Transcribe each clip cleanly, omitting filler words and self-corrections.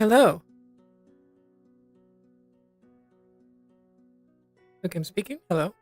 Hello. Okay, I'm speaking. Hello.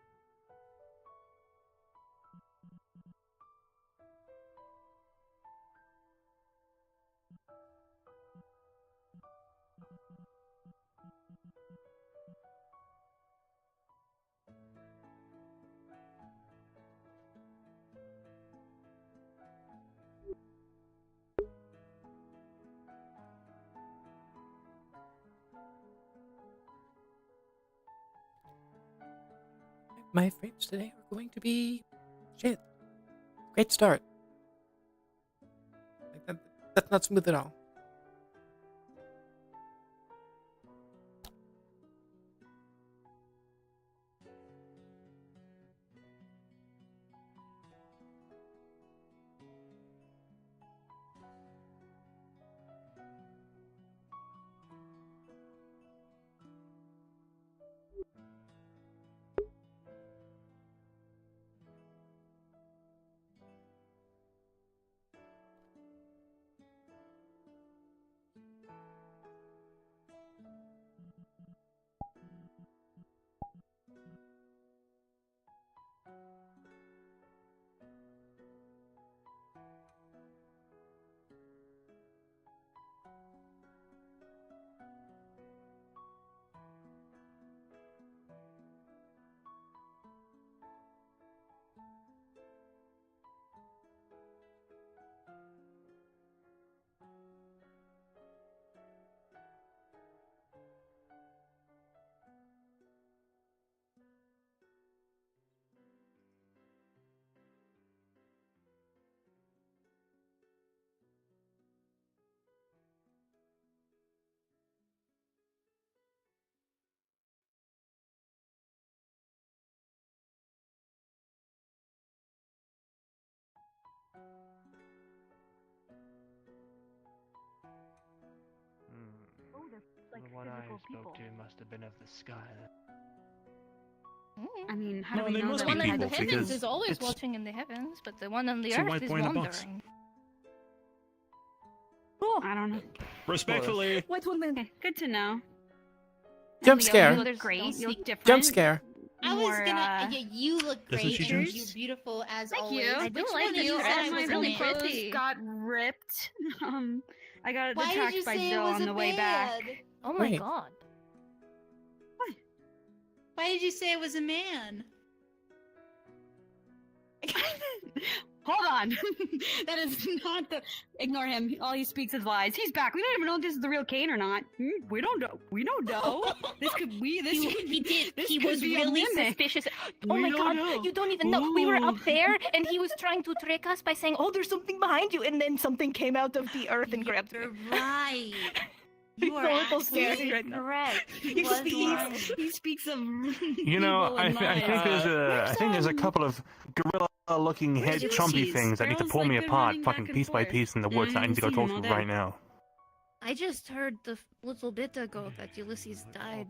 My frames today are going to be shit. Great start. That's not smooth at all. The one I spoke to must have been of the sky. I mean, how do No, we they know must that be we The one had in the people, to heavens because is always it's- watching in the heavens, but the one on the So earth why is point a box? wandering. I don't know. Respectfully. What's one minute? Okay, good to know. Jump And Leo, scare. You look great. You look different. Jump scare. I was More, gonna. Yeah, you look Doesn't great. she And do? you're beautiful as Thank always. you. I do Which like one of you. you All said my I was a really man? pretty. got ripped. I got Why did you attacked by say it Jill was on a the way back. man? Oh my Wait. god. Why did you say it was a man? Hold on. That is not the. Ignore him. All he speaks is lies. He's back. We don't even know if this is the real Kane or not. We don't know. We don't know. This could be. This could He did. This He could was be a really mimic. suspicious. Oh We my don't god, know. you don't even know. We were up Ooh. there, and he was trying to trick us by saying, "Oh, there's something behind you," and then something came out of the earth and grabbed me. You're right. It's You are a little scary absolutely right now. correct. He was speaks. lying. He speaks of. You know, evil I and think lies. there's a couple of gorilla-looking head Where's chompy Ulysses? things that need to Girls, pull me like, been apart, running fucking back and piece by forth. piece in the Yeah, woods. I I need to go haven't seen talk them to all right day. now. I just heard the little bit ago that Ulysses died.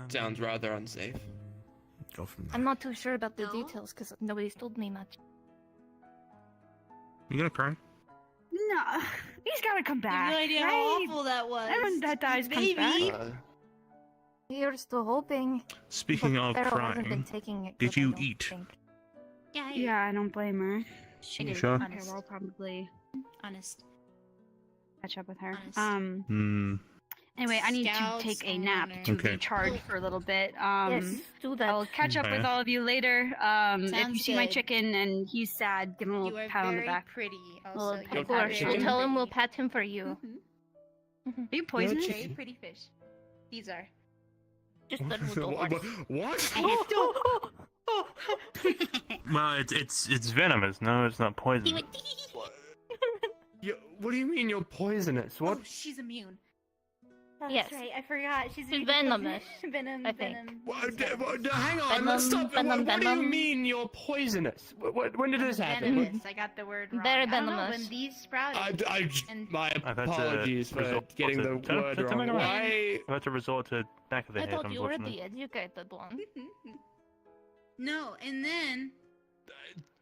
Sounds rather unsafe. Go from there. I'm not too sure about the No? details because nobody's told me much. You gonna cry? No, he's gotta come You have back. no idea right? how awful that was. Everyone that dies comes Baby. back. We're still hoping. Speaking but of Pharaoh hasn't crying, been taking it did good, I you don't eat? think. Yeah, Yeah, I don't blame her. You sure? Okay, Honest. we'll probably Honest. catch up with her. Honest. Anyway, I need to Scouts take a nap honor. to Okay. recharge for a little bit. Yes, do that. I'll catch up with Okay. all of you later. If you Sounds see my good. chicken and he's sad, give him a You little are pat on the very back. pretty. Little Also, pet you're Of course, very we'll chicken. tell him we'll pretty. pat him for you. Mhm. Are you poisonous? Very pretty fish. These are. Just a little horse. What? I have to. Well, it's venomous. No, it's not He poison. went. What do you mean you're poisonous? What? Oh, she's immune. That's Yes. right. I forgot. She's She's venomous, Venom. I think. Venom. Hang on, Venom, let's stop. venom, What do you venom. mean you're poisonous? When did this happen? Venomous. I got the word wrong. Very I don't know, venomous. when these sprouted. I my I've had to apologies for resort getting to- the tell- word tell me wrong. no. Why? I had to resort to back of the I head, thought you were unfortunately. the educated one. No, and then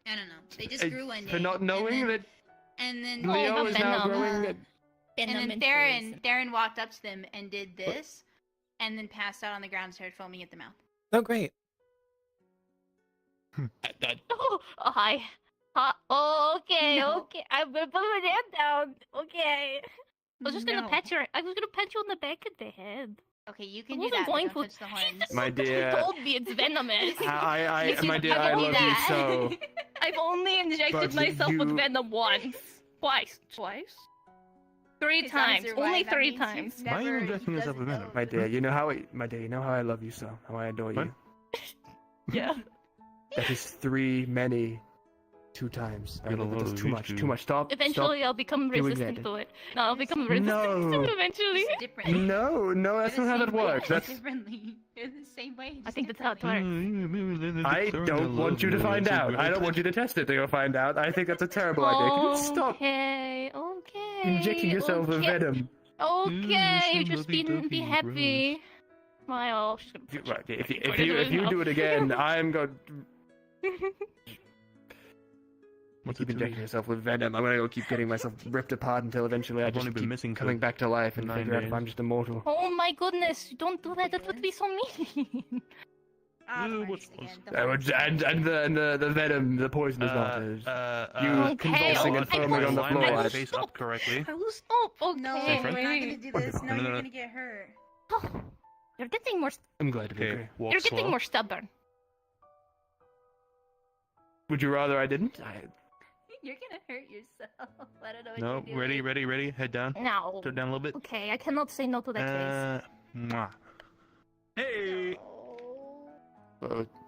I don't know. They just grew one day. For not knowing and then, that And then Leo but is now venom. growing. And Venom then poison. Theron walked up to them and did this, and then passed out on the ground and started foaming at the mouth. Oh, great. Oh, hi. Oh, okay, okay. I'm gonna put my hand down. Okay. I was just gonna pet you on the back of the head. Okay, you can I do wasn't that. But going don't to- touch the horns. My dear, You told me it's venomous. my dear, I love you so. I've only injected But myself with you- venom once. Twice. Three As long as times. you're Only white, that 3 means times. you've Why are you never- injecting he yourself with doesn't venom? know. My dear, you know how I love you so. How I adore What? you. Yeah. That is 3 many 2 times. Get a load That's of too these much. two. Too much. Stop. Eventually, I'll become Doing resistant that. to it. No, I'll become resistant No. to it eventually. Just differently. No, that's They're not the how that same way, works. just That's. differently. They're the same way. I just think that's how it differently. works. I don't want you to find out. I don't want you to test it to go find out. I think that's a terrible idea. Can you stop Okay. injecting yourself with venom? Okay, just be happy. Smile. She's gonna punch Right. If Put it in you his do it again, I'm going. What's Keep it injecting yourself with venom. I'm gonna go keep getting myself ripped apart until eventually I I've just only been keep missing for coming back to life and 9 figure out if days. I'm just immortal. Oh my goodness! Don't do that. That would be so mean. Ah, the what's- horns again, the And horns. the venom, the poison is not. You Okay, convulsing and okay, foaming on the line floor. my I face will up correctly. I will stop. Okay. No, Say we're friend? not gonna do this. No, No, no, you're no. gonna get hurt. Oh, you're getting more. I'm glad to be Okay, agree. walk You're getting slow. more stubborn. Would you rather I didn't? You're gonna hurt yourself. I don't know what No, you're doing. ready. Head down. No. Turn down a little bit. Okay, I cannot say no to that Mwah. Hey!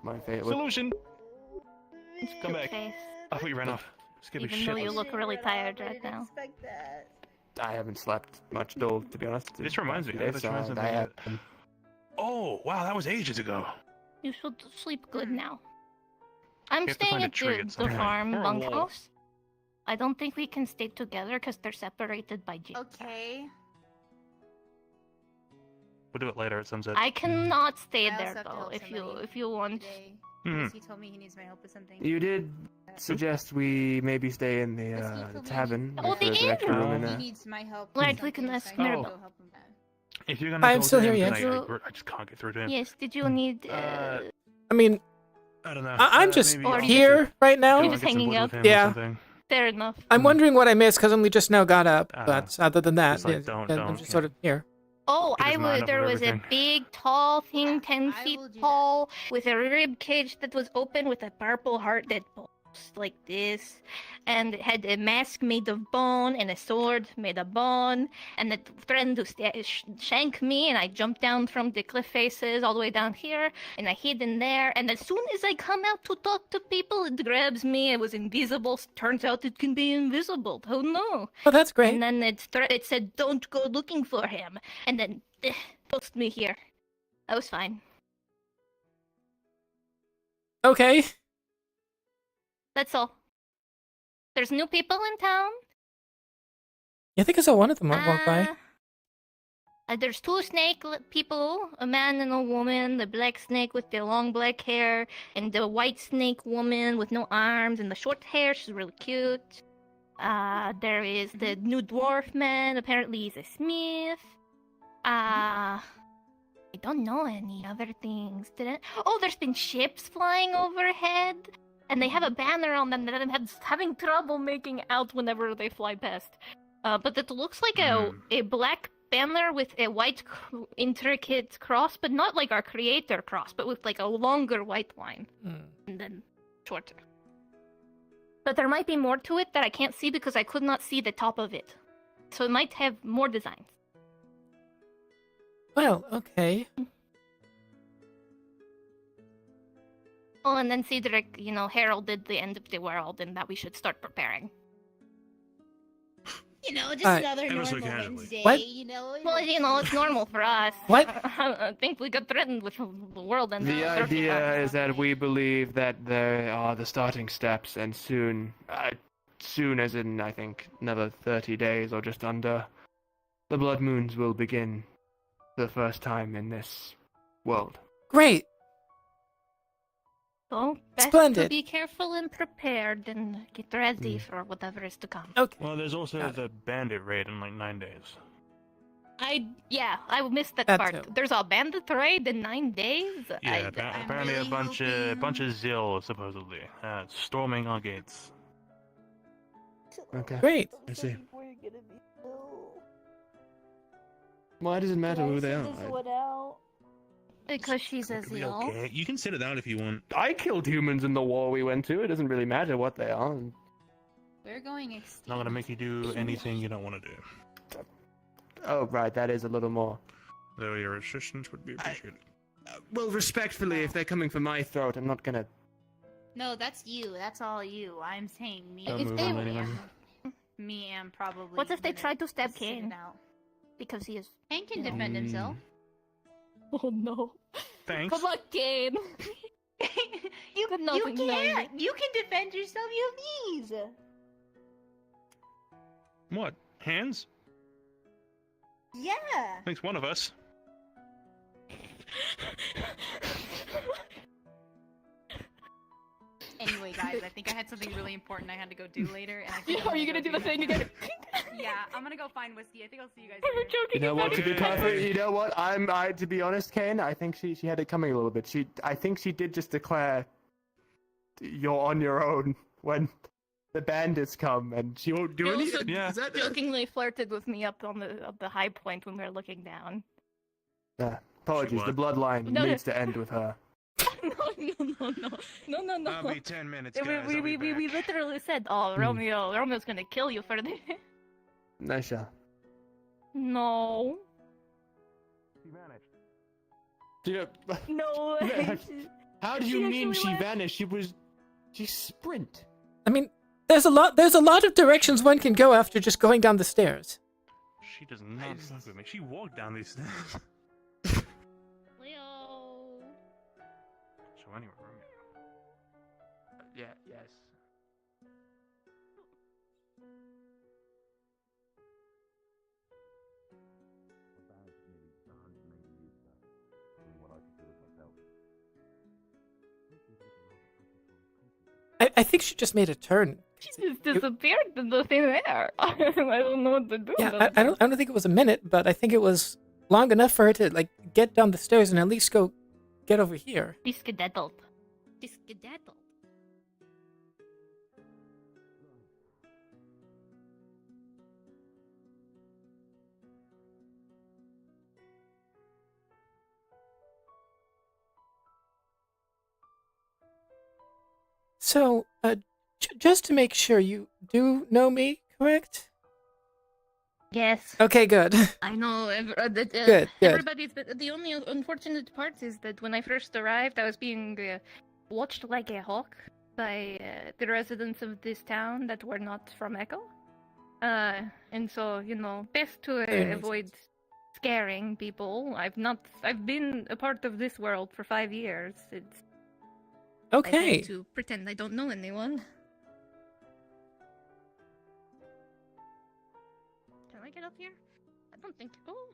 My favorite. Solution! face. Come back. Face. I thought you ran off. Scared me Even though you shitless. look really tired right now. I haven't slept much at all, to be honest. This reminds me. Yes, This reminds me I of- have. Oh, wow, that was ages ago. You should sleep good now. I'm We have to staying find a at tree the, at some the point. farm Or a wall. bunkhouse. I don't think we can stay together because they're separated by gyms. Okay. We'll do it later at sunset. I cannot stay I also there have to though. help If somebody you want. Today, Mhm. because he told me he needs my help with something. You did suggest we maybe stay in the, Yes, he the told me tavern. Oh, with the the extra inn! room in He there. needs my help. Right, with we can something, ask so I need to Nerva. go help him back. If you're gonna I'm go still to here, him, yes. then I just can't get through to him. Yes. Did you need? I mean, I don't know. I'm just maybe Or I'll you get here right to- now. go just and get some hanging wood out. with him or Yeah. something. Fair enough. I'm wondering what I missed because I only just now got up. Ah. But other than that, Just like, yeah, don't, I'm just sort of here. Oh, Get his I mind was. off There of was a everything. big, tall thing, 10 I feet will do that. tall, with a rib cage that was open with a purple heart that pulsed like this, and it had a mask made of bone and a sword made of bone, and it threatened to shank me. And I jumped down from the cliff faces all the way down here, and I hid in there. And as soon as I come out to talk to people, it grabs me. It was invisible. Turns out it can be invisible. Oh no! Oh, that's great. And then it said, "Don't go looking for him," and then posted me here. I was fine. Okay. That's all. There's new people in town. I think I saw one of them walk by. There's 2 people, a man and a woman. The black snake with the long black hair, and the white snake woman with no arms and the short hair. She's really cute. There is the new dwarf man. Apparently, he's a smith. I don't know any other things. Oh, there's been ships flying overhead, and they have a banner on them that I'm having trouble making out whenever they fly past. But it looks like a black banner with a white intricate cross, but not like our creator cross, but with like a longer white line and then shorter. But there might be more to it that I can't see because I could not see the top of it. So it might have more designs. Well, okay. Oh, and then Cedric, heralded the end of the world and that we should start preparing. You know, just Alright. another Ever so normal casually. Wednesday. What? You know. Well, it's normal for us. What? I think we got threatened with the world and The idea is that we believe that there are the starting steps, and soon as in, I think, another 30 days or just under, the Blood Moons will begin for the first time in this world. Great. So, best to Splendid. be careful and prepared and get ready for whatever is to come. Okay. Well, there's also Got the bandit raid in like 9 days. I missed that That part. too. There's a bandit raid in 9 days? Yeah, I'm apparently really a bunch hoping- of Zill supposedly storming our gates. Okay. Great. I see. Why does it matter who they are? Because she's a It'll be Zeal. okay. You can sit it out if you want. I killed humans in the war we went to. It doesn't really matter what they are. We're going extinct. Not gonna make you do anything you don't want to do. Oh, right, that is a little more. Though your assistance would be appreciated. Well, respectfully, if they're coming for my throat, I'm not gonna. No, that's you. That's all you. I'm saying me. Don't If move they- on, anyone. Me am probably. What if they gonna try to stab sit it Kane? out. Because he is... Kane can No. defend himself. Oh no. Thanks. Come on, Kane. you Got nothing, you no, can't. You can defend yourself. You have knees. What? Hands? Yeah. Thanks, one of us. Anyway, guys, I think I had something really important I had to go do later, and I think Are you gonna do the thing again? Yeah, I'm gonna go find whiskey. I think I'll see you guys I'm later. joking. You know what? To be Yeah. perfect, you know what? To be honest, Kane, I think she had it coming a little bit. I think she did just declare you're on your own when the bandits come, and she won't do She anything. also Yeah. Is that, jokingly flirted with me up on the high point when we were looking down. apologies. She The what? bloodline No, needs to end with her. No. I'll be 10 minutes, Yeah, guys. we literally said, "Oh, Romeo's gonna kill you for this." Nisha. No, She vanished. no. Yeah. How do you She mean actually she left. vanished? She sprint. I mean, there's a lot of directions one can go after just going down the stairs. She does not fuck with me. She walked down these stairs. Leo. So anyway, Romeo. Yeah. Yes. I think she just made a turn. She just disappeared in the thin air. I don't know what to do. Yeah, I don't think it was a minute, but I think it was long enough for her to like get down the stairs and at least go get over here. She skedaddled. She skedaddled. So, just to make sure, you do know me, correct? Yes. Okay, good. I know. Good. Everybody's. But the only unfortunate part is that when I first arrived, I was being watched like a hawk by the residents of this town that were not from Echo. And so, best to Very makes avoid scaring people. I've been a part of this world for 5 years. I Okay. tend to pretend I don't know anyone. Can I get up here? I don't think. Oh.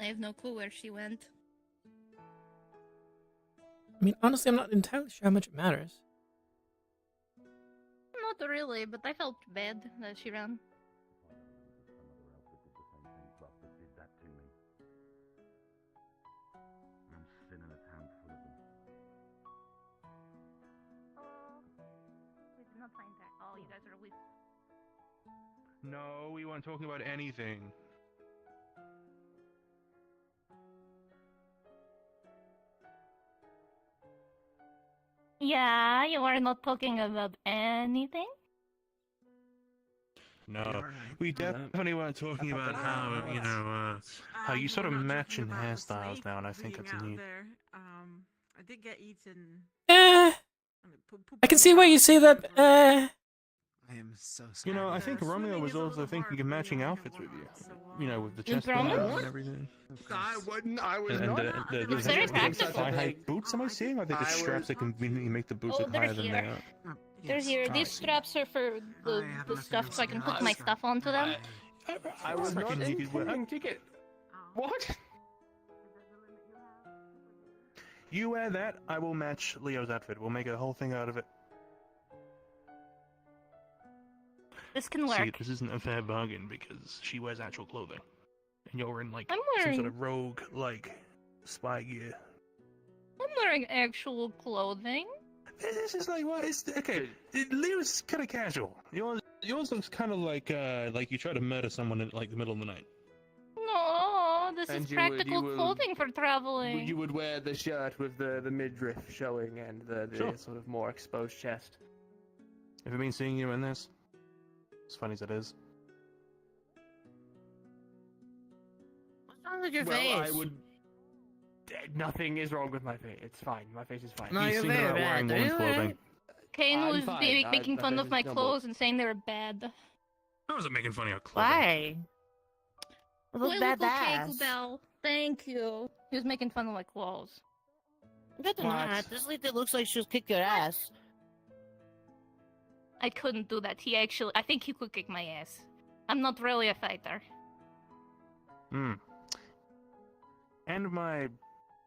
I have no clue where she went. I mean, honestly, I'm not entirely sure how much it matters. Not really, but I felt bad that she ran. We did not find that. Oh, you guys are with. No, we weren't talking about anything. Yeah, you are not talking about anything? No, we definitely weren't talking about how, how you sort of match in hairstyles now, and I think that's neat. I did get eaten. I can see why you say that. I am so You know, I think The Romeo swimming was is a also little thinking hard of for me, matching I outfits can with you. walk, so, You know, with the In chest band promise? and everything. I wouldn't. I was And not. the It's very practical. thigh-high boots, am I seeing? Are they the I straps was- that conveniently make the boots Oh, look they're higher than they here. are? They're here. I These see. straps are for the have the nothing stuff else so I to can do. put my stuff onto them. I was not reckon you could wear- intending to get. What? You wear that, I will match Leo's outfit. We'll make a whole thing out of it. This can See, work. this isn't a fair bargain because she wears actual clothing. And you're in, like, I'm some wearing sort of rogue, like, spy gear. I'm wearing actual clothing. This is like, what is... Okay, Leo's kind of casual. Yours looks kind of like you try to murder someone in, like, the middle of the night. No, this And is you would- practical you will- clothing for traveling. You would wear the shirt with the midriff showing and the Sure. sort of more exposed chest. Have you been seeing you in this? As funny as it is. What's wrong with your Well, face? I would. Nothing is wrong with my face. It's fine. My face is fine. No, He's you're thinking very about wearing bad. women's Are you clothing. Kane I'm was fine. making My fun face of is my normal. clothes and saying they were bad. I wasn't making fun of your clothing. Why? You look Well, badass. Bell. Thank you. He was making fun of my clothes. Good to What? not. This lady looks like she'll kick your ass. I couldn't do that. I think he could kick my ass. I'm not really a fighter. And my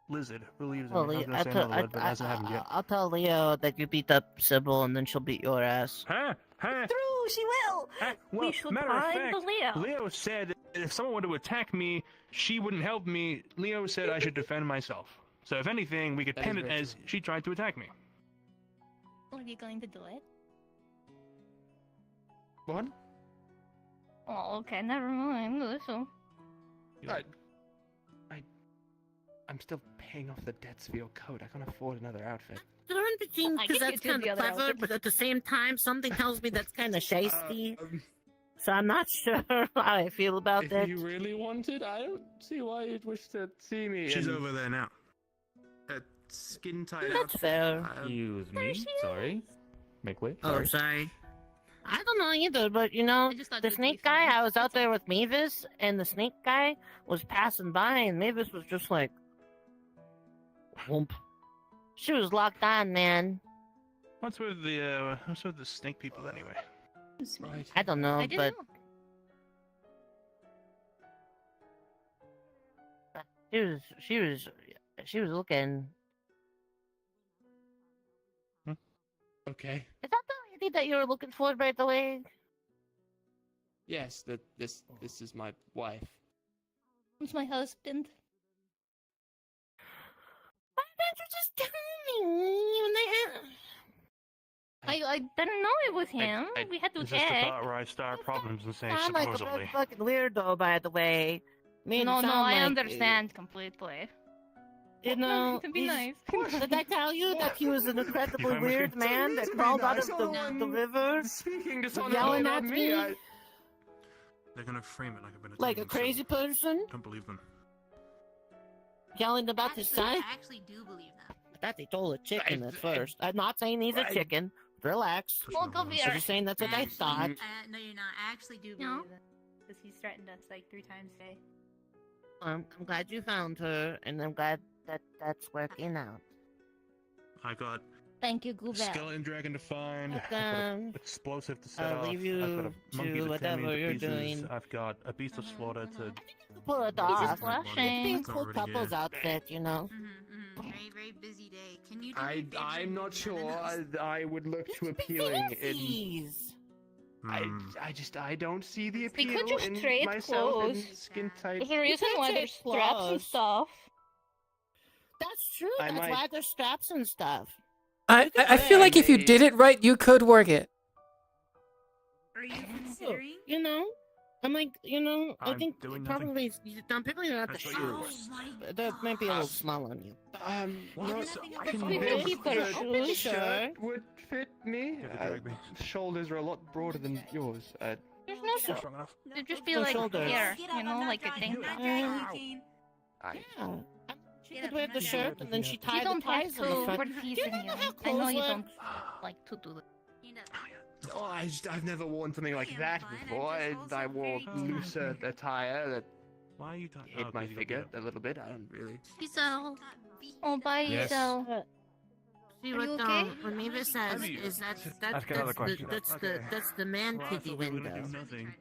lizard believes in Well, me. I was gonna I'll say tell, another word, but it hasn't happened yet. I'll tell Leo that you beat up Sybil and then she'll beat your ass. Huh? True, she will. Well, We should matter of find fact, Leo. Leo said that if someone were to attack me, she wouldn't help me. Leo said I should defend myself. So if anything, we could That pin is it very as she tried to attack me. Are you going to do it? What? Oh, okay. Never mind. Listen. I'm still paying off the debts for your coat. I can't afford another outfit. Torn between, I because can that's get you kind the of other clever, outfit. but at the same time, something tells me that's kind of shisty. So I'm not sure how I feel about If that. you really wanted, I don't see why you'd wish to see me. She's in- over there now. Skin tight That's fair. Excuse There me. she Sorry. Make way. Oh, Sorry. sorry. I don't know either, but you know, I just thought the it would snake be guy, funny. I was out there with Mavis, and the snake guy was passing by, and Mavis was just like, whoomp. She was locked on, man. What's with the snake people anyway? Right. I don't know, I but didn't know. she was looking. Okay. Is that the lady that you were looking for, by the way? Yes, this is my wife. It's my husband. Why didn't you just tell me? I didn't know it was him. We had to Is this the check. part where I start problems and say Sound like a supposedly? real fucking weirdo, by the way. Made it No, sound I like, understand completely. You know, To be he's- nice. Did I tell you that he was an incredibly You weird found my- man that To be crawled out nice, of I'm the one river, Speaking to yelling someone at about me? They're gonna frame it like I've been like a attending crazy some- person, Don't believe them. yelling about his son? I actually do believe that. I thought they told a chicken at first. I'm not saying he's a chicken. Relax. Well, come I'm here. just saying that's what I thought. No, you're not. I actually do No? believe that. Because he's threatened us like 3 times today. I'm glad you found her, and I'm glad that that's working out. I got Thank you, Goobel. skeleton dragon to find. I've got Welcome. a explosive to set I'll off. leave I've got you a monkey to to whatever tear me you're into pieces. doing. I've got a beast of slaughter to. Pull it He's off. blushing. Being It's not cool really couples good. outfit, you know. Very, very busy day. Can you do I'm not sure. I would look to appealing in. Fancies. I don't see the They appeal could just in trade myself in clothes. skin tight. There's a reason why there's trade straps and clothes. stuff. That's true. I That's might- why there's straps and stuff. I feel like if you did it right, you could work it. Are you considering? You know, I'm like, you know, I I'm think doing nothing. probably I'm picking not the That's what you're- shoes. That might be a little small on you. No, We can keep the the shoes. shirt would fit me. Give it to Rugby. Shoulders are a lot broader than yours. There's no Not shoes. strong enough. It'd just be No like shoulders. here, you know, like a thing. Yeah. She Get could up, wear I'm the not shirt doing and then she You tied the don't have ties in the to front. put these Do you in know here. how I know clothes you work? don't like to do that. Oh, I've never worn something like am that fun, I'm before. just also I wore very looser attire that Why are you talking? hid my figure a little bit. I don't really. Isel. Oh, bye, Yes. Isel. See Are what you okay? what Mavis says mean, is ask another question. that's the man pity window. Nothing.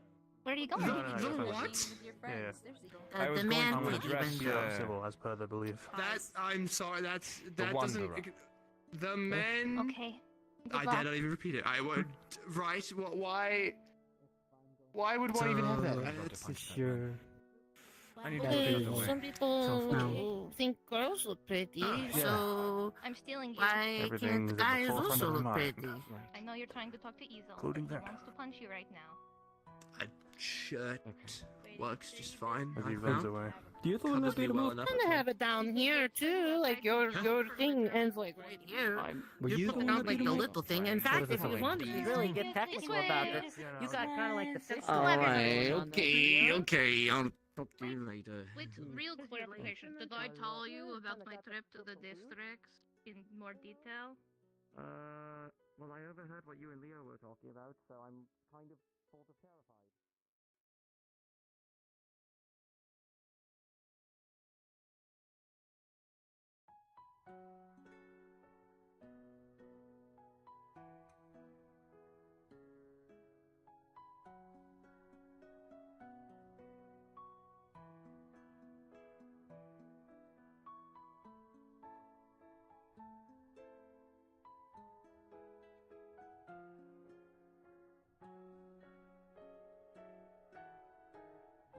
Where are you going? The what? I was The going man to pity address, window. Civil, as per the belief. That I'm sorry. That doesn't. Wanderer. The men. Okay. I Goodbye. dare not even repeat it. I would. Right? Why? Why would one even have that? Sure. I need to Hey, go the way. some people think girls look pretty, so I'm stealing you. why Everything's can't at the guys forefront also of my look mind. pretty? I know you're trying to talk to Isel. Including He that. wants to punch you right now. A shirt works just fine. As right he runs now. away. Do you Covers me well enough. Kind of have it down here too, like your thing ends like right here. Were You're you putting the one out that like beat the him up? little thing. In What fact, is it if you telling want to me? really get technical about it, you got kind of like the fist. Alright, okay, I'll talk to you later. Wait, real clarification. Did I tell you about my trip to the districts in more detail? Well, I overheard what you and Leo were talking about, so I'm kind of sort of terrified.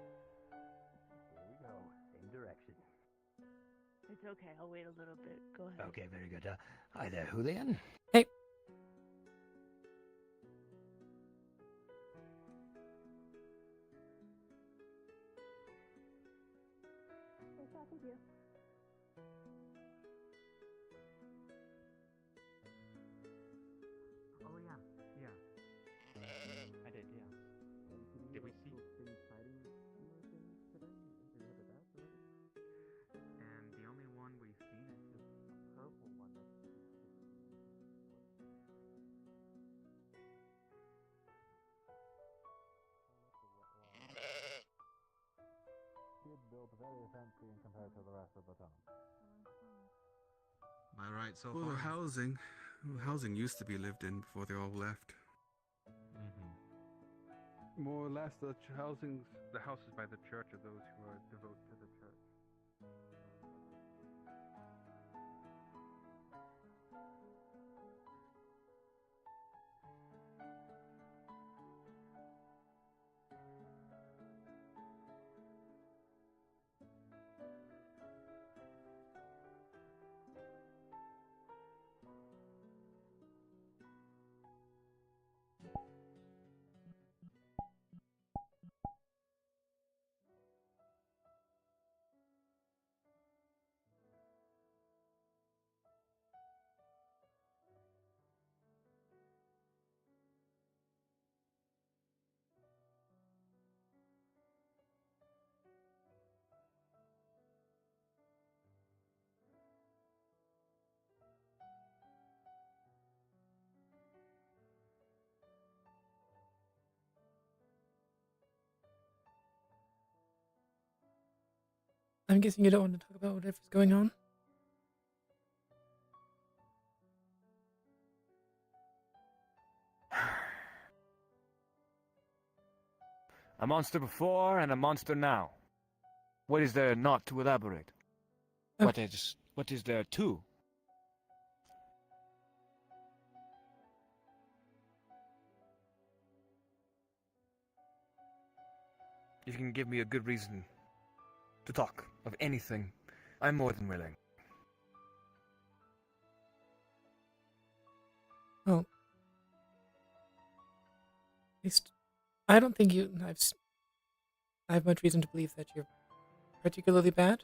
Here we go. Same direction. It's okay. I'll wait a little bit. Go ahead. Okay, very good. Hi there, Heauleanne. Hey. Oh yeah, yeah. I did, yeah. Did we see? And the only one we've seen is just a purple one that's Did build very fancy compared to the rest of the town. Am I right so Well, far? housing used to be lived in before they all left. More or less, the the houses by the church are those who are devoted to the church. I'm guessing you don't want to talk about whatever's going on. A monster before and a monster now. What is there not to elaborate? What is there to? If you can give me a good reason to talk of anything, I'm more than willing. Well, at least I don't think I have much reason to believe that you're particularly bad.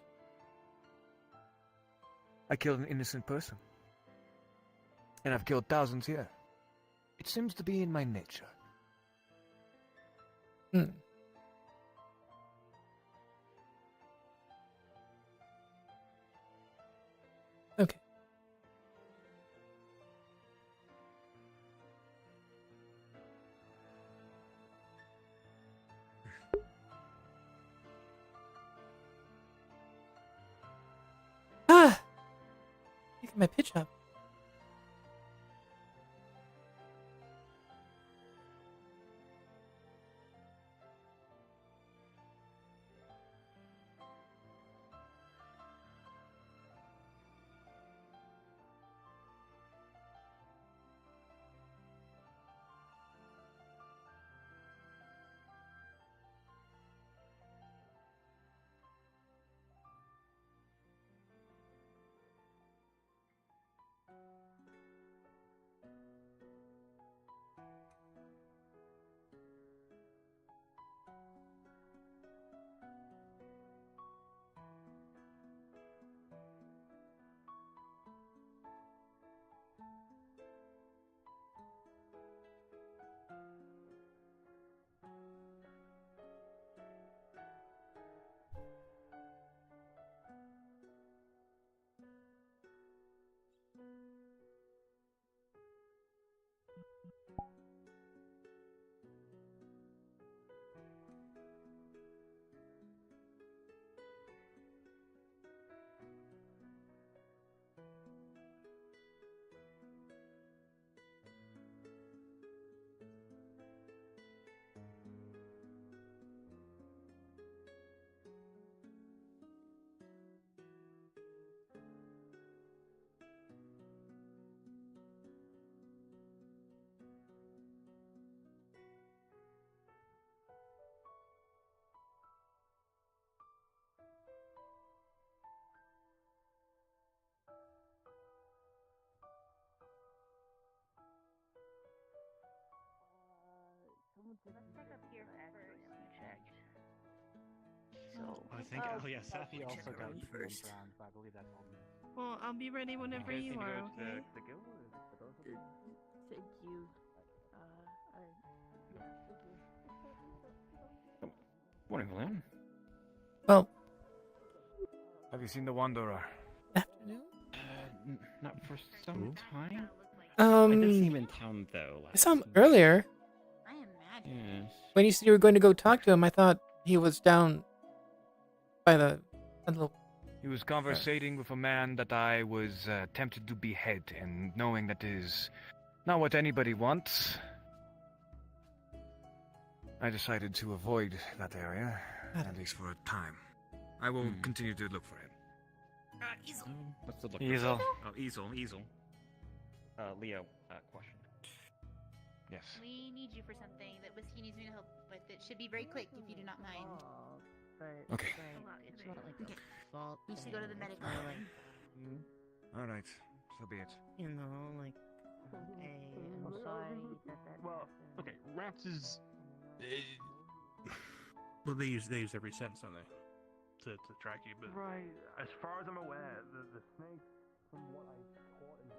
I killed an innocent person. And I've killed thousands here. It seems to be in my nature. Hmm. Okay. get my pitch up. Let's check up here first. Check. So. I think. Oh yeah, Safi check also got around eaten first. round, but I believe that's all. Well, I'll be ready whenever you are, okay? Thank you. Yeah, thank you. Morning, Heauleanne. Well, Have you seen the Wanderer? afternoon. Not for some time. Um, I did see him in town though. I saw him earlier. I imagine. Yes. When you said you were going to go talk to him, I thought he was down by the little. He was conversating with a man that I was tempted to behead, and knowing that is not what anybody wants, I decided to avoid that area, At least for a time. I will continue to look for him. Easel. What's the look? Easel. Oh, Easel. Leo, question. Yes. We need you for something that Whiskey needs me to help with. It should be very quick if you do not mind. Okay. It's not like a fault. You should go to the medical. All right. So be it. You know, like, hey, I'm sorry that Well, happened. okay, rats is. Well, they use every sense, don't they, to track you? But Right. As far as I'm aware, the snakes, from what I caught in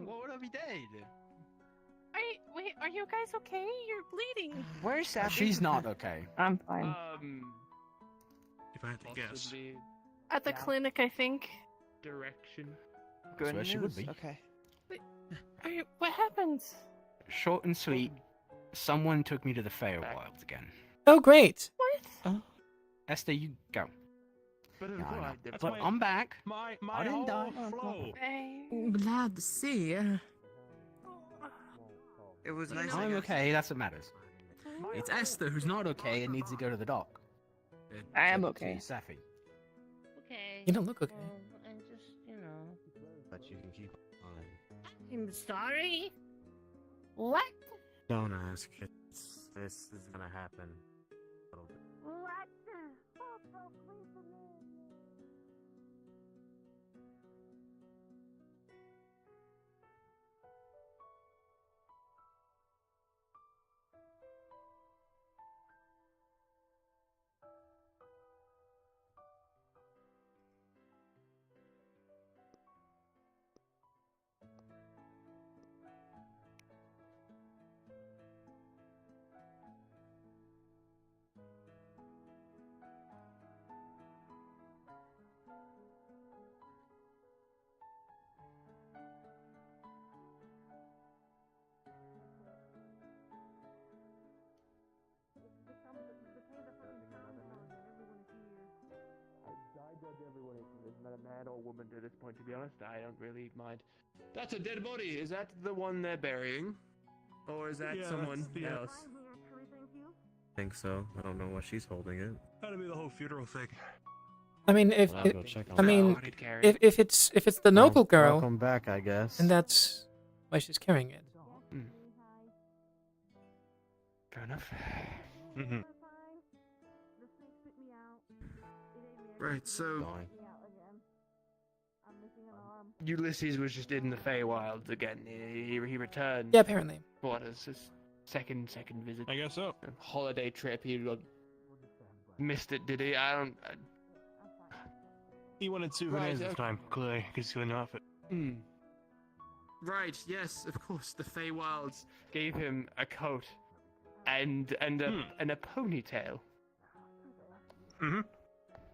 What have you done? Wait, are you guys okay? You're bleeding. Where's Sappy? She's not okay. I'm fine. If I had to guess. Possibly At the clinic, I think. direction. Good where she would news. be. Okay. What happened? Short and sweet. Someone took me to the Feywild again. Oh, great. What? Esther, you go. But No, I know. That's But my- I'm back. My I didn't die. whole flow. Glad to see you. It was nice. I'm okay. That's what matters. It's Esther who's not okay and needs to go to the doc. I am okay. Safi. Okay. You don't look okay. And just, you know. But you can keep on. I'm sorry. What? Don't ask. This is gonna happen. A little bit. What? I judge everyone if it's not a man or woman to this point, to be honest. I don't really mind. That's a dead body. Is that the one they're burying? Or is that Yeah, someone that's the, else? I think so. I don't know why she's holding it. That'd be the whole funeral thing. I mean, if Well, I'll go check on I that. mean, I could carry if it's the noble girl, Welcome back, I guess. and that's why she's carrying it. Fair enough. Mm-hmm. Right, so Ulysses was just in the Feywilds again. He returned. Yeah, apparently. What is his second visit? I guess so. A holiday trip. He missed it, did he? I don't. He wanted souvenirs Right, this okay. time, clearly, because he couldn't off it. Right. Yes, of course. The Feywilds gave him a coat and a ponytail. Mm-hmm.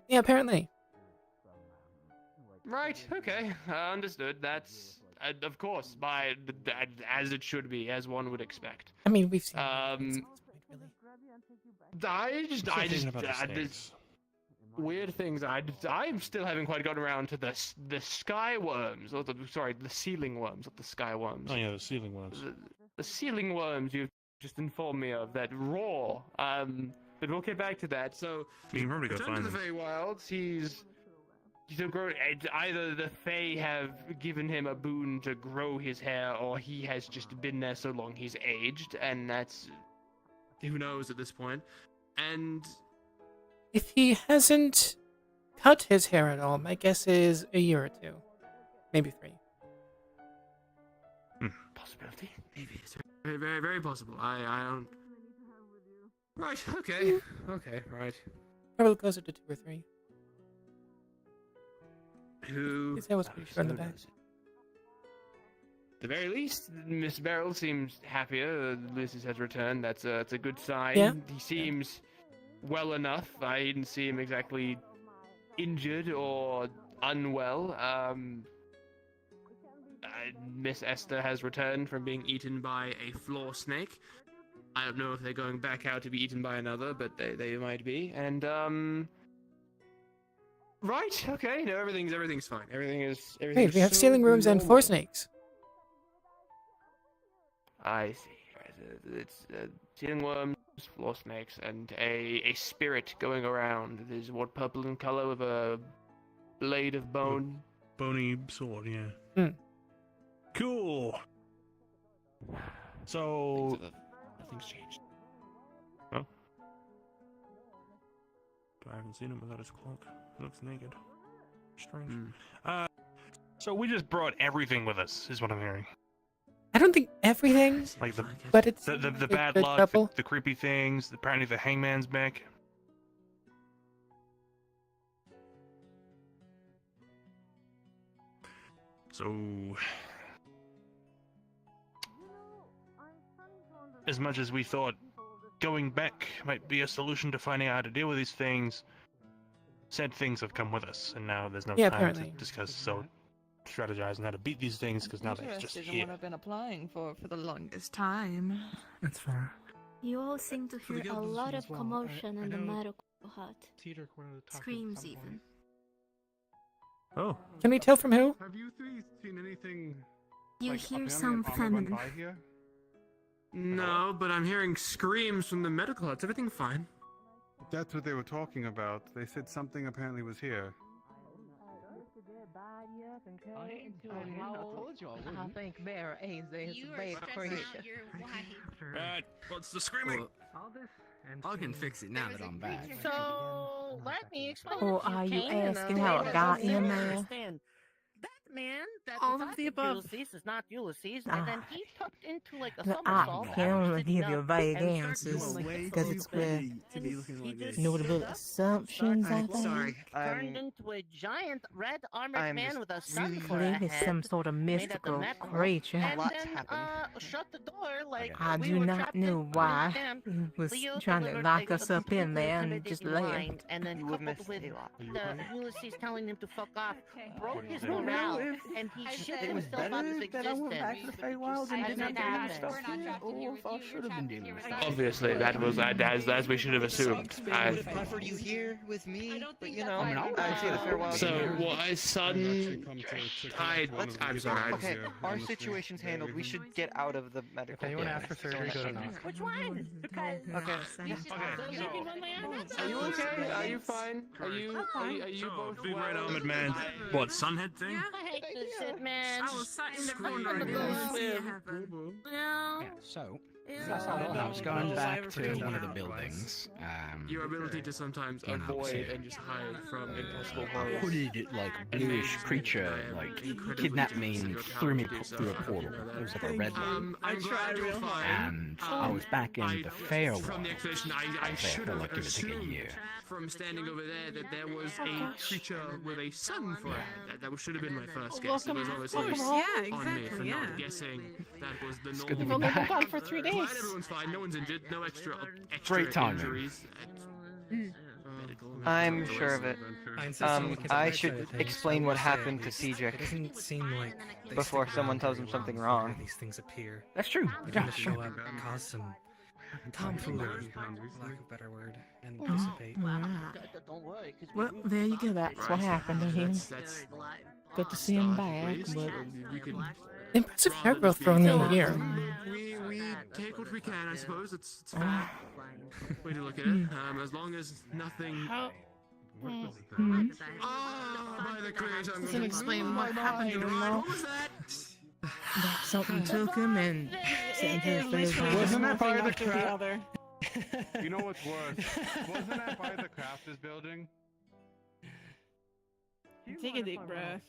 Yeah, apparently. Right. Okay. Understood. That's of course as it should be, as one would expect. I mean, we've seen. There's weird things. I'm still haven't quite gotten around to the sky worms, or the ceiling worms, not the sky worms. Oh yeah, the ceiling ones. The ceiling worms you've just informed me of that roar. But we'll get back to that. So You can probably go return to find the them. Feywilds. He's to grow. Either the Fey have given him a boon to grow his hair, or he has just been there so long he's aged, and that's who knows at this point. And If he hasn't cut his hair at all, my guess is a year or two, maybe 3. possibility, maybe it's very, very, very possible. I don't. Right. Okay. Okay. Right. Probably closer to 2 or 3. Who? His hair was pretty short in the back. At the very least, Miss Beryl seems happier. Ulysses has returned. That's a good sign. Yeah. He seems well enough. I didn't see him exactly injured or unwell. Miss Esther has returned from being eaten by a floor snake. I don't know if they're going back out to be eaten by another, but they might be. And right, okay, no, everything's fine. Everything's Wait, we have ceiling rooms and floor snakes. I see. It's ceiling worms, floor snakes, and a spirit going around. There's what, purple in color with a blade of bone. Bony sword, yeah. Hmm. Cool. So Nothing's changed. But I haven't seen him without his cloak. He looks naked. Strange. So we just brought everything with us, is what I'm hearing. I don't think everything, Like but it's the a bad good luck, couple. the creepy things. Apparently, the hangman's back. So as much as we thought going back might be a solution to finding out how to deal with these things, said things have come with us, and now there's no Yeah, time apparently. to discuss, so strategize on how to beat these things, because now they're just Interested in here. what I've been applying for the longest time. That's fair. You all seem to For the hear a guild lot position of as well, commotion I in the know medical hut. Cedric wanted to talk Screams at some even. point. Oh. Can we tell from who? Have you three seen anything? You like, hear apparently some an armor went feminine. by here? No, but I'm hearing screams from the medical huts. Everything fine? That's what they were talking about. They said something apparently was here. I think Mayor Ames is You a are bad stressing creature. out your wife. What's the screaming? I can fix it now that I'm back. So let me explain. Or if you are you can, asking how it got in there? Understand. That man that All was of at the above. Ulysses is not Ulysses, Ah. and then he tucked into like a I somersault. can only sitting give you up vague and started answers doing, like, because it's where to be looking like this. notable assumptions, I think. Sorry. Turned into a giant red armored man with a sun for a Clearly head. some sort of made at the mystical Met Ball, creature. And then, shut the door like I we do were not trapped know in why them. he was Leo trying to delivered lock a us up in there and completely just line, left. and then coupled with the Ulysses telling him to fuck off, broke his Well, morale, if- and he I shit said it was himself out of better that I went existence. back to the Feywild and did not that do stuff here, or if I should have been dealing with stuff. Obviously, that was as we should have assumed. I would have preferred you here with me, but you know, I see the farewell. So, why sudden? I'm sorry. Okay, our situation's handled. We should get out of the medical. If anyone asks for surgery, go to Knox. Which one? Okay. Are you okay? Are you fine? Are you both Big well? red armored man. What, sunhead thing? I hate this shit, man. I was sat in the Screaming corner the and bullshit. Yeah, so I was going back to one of the buildings. Your ability to sometimes you know, avoid and just hide from impossible horrors. hooded, like, bluish creature, like, kidnapped me and threw me through a portal. It was like a red light. I tried real hard. And I was back in the Feywild. From the explanation, I should felt have like it would take a assumed year. from standing over there that there was a creature with a sun for a head. That should have been my first guess. It was obviously on me for not guessing that was the good to be normal. back. Gone for 3 days. Glad everyone's fine. No one's injured. No extra Great timing. injuries. I'm sure of it. I should explain what happened to Cedric Doesn't seem like before someone tells him something wrong. these things appear. That's true. They Yeah, tend to sure. show up, cause some tomfoolery, for lack of a better word, and Oh, dissipate. Well, there you go. That's what happened to him. Good to see him back, but Impressive hair growth for only a year. We take what we can, I suppose. It's fair way to look at it. As long as nothing. By the creation, I'm Doesn't gonna- explain what happened to him, though. What was that? that something took him and sent him to his Wasn't that by the after the craft? other. You know what's worse? Wasn't that by the crafters building? Take a deep breath.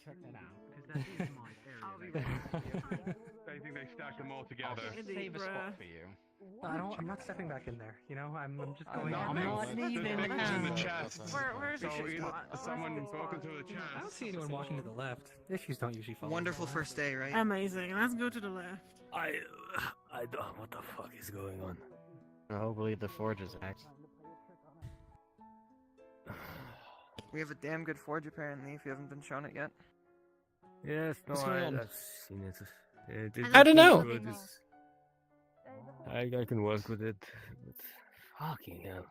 I think they stacked them all together. Save a spot for you. I'm not stepping back in there. You know, I'm just going. I'm not leaving in the chest. Where's So your either spot? someone broke into the chest. I don't see anyone walking to the left. Issues don't usually follow. Wonderful first day, right? Amazing. Let's go to the left. I don't. What the fuck is going on? Hopefully the forge is acts. We have a damn good forge apparently, if you haven't been shown it yet. Yes, no, What's going on? I've seen it. I don't know. I can work with it, but fucking hell.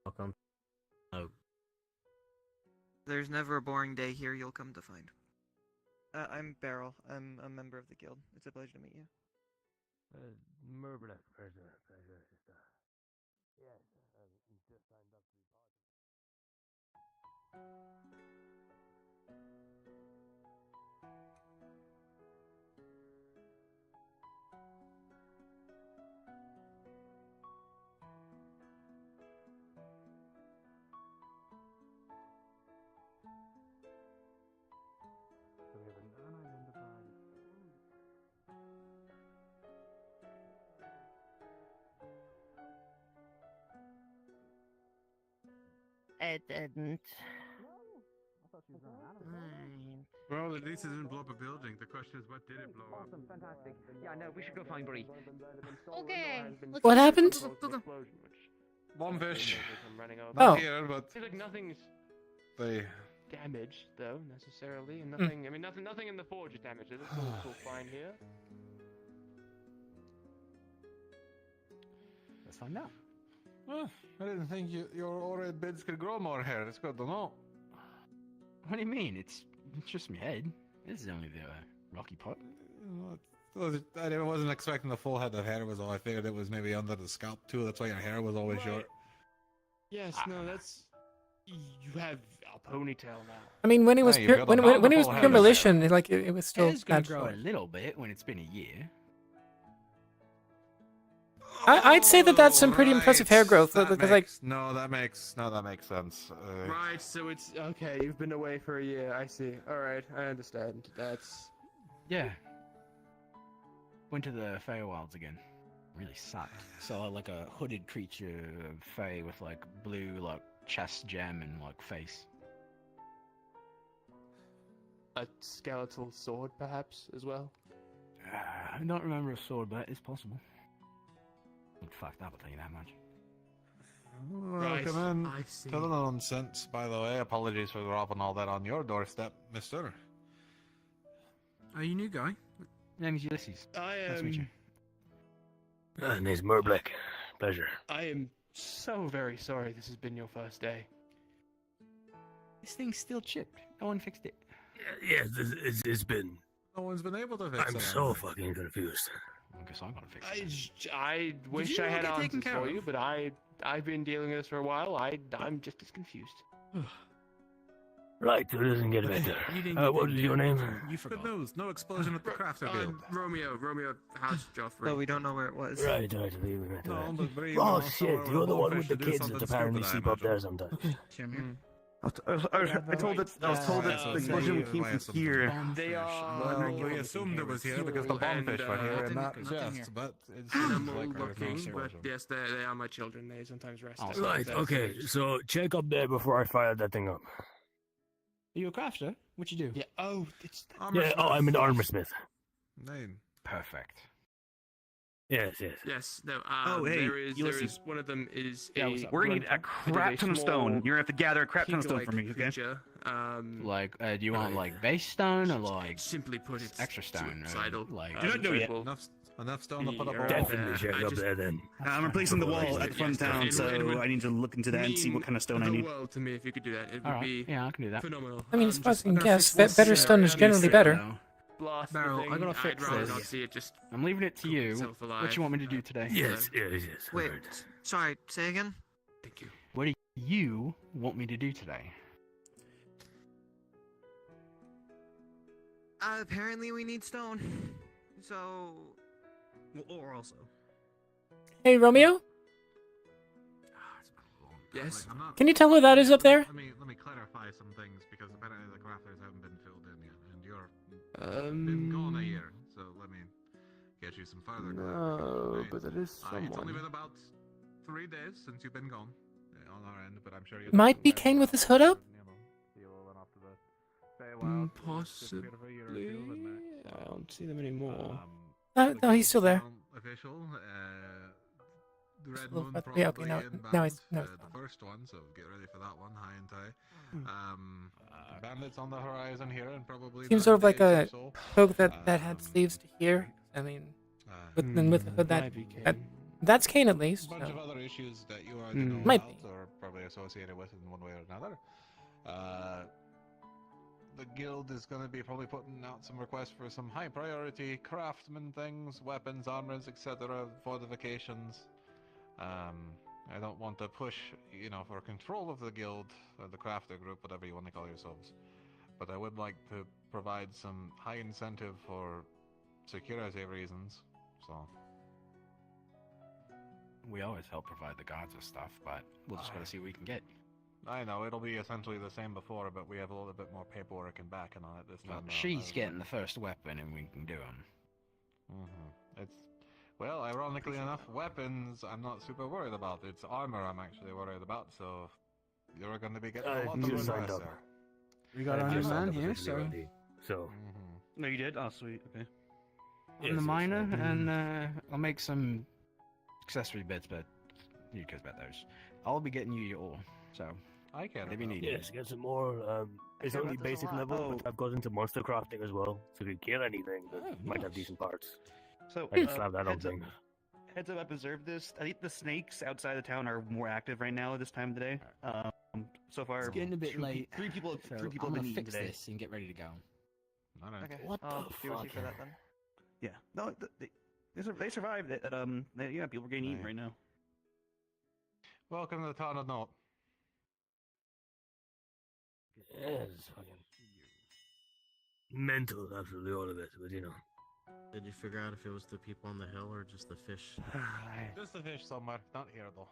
Welcome. Oh. There's never a boring day here, you'll come to find. I'm Beryl. I'm a member of the guild. It's a pleasure to meet you. Pleasure, sister. Yes, just signed up to be part of it. So we have an unidentified. It didn't. I thought she was running out of Fine. Well, at least it didn't blow up a building. The question is, what did it blow up? Awesome, fantastic. Yeah, no, we should go find Bree. Okay. What happened? One fish. Oh. Not here, but Seems like nothing's they. damaged, though, necessarily, and nothing. I mean, nothing in the forge is damaged. It's all fine here. Let's find out. Well, I didn't think your ored bids could grow more hair. It's good to know. What do you mean? It's just my head. This is only the rocky pot. I wasn't expecting the full head of hair. Was all I figured it was maybe under the scalp too. That's why your hair was always short. Yes, no, that's. You have a ponytail now. I mean, when he was pure, when he was pure militia, like it was still It's gonna natural. grow a little bit when it's been a year. I'd say that that's some pretty impressive hair growth. Because like, that makes sense. Right, so it's okay. You've been away for a year. I see. All right, I understand. That's. Yeah. Went to the Feywilds again. Really sucked. Saw like a hooded creature, Fey with like blue like chest gem and like face. A skeletal sword, perhaps, as well. I don't remember a sword, but it's possible. Looked fucked up, I'll tell you that much. Welcome in I see. to the nonsense. By the way, apologies for dropping all that on your doorstep, Mister. Are you new guy? Name's Ulysses. I Nice to meet you. am. Name's Murbleck. Pleasure. I am so very sorry. This has been your first day. This thing's still chipped. No one fixed it. Yeah, it's been. No one's been able to fix it. I'm so fucking confused. I guess I'm gonna fix it. I wish you I all had get taken answers care for of? you, but I've been dealing with this for a while. I'm just as confused. Right, it doesn't get better. You didn't get What is your name? You forgot. Good news. No explosion at the crafter guild. Romeo has Joffrey. No, we don't know where it was. Right. No, but Bree, Oh no, shit, so you're the one Wolfish with the to do kids something that apparently stupid, I sleep up there imagine. sometimes. I was told that the explosion came from here. They are. Well, we assumed it was here because the bombfish were here and that just, but it seems Animal like there's no looking, but explosion. yes, they are my children. They sometimes rest. at Right, night. okay, so check up there before I fire that thing up. Are you a crafter? What you do? Yeah. Oh, it's. Yeah, oh, I'm an armor smith. Name. Perfect. Yes. Yes. No. Oh, hey, there is Ulysses. one of them is Yeah, a. what's up? We're gonna need a crap ton of stone. You're gonna have to gather a crap ton of stone pig-like for me, okay? creature. Like, do you want like base stone or like Simply put, it's extra stone? suicidal. Like, Do not know yet. Enough stone to put up a wall. Definitely check I up just- there then. I'm replacing the wall at the front of town, Yes, so it would I need to look into that and see what kind of stone I the need. world to me if you could do that. It would alright, be yeah, I can do that. phenomenal. I mean, Just- as I'm I gonna guess, fix this, better stone is generally better. Blast Barrel, the I thing. gotta fix I'd rather this. not see it just. I'm leaving it to you. itself alive. What do you want me to do today? Yes. Wait, alright. sorry, say again? Thank you. What do you want me to do today? Apparently we need stone. So... Or also. Hey, Romeo, Yes. I'm not- can you tell who that is up there? Let me clarify some things because apparently the crafters haven't been filled in yet, and you're been gone a year. So let me get you some further clarification. but it is It's only someone. been about 3 days since you've been gone on our end, but I'm sure you Might be Kane with his hood up? Possibly. I don't see them anymore. No, he's still there. Official, the Just Red a little Moon further- probably yeah, okay, now inbound, he's the first one, so get ready for that one, high and tie. Bandits on the horizon here, and probably Seems 9 sort of like days or a so. cloak that had sleeves to here. I mean, with the hood that's Kane at least. A bunch so. of other issues that you already know Might about, or probably associated with in one way or another. The guild is going to be probably putting out some requests for some high priority craftsman things, weapons, armors, etc., fortifications. I don't want to push, for control of the guild, or the crafter group, whatever you want to call yourselves. But I would like to provide some high incentive for security reasons, so... We always help provide the gods with stuff, but we'll just gotta see what we can get. I know, it'll be essentially the same before, but we have a little bit more paperwork and backing on it this time. Well, she's getting the first weapon and we can do them. It's... Well, ironically enough, weapons I'm not super worried about. It's armor I'm actually worried about, so... You're going to be getting a lot of you requests signed up. there. We got our new man here, so So. No, you did? Oh, sweet. Okay. I'm the miner, and I'll make some accessory bits, but you guys about those. I'll be getting you your ore, so I can. if you need Yes, get some more. It's only basic level, but I've got into monster crafting as well. So if you kill anything, that might have decent parts. So, I just have that old thing. Heads up, I've observed this. I think the snakes outside the town are more active right now at this time of the day. So far, It's getting a bit late. Three people so have I'm been gonna eaten fix today. this and get ready to go. Okay. What the I'll be with fuck? you for that then. Yeah. No, they survived it. Yeah, people are getting eaten right now. Welcome to the town of Note. Yes, fucking mental, absolutely all of it. But you know, Did you figure out if it was the people on the hill or just the fish? Just the fish somewhere, not here though.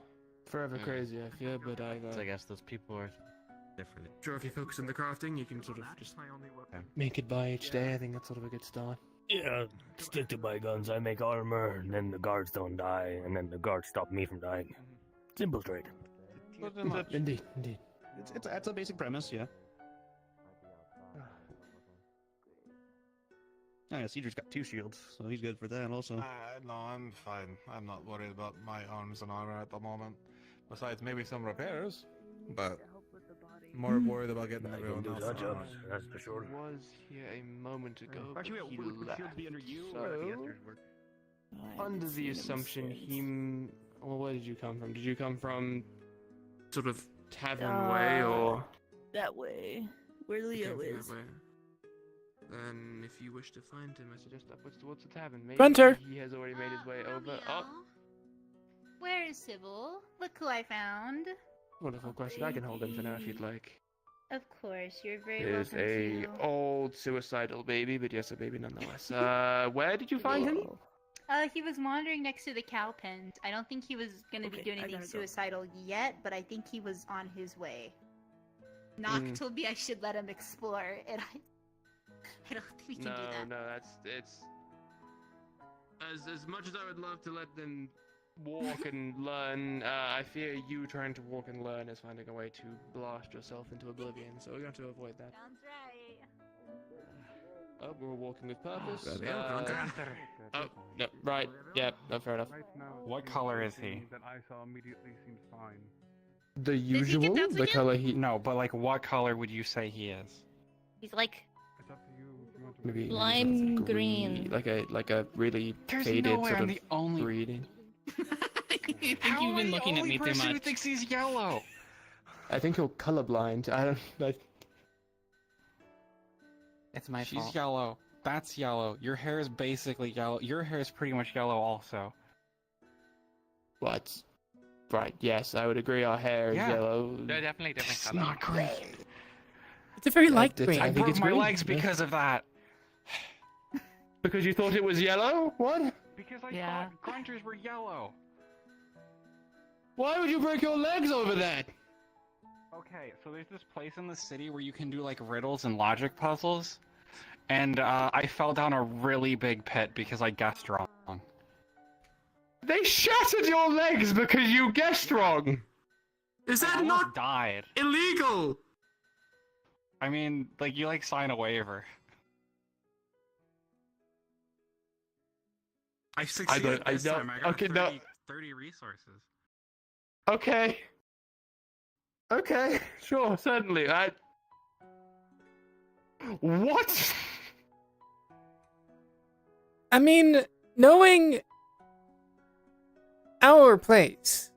Forever crazy, I fear, but I. So I guess those people are different. Sure, if you focus on the crafting, you can sort of just make it by each day. I think that's sort of a good start. yeah, stick to my guns. I make armor, and then the guards don't die, and then the guards stop me from dying. Simple trade. Indeed, indeed. It's a basic premise, yeah. Oh, yeah, Cedric's got 2 shields, so he's good for that also. No, I'm fine. I'm not worried about my arms and armor at the moment. Besides, maybe some repairs, but more worried about getting everyone else. That's for sure. Was here a moment ago. Actually, but he would left. shields be under you, So, or would it be Esther's work? under the assumption well, where did you come from? Did you come from sort of tavern way, or That way. Where Leo Okay, is. that way. Then, if you wish to find him, I suggest upwards towards the tavern. Maybe Hunter! he has already made his way over. Oh, Where is Sybil? Look who I found. wonderful question. I can hold him for now if you'd like. Of course, you're very Is welcome a to. old suicidal baby, but yes, a baby nonetheless. Where did you find him? He was wandering next to the cow pens. I don't think he was gonna be doing anything suicidal yet, but I think he was on his way. Knock told me I should let him explore, and I don't think we can do that. No, it's as much as I would love to let them walk and learn, I fear you trying to walk and learn is finding a way to blast yourself into oblivion, so we have to avoid that. Sounds right. Oh, we're walking with purpose. Oh, no, right, yeah, no, fair enough. Right now, What color is he? that I saw immediately seems fine. The usual, the color he... No, but like, what color would you say he is? He's like It's up to you if you want to. Maybe lime sort of green. like a really There's faded no way sort I'm of the only- breeding. I think you've been looking at me too much. Who thinks he's yellow? I think you're colorblind. I don't. It's my fault. She's yellow. That's yellow. Your hair is basically yellow. Your hair is pretty much yellow also. What? Right. Yes, I would agree. Our hair is yellow. They're definitely different colors. Not green. It's a very light green. I broke my legs because of that. Because you thought it was yellow? What? Because I thought grunters were yellow. Why would you break your legs over that? Okay, so there's this place in the city where you can do like riddles and logic puzzles, and I fell down a really big pit because I guessed wrong. They shattered your legs because you guessed wrong. Is I that almost not died? illegal? I mean, like you like sign a waiver. I succeeded this time. I got Okay, 30 resources. Okay. Okay, sure, certainly. What? I mean, knowing our place,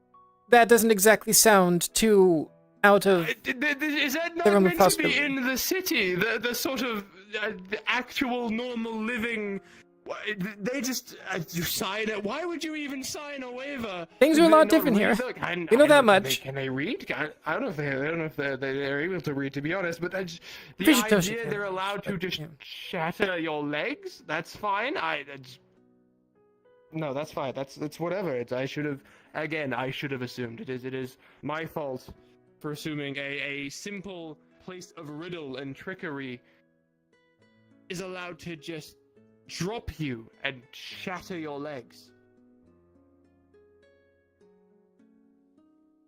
that doesn't exactly sound too out of Is that not the realm of meant to be possibility. in the city? The sort of the actual normal living. They just you sign it. Why would you even sign a waiver? Things are a They lot not different here. read? You know that much. Can they read? I don't know if they're able to read, to be honest. But the Fishy Toshi idea can. they're allowed to just shatter your legs. That's fine. No, that's fine. That's whatever. I should have assumed it is my fault for assuming a simple place of riddle and trickery is allowed to just drop you and shatter your legs.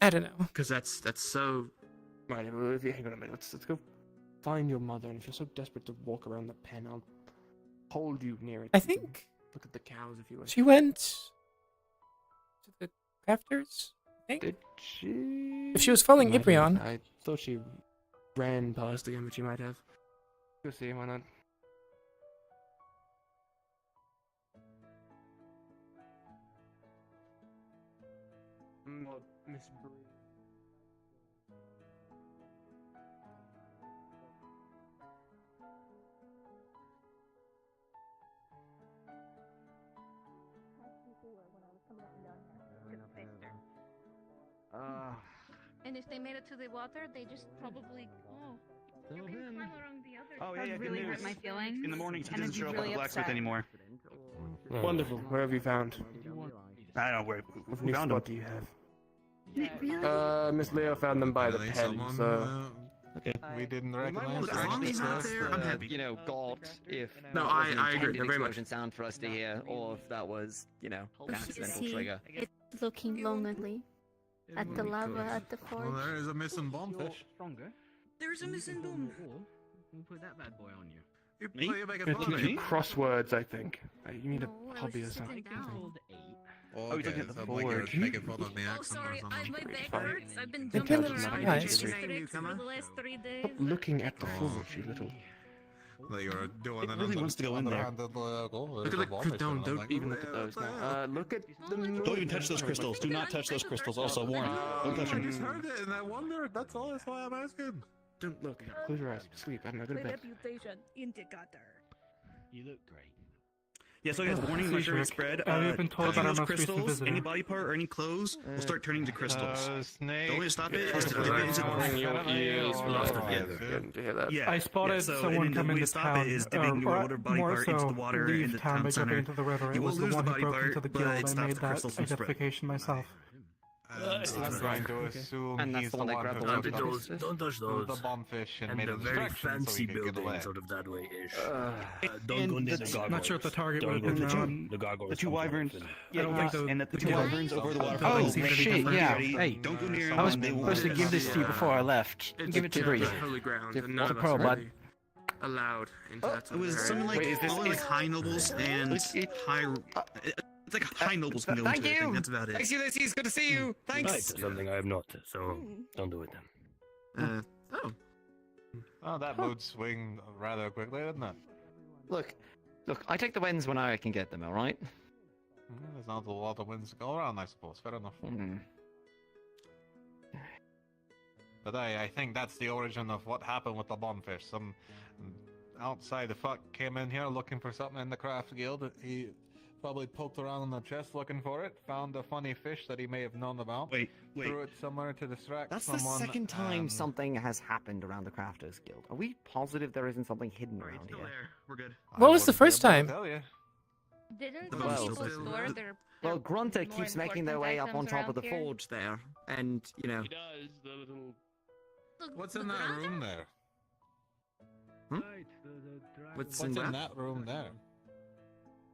I don't know. Because that's so. Right, hang on a minute. Let's go find your mother, and if you're so desperate to walk around the pen, I'll hold you near it. I You can think look at the cows if you wish. she went to the crafters. I think. Did she? If she was following Might have. Ibrion. I thought she ran past again, but she might have. Go see, why not? Miss Bree. And if they made it to the water, they just probably. Oh. You can climb around the other Oh, That yeah, really good hurt news. my feelings. In the morning, she and doesn't I'd be show up at really the blacksmith upset. anymore. Wonderful. Where have you found? I don't know where What we new found them. spot do you have? Miss Leo found them by the pen, so. Okay. We didn't recognize As long as he's not there, I'm happy. You know, God, if No, that was I an agree. intended Very much. explosion sound for us to hear, or if that was, you know, an accidental See, trigger. it's looking lonely. At the lava, at the Well, forge. there is a missing bombfish. There's a missing bomb. We'll put that bad boy on you. You You play a big have to funny. do crosswords, I think. You need a hobby or something. Oh, he's looking at the sounds like forge. you're making fun of the Oh, accent sorry, or something. my back hurts. I've been Don't jumping tell us around about in it. districts for the last 3 days. Stop looking at the forge, you little. That you're doing It an really wants to go in there. Look at the don't even look at those now. Look at the. Don't even touch those crystals. Do not touch those crystals. Also, warn. Don't touch I just them. heard it and I wondered. That's all. That's why I'm asking. Don't look. Close your eyes. Sleep. I don't know. Go to bed. reputation in the gutter. You look great. Yeah, so guys, warning, my sure it's spread. I've been told touching about our those most recent crystals, visitor. any body part or any clothes will start turning to crystals. Snake. The only way to stop it Yeah, is to yeah, put it into I spotted someone come into town, more so leave town by jumping into the river. It was the one who broke into the guild. I made that identification myself. I'm going to assume And that's he's the the one that one grabbed who the took lump. the- Don't touch those. the bombfish and And made the a very distraction so fancy he could get away. buildings out of that way ish. Don't go near the gargoyles. Not sure if the target Don't would go have near been the gargoyles. The two wyverns. I don't think the- and the the two guild- wyverns over the water. Oh, Ready, shit, ready, yeah. ready. Hey, Don't go near I was them. They will supposed to give this to you before I left. It's Give it to Bree. holy ground, and What's none the of pro, us bud? really allowed into that It sort was of something like area. all like high nobles and high. It's like high nobles can go into it. I think that's about it. Ulysses, good to see you. Right, Thanks. something I have not, so don't do it then. Oh, that mood swing rather quickly, didn't it? Look, I take the wins when I can get them, alright? There's not a lot of wins to go around, I suppose. Fair enough. But I think that's the origin of what happened with the bombfish. Some outside the fuck came in here looking for something in the craft guild. He probably poked around in the chest looking for it, found a funny fish that he may have known about. Wait. Threw it somewhere to distract That's someone. the second time and- something has happened around the Crafters Guild. Are we positive there isn't something hidden around here? We're good. What was the first time? Didn't The some bombs people still store there. their Well, Grunter more keeps making their way up on important top of the items around forge there, and, you know... He does, the little... What's in that room there? What's in in that? that room there?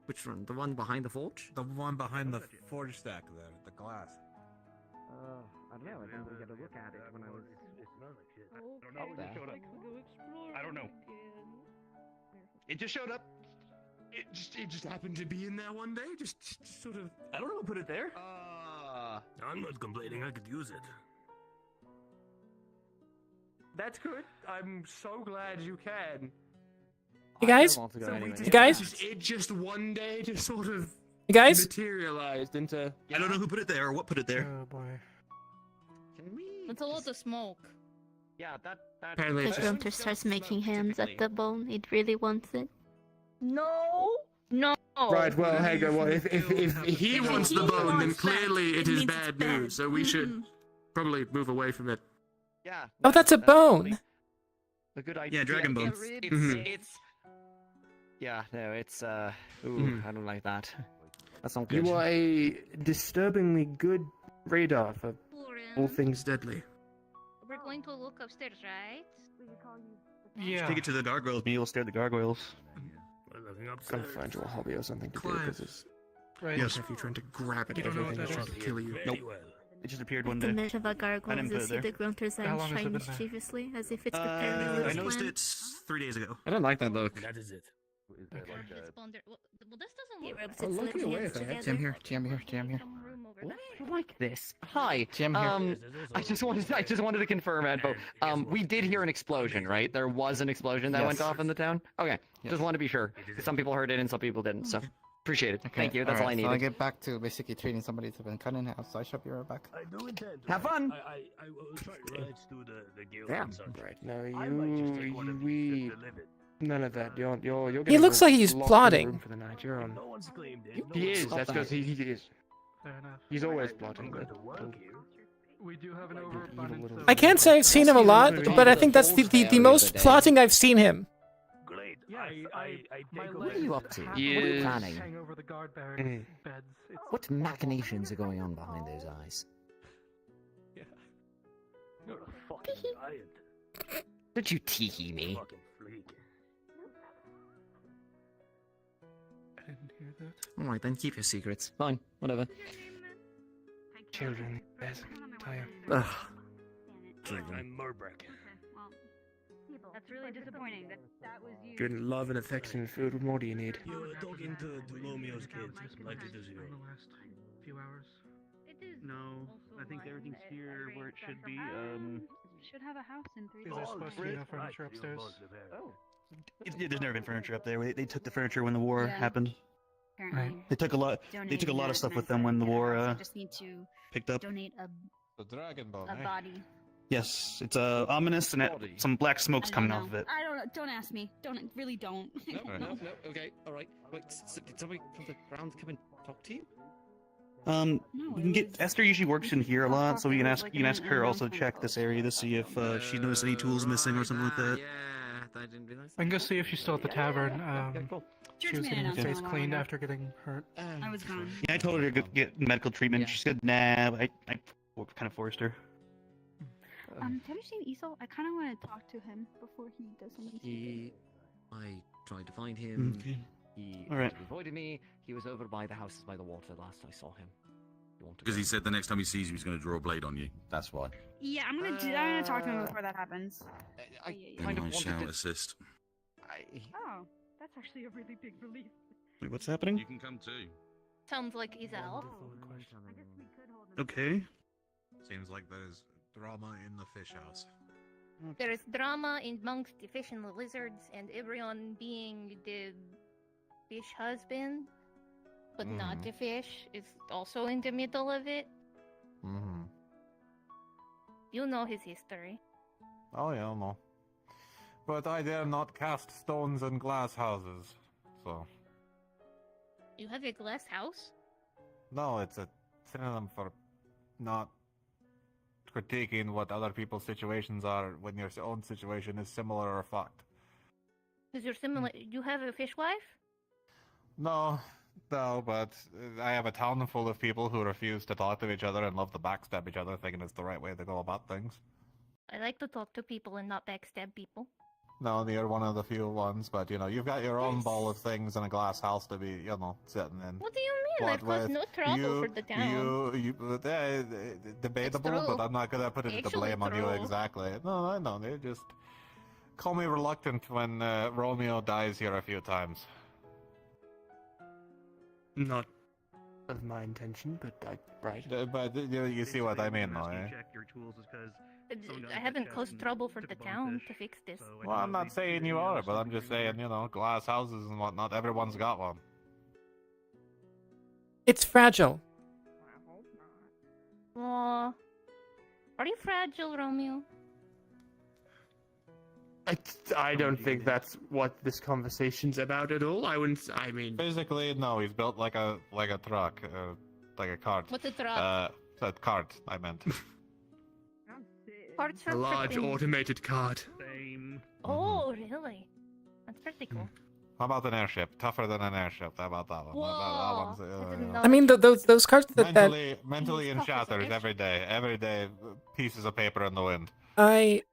Which one? The one behind the forge? The one behind the forge stack there, the glass. I don't know, I didn't get a look at it when I was... Up there. I don't know. It just showed up. It just happened to be in there one day. Just sort of. I don't know who put it there. I'm not complaining, I could use it. That's good. I'm so glad you can. You guys? want to go So anyway. You guys? It just one day just sort of. You guys? Materialized into. I don't know who put it there or what put it there. Oh boy. It's a lot of smoke. Yeah, that... Apparently The Grunter starts making hands at the bone. It really wants it. No. No. Right, well, hang on. Well, if he wants the bone, then clearly it is bad news. So we should probably move away from it. Yeah. Oh, that's a bone. A good idea. Yeah, dragon bone. It's... Yeah, no, it's, ooh, I don't like that. That's not good. You are a disturbingly good radar for all things deadly. We're going to look upstairs, right? Yeah. Take it to the gargoyles, maybe we'll stare at the gargoyles. Gotta find you a hobby or something to do, because it's... Right. Yes. If you're trying to grab at You don't know everything, what it's that trying to is? kill you. Nope. It just appeared At one the day. mention of a I gargoyle, didn't you put it see there. the grunters How and long has it shine been there? mischievously, as if it's preparing a I ruse noticed plan. it 3 days ago. I don't like that look. That is it. Responder. Well, this doesn't He look. rubs I'll its look little away hands if I had together. Jam here. Why do you like this? Hi. Jam here. I just wanted to confirm, Advo. We did hear an explosion, right? There was an explosion that Yes. went off in the town. Okay. Yes. Just want to be sure. Some people heard it and some people didn't. So appreciate it. Okay, Thank you. That's all I So I needed. get back to basically treating somebody to been cut in half, so I shall be right back. I do intend. Have fun. I will try to write to the guild. Yeah. and such. Right. No, I might just take one of these we just to live it. none of that. You're He getting looks a like he's locked plotting. room for the night. You're on. No one's claimed it. No He one's is. stopped That's that. because he is. Fair enough. He's always plotting. I'm going But to work here. We do have an overabundance little- of... I can't say I've seen him a lot, but I think that's the most plotting I've seen him. Great. Yes, I my take legs What are you up to? half What are you away planning? hang over the guard barracks Mm. beds. It's What machinations are going on behind those eyes? Yeah. You're a fucking giant. Did you tee me? Fucking freak. I didn't hear that. Alright then, keep your secrets. Fine, whatever. Children. Yes. Tired. Ugh. I'm Murbrek. That's really disappointing. That was you. Good love and affection and food. What more do you need? You're talking to Romeo's kids, like it is you. in the last few hours. No, I think everything's here where it should be. Should have a house in 3 Is days. there supposed to be no furniture upstairs? Oh. There's never been furniture up there. They took the furniture when the war Yeah. happened. Apparently. They took a lot. They took a lot of stuff with them when the war just need to picked up. donate The Dragon Bone, a eh? body. Yes, it's ominous and some black smoke's I don't coming know. off of it. I don't know. Don't ask me. Really don't. No, okay, alright. Wait, did somebody from the ground come and talk to you? No, You can get Esther usually works in here a lot, so you can ask her also to check this area to see if she noticed any tools missing or something like that. Yeah, I didn't realize. I can go see if she's still at the tavern. Cool. She was getting her face cleaned after getting hurt. I was gone. Yeah, I told her to get medical treatment. She said, "Nah." I kind of forced her. Have you seen Esau? I kind of want to talk to him before he does something. I tried to find him. Okay. He All right. avoided me. He was over by the houses by the water last I saw him. Because he said the next time he sees you, he's going to draw a blade on you. That's why. Yeah, I'm gonna talk to him before that happens. I Then kind of I wanted shall to. assist. Oh, that's actually a really big relief. Wait, what's happening? You can come too. Sounds like Isel. Okay. Seems like there's drama in the fish house. There is drama amongst the fish and the lizards, and everyone being the fish husband, but not the fish, is also in the middle of it. Mm-hmm. You know his history. Oh yeah, no. But I dare not cast stones in glass houses, so... You have a glass house? No, it's a synonym for not critiquing what other people's situations are when your own situation is similar or fucked. Is your similar? You have a fish wife? No, but I have a town full of people who refuse to talk to each other and love to backstab each other, thinking it's the right way to go about things. I like to talk to people and not backstab people. No, you're one of the few ones, but you've got your own ball of things in a glass house to be, sitting in. What do you mean? I've caused no trouble for the town. Debatable, but I'm not gonna put it the Actually blame on you true. exactly. No, I know. They just call me reluctant when Romeo dies here a few times. Not of my intention, but right. But you see what I mean, though, eh? Check your tools is because I haven't caused trouble for the town to fix this. Well, I'm not saying you are, but I'm just saying, glass houses and whatnot, everyone's got one. It's fragile. Aw. Are you fragile, Romeo? I don't think that's what this conversation's about at all. I mean... Physically, no, he's built like a truck, like a cart. What's a truck? A cart, I meant. Parts A are large pretty- automated cart. Same. Oh, really? That's pretty cool. How about an airship? Tougher than an airship. How about that one? Whoa. That one's, I mean, those cards that mentally in shatters every day. Every day, pieces of paper in the wind. I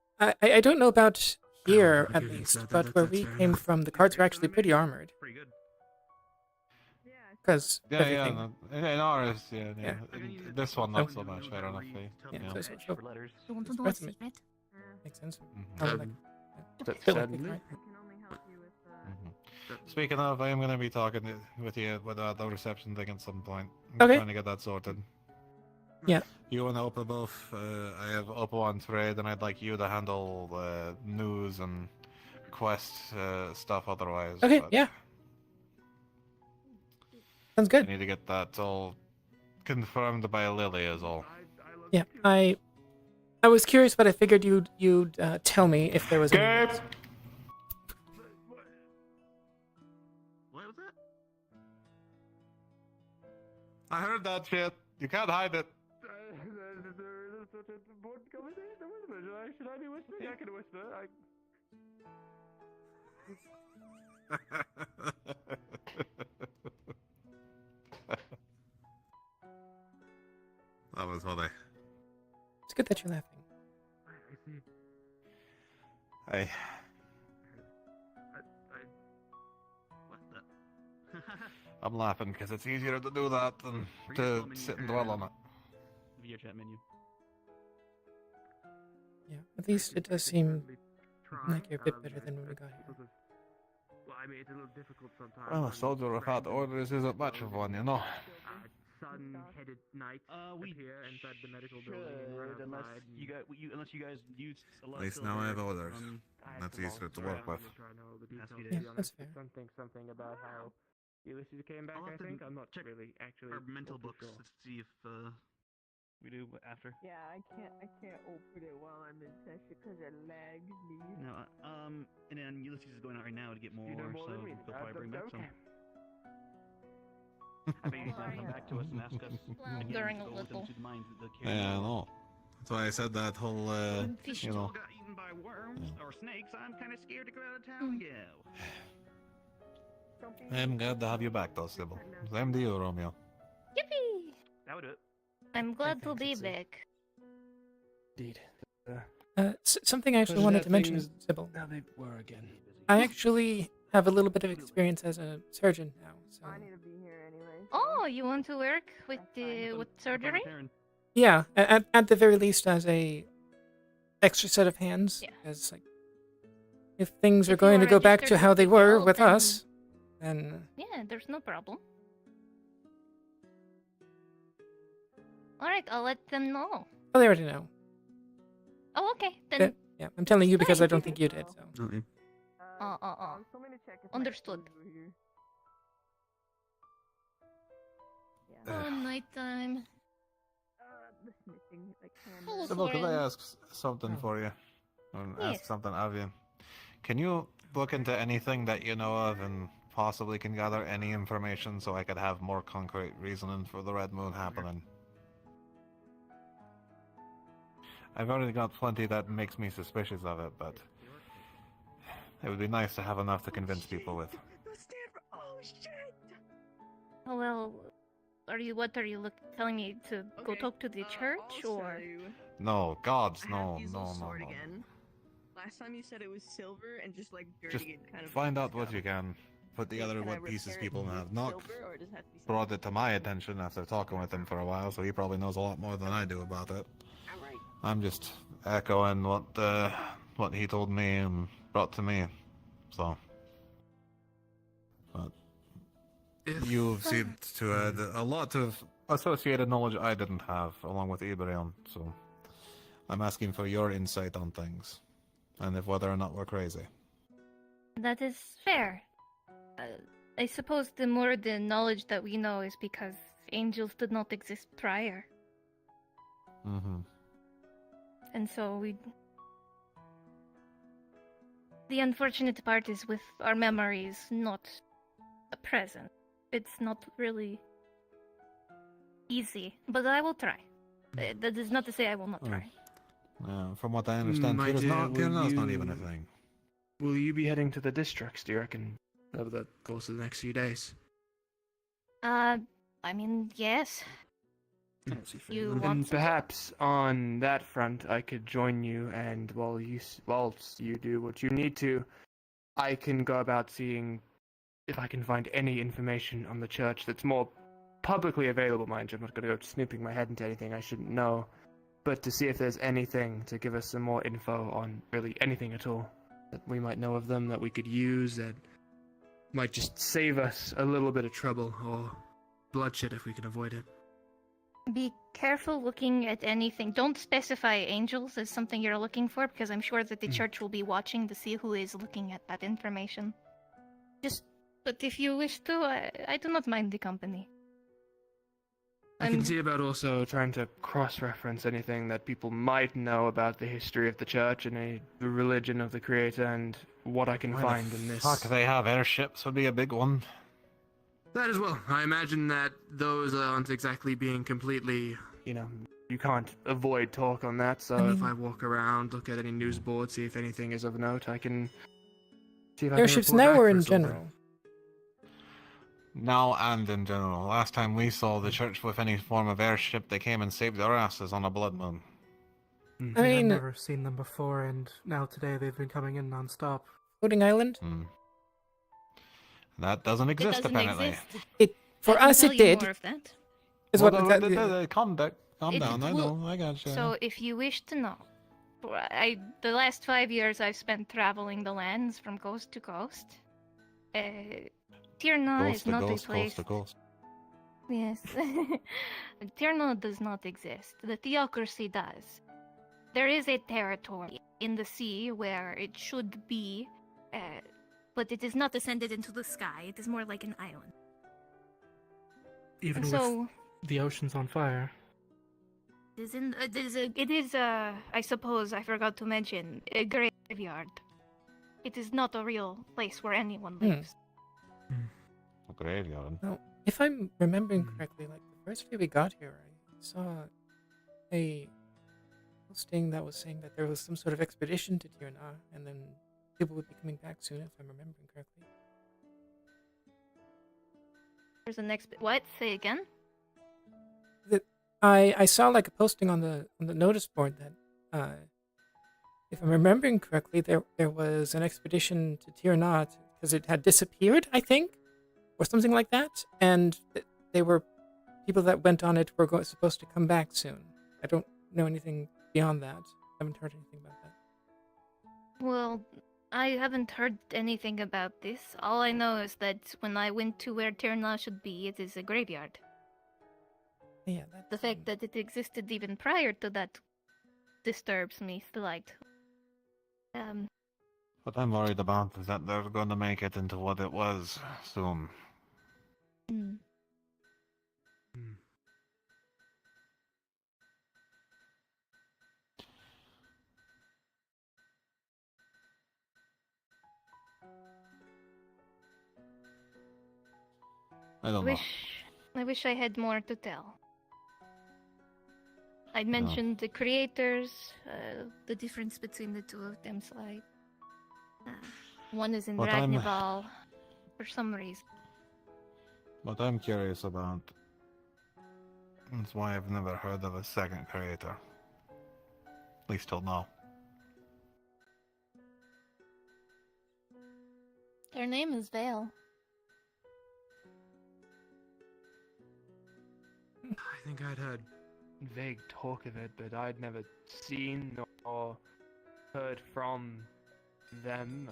don't know about here at least, but where we came from, the cards were actually pretty armored. Pretty good. because Yeah, everything. yeah. In ours, yeah. This one, not so much. Fair enough. So You want to it's know a resume. secret? Makes sense. That's Feel like certainly- it's right. Speaking of, I am going to be talking with you with the reception thing at some point. I'm Okay. trying to get that sorted. Yeah. You and Opa both. I have Opa on trade, and I'd like you to handle news and quest stuff otherwise. Okay, but yeah. Sounds good. I need to get that all confirmed by Lily is all. Yeah, I was curious, but I figured you'd tell me if there was. Gabe! What was that? I heard that shit. You can't hide it. There's such an important conversation. Should I be whispering? I can whisper. That was funny. It's good that you're laughing. I see. What the? I'm laughing because it's easier to do that than to sit and dwell on it. Video chat menu. Yeah, at least it does seem like you're a bit better than when we got here. Well, I mean, it's a little difficult sometimes. Well, a soldier without orders isn't much of one, you know. Sun-headed knights appear inside the medical building and run unless outside. unless you guys use a lot At least of now I have silver, orders. That's easier to work with. Yeah, that's fair. Something about how Ulysses came back. I'll I have to think I'm not check really actually. our mental too books sure. to see if we do after. Yeah, I can't open it while I'm in session because it lags me. No, and then Ulysses is going out right now to get more, know more so than me. they'll probably bring back some. Okay. I bet he's gonna come back to us and ask us again During to a go with them little. to the mines that Yeah, I know. That's why I said that whole, you know. got eaten by worms or snakes. I'm kind of scared to go out of town. I'm glad to have you back, though, Sybil. Same to you, Romeo. Yippee! That would do it. I'm glad to be back. Indeed. Something I actually wanted to mention, Sybil. Now they were again. I actually have a little bit of experience as a surgeon now, so. Oh, you want to work with surgery? Yeah, at the very least as a extra set of hands. Yeah. As like, if things are If you going to are go back to registered how with they the were guild, with then- us, then Yeah, there's no problem. Alright, I'll let them know. well, they already know. Oh, okay, then. Yeah, I'm telling you because I don't think you did. So. Understood. Oh, nighttime. Oh, Sybil, could I Florian. ask something for you? Or ask Yes. something of you? Can you look into anything that you know of and possibly can gather any information so I could have more concrete reasoning for the Red Moon happening? I've already got plenty that makes me suspicious of it, but it would be nice to have enough to convince people with. Oh, well, what are you telling me to go talk to the church, or? No, gods, I have no, Hazel's no, no, sword no. again. Last time you said it was silver and just like dirty Just and kind of. find out what you can. Put together Can I what pieces repair it people with have not silver, or does it have to be brought it to my attention after talking with him for a while, so he probably knows a lot more than I do about it. Alright. I'm just echoing what he told me and brought to me. So, but you seemed to add a lot of associated knowledge I didn't have, along with Ibrion. So, I'm asking for your insight on things, and if whether or not we're crazy. That is fair. I suppose the more the knowledge that we know is because angels did not exist prior. Mm-hmm. And so the unfortunate part is with our memories not present. It's not really easy, but I will try. That is not to say I will not try. From what I understand, My Tira's dear, not will even a you- thing. Will you be heading to the districts, do you reckon, over the course of the next few days? I mean, yes. You want And to? perhaps on that front, I could join you, and whilst you do what you need to, I can go about seeing if I can find any information on the church that's more publicly available, mind you. I'm not going to go snooping my head into anything I shouldn't know, but to see if there's anything to give us some more info on really anything at all that we might know of them that we could use that might just save us a little bit of trouble or bloodshed if we can avoid it. Be careful looking at anything. Don't specify angels as something you're looking for, because I'm sure that the church will be watching to see who is looking at that information. But if you wish to, I do not mind the company. I can see about also trying to cross-reference anything that people might know about the history of the church and the religion of the Creator and what I can find in this. Fuck, they have airships would be a big one. That as well. I imagine that those aren't exactly being completely, you can't avoid talk on that, so if I walk around, look at any news boards, see if anything is of note, I can see if I can airships report now back or for in something. general? Now and in general. Last time we saw the church with any form of airship, they came and saved our asses on a blood moon. I mean, I've never seen them before, and now today they've been coming in non-stop. Floating island? That doesn't exist, apparently. For us, it did. Is what calm down. I know. I gotcha. So, if you wish to know, the last 5 years I've spent traveling the lands from coast to coast. Tirna is not a place. Coast to coast. Yes. Tirna does not exist. The theocracy does. There is a territory in the sea where it should be, but it is not ascended into the sky. It is more like an island. Even with the oceans on fire. It is, I suppose I forgot to mention, a graveyard. It is not a real place where anyone lives. A graveyard. No, if I'm remembering correctly, like the first day we got here, I saw a posting that was saying that there was some sort of expedition to Tirna, and then people would be coming back soon, if I'm remembering correctly. There's an what? Say again? I saw like a posting on the notice board that, if I'm remembering correctly, there was an expedition to Tirna because it had disappeared, I think, or something like that, and they were people that went on it were supposed to come back soon. I don't know anything beyond that. I haven't heard anything about that. Well, I haven't heard anything about this. All I know is that when I went to where Tirna should be, it is a graveyard. Yeah, the fact that it existed even prior to that disturbs me slightly. What I'm worried about is that they're going to make it into what it was soon. I don't know. I wish I had more to tell. I'd mentioned the creators, the difference between the two of them slight. One is in Ragnival for some reason. What I'm curious about is why I've never heard of a second creator. At least till now. Their name is Vale. I think I'd heard vague talk of it, but I'd never seen or heard from them.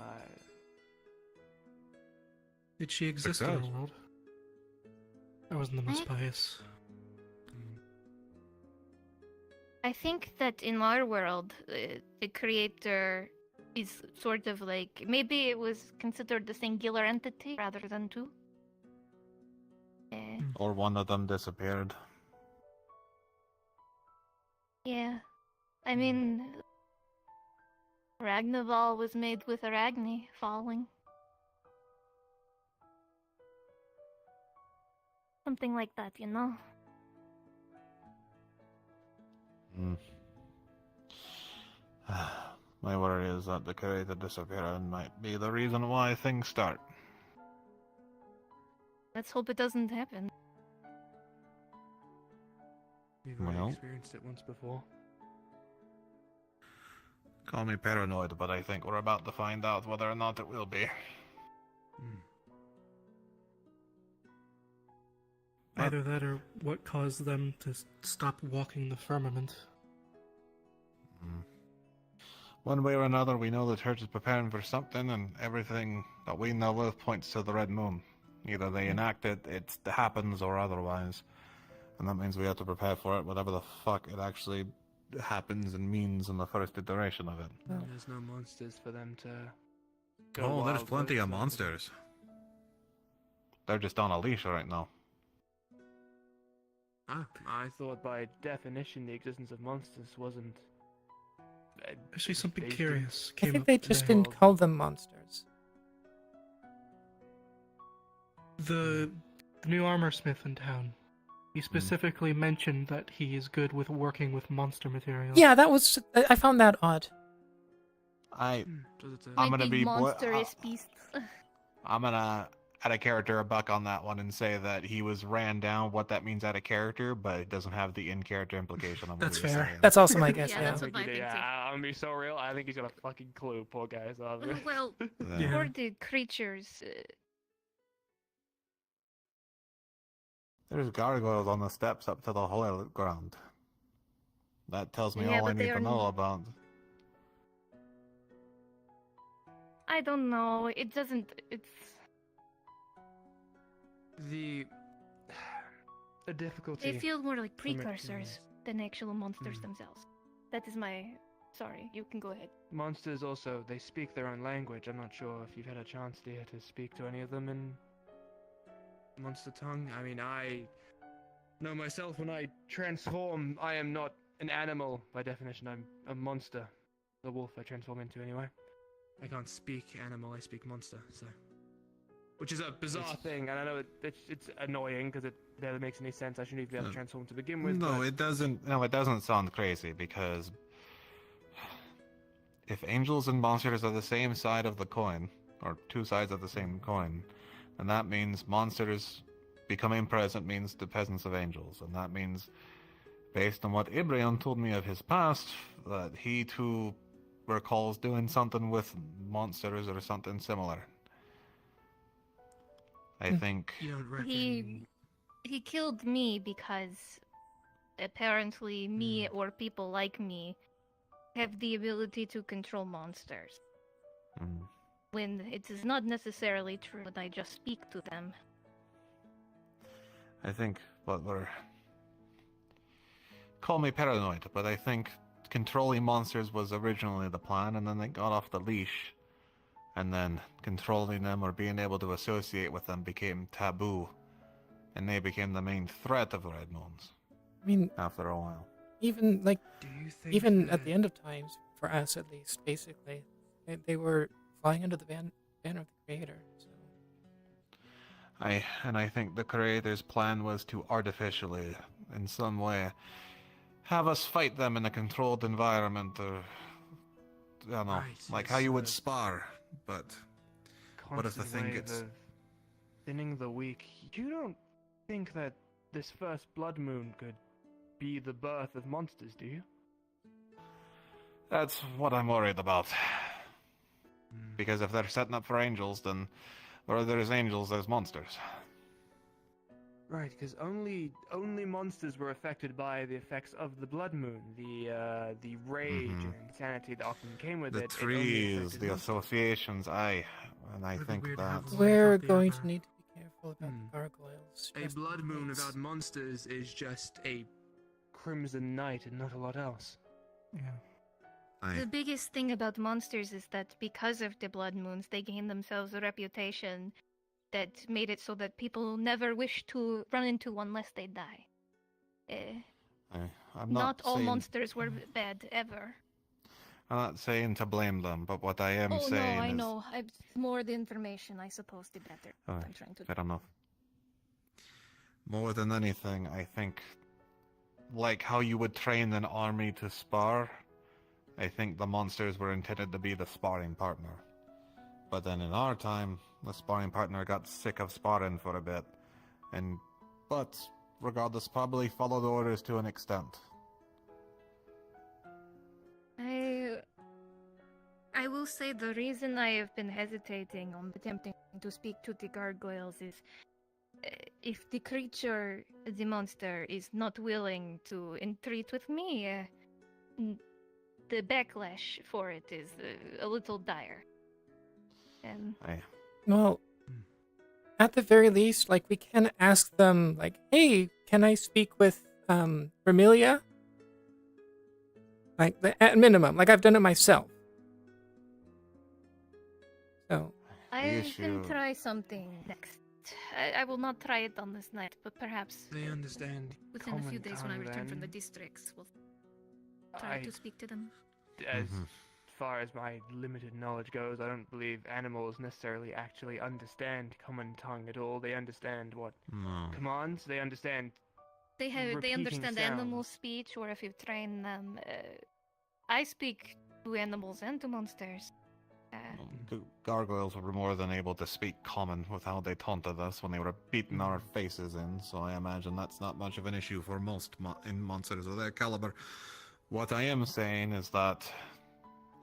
Did she exist in the world? I wasn't the most pious. I think that in our world, the creator is sort of like, maybe it was considered a singular entity rather than two. Or one of them disappeared. Yeah. I mean, Ragnival was made with Arachne falling. Something like that, you know? My worry is that the creator disappearing might be the reason why things start. Let's hope it doesn't happen. We've already experienced it once before. Call me paranoid, but I think we're about to find out whether or not it will be. Either that or what caused them to stop walking the firmament. One way or another, we know the church is preparing for something, and everything that we know of points to the Red Moon. Either they enact it, it happens, or otherwise. And that means we have to prepare for it, whatever the fuck it actually happens and means in the first iteration of it. There's no monsters for them to go Oh, there's wild plenty with, of so- monsters. They're just on a leash right now. I thought by definition the existence of monsters wasn't... Actually, something based in- curious I came think up they just today. didn't call them monsters. The new armor smith in town. He specifically mentioned that he is good with working with monster materials. Yeah, that was. I found that odd. I'm My gonna big be monstrous beasts. I'm gonna add a character a buck on that one and say that he was ran down. What that means out of character, but it doesn't have the in-character implication. On That's what he was fair. saying. That's also my guess. Yeah, Yeah. that's what I think too. I'm gonna be so real. I think he's got a fucking clue. Poor guy. So Well, Yeah. for the creatures, There's gargoyles on the steps up to the holy ground. That tells me Yeah, all I but they need to are know about. I don't know. It doesn't. It's. the difficulty. They feel more like from it precursors than actual monsters themselves. That is my. Sorry, you can go ahead. Monsters also, they speak their own language. I'm not sure if you've had a chance, dear, to speak to any of them in monster tongue. I mean, I know myself when I transform, I am not an animal by definition. I'm a monster. The wolf I transform into anyway. I can't speak animal, I speak monster, so. Which is a bizarre thing, and I know it's annoying because it barely makes any sense. I shouldn't even be able to transform to begin with. No, but... it doesn't. No, it doesn't sound crazy because if angels and monsters are the same side of the coin, or two sides of the same coin, then that means monsters becoming present means the presence of angels, and that means, based on what Ibrion told me of his past, that he too recalls doing something with monsters or something similar. I think. You don't reckon... He killed me because apparently me or people like me have the ability to control monsters. When it is not necessarily true when I just speak to them. I think what we're... Call me paranoid, but I think controlling monsters was originally the plan, and then they got off the leash. And then controlling them or being able to associate with them became taboo. And they became the main threat of the Red Moons. I mean, after a while. Even like, Do you think even that... at the end of times, for us at least, basically, they were flying under the banner of the Creator. So. I think the Creator's plan was to artificially, in some way, have us fight them in a controlled environment, or I don't know, like how you would spar. But what if the thing gets thinning the weak? You don't think that this first blood moon could be the birth of monsters, do you? That's what I'm worried about. Because if they're setting up for angels, then where there's angels, there's monsters. Right, because only monsters were affected by the effects of the blood moon, the rage and insanity that often came with The it. trees, the associations, and I think that... We're going to need to be careful about the gargoyles. A blood moon without monsters is just a crimson night and not a lot else. Yeah. The biggest thing about monsters is that because of the blood moons, they gain themselves a reputation that made it so that people never wish to run into one lest they die. I'm Not all saying- monsters were bad, ever. I'm not saying to blame them, but what I am Oh no, saying I is... know. The more the information, I suppose, the better. Alright, I'm trying to... fair enough. More than anything, I think, like how you would train an army to spar, I think the monsters were intended to be the sparring partner. But then in our time, the sparring partner got sick of sparring for a bit, but regardless, probably followed orders to an extent. I will say the reason I have been hesitating on attempting to speak to the gargoyles is if the creature, the monster, is not willing to entreat with me, the backlash for it is a little dire. Well, at the very least, like, we can ask them, like, hey, can I speak with Vermilia? Like, at minimum, like I've done it myself. So I can try something next. I will not try it on this night, but perhaps They understand. Within a few common days when I tongue, return from the then. districts, we'll try to speak to them. As far as my limited knowledge goes, I don't believe animals necessarily actually understand common tongue at all. They understand what commands. They understand. They repeating understand animal sounds. speech, or if you train them. I speak to animals and to monsters. The gargoyles were more than able to speak common with how they taunted us when they were beating our faces in, so I imagine that's not much of an issue for most monsters of their caliber. What I am saying is that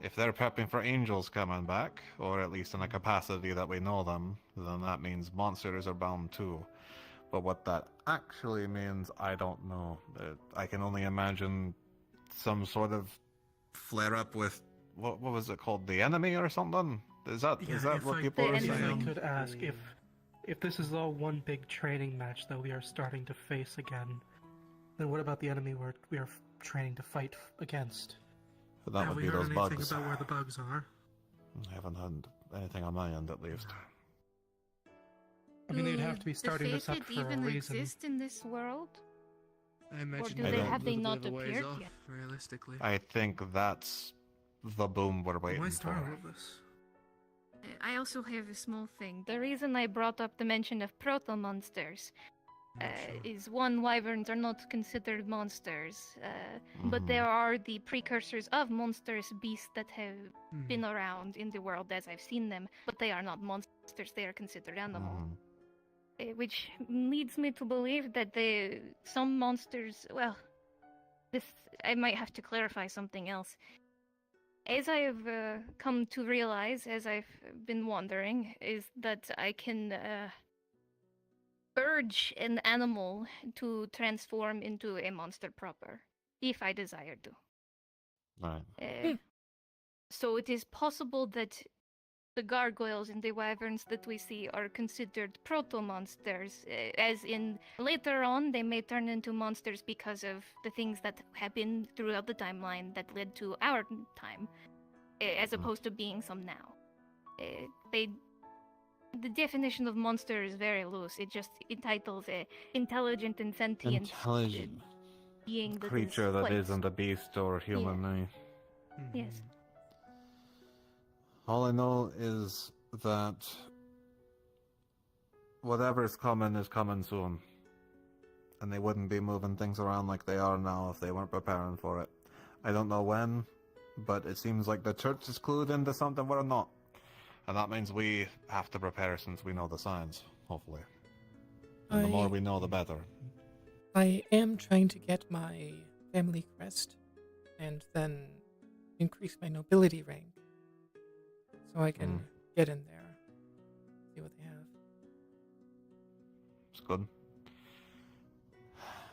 if they're prepping for angels coming back, or at least in a capacity that we know them, then that means monsters are bound too. But what that actually means, I don't know. I can only imagine some sort of flare-up with, what was it called, the enemy or something? Is that what people are If I saying? could ask, if this is all one big training match that we are starting to face again, then what about the enemy we are training to fight against? That would be those bugs. Have we heard anything about where the bugs are? I haven't heard anything on my end, at least. I mean, they'd have to be starting the this up fated for a even reason. exist in this world? I imagine Or have they not appeared off, yet? realistically. I think that's the boom we're waiting for. I also have a small thing. The reason I brought up the mention of proto-monsters is one, wyverns are not considered monsters, but there are the precursors of monstrous beasts that have been around in the world as I've seen them, but they are not monsters, they are considered animals. Which leads me to believe that some monsters, well, I might have to clarify something else. As I've come to realize, as I've been wondering, is that I can urge an animal to transform into a monster proper, if I desire to. Right. So it is possible that the gargoyles and the wyverns that we see are considered proto-monsters, as in later on they may turn into monsters because of the things that happen throughout the timeline that led to our time, as opposed to being some now. The definition of monster is very loose. It just entitles a intelligent and sentient being that creature is that quite... isn't a beast or human. Yes. All I know is that whatever's coming is coming soon. And they wouldn't be moving things around like they are now if they weren't preparing for it. I don't know when, but it seems like the church is clued into something we're not. And that means we have to prepare since we know the signs, hopefully. And the more we know, the better. I am trying to get my family crest and then increase my nobility rank. So I can get in there, see what they have. It's good.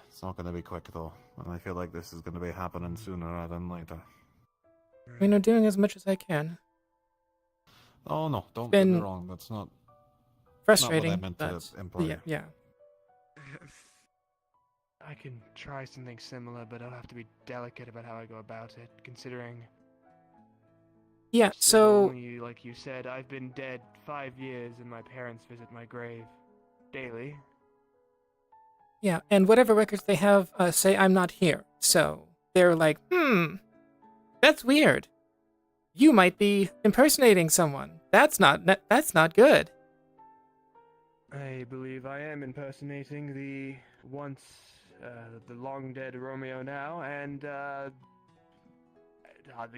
It's not going to be quick, though. And I feel like this is going to be happening sooner rather than later. I mean, I'm doing as much as I can. Oh, no, don't get me wrong. That's not frustrating, not what I meant to imply. Yeah. I can try something similar, but I'll have to be delicate about how I go about it, considering... Yeah, so... Like you said, I've been dead 5 years and my parents visit my grave daily. Yeah, and whatever records they have say I'm not here. So they're like, that's weird. You might be impersonating someone. That's not good. I believe I am impersonating the long dead Romeo now, and the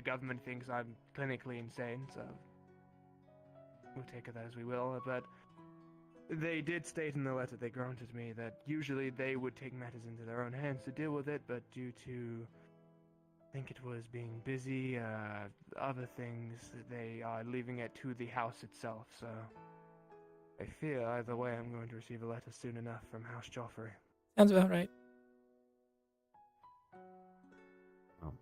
government thinks I'm clinically insane, so we'll take that as we will, but they did state in the letter they granted me that usually they would take matters into their own hands to deal with it, but due to, I think it was being busy, other things, they are leaving it to the house itself, so I fear either way I'm going to receive a letter soon enough from House Joffrey. Sounds about right.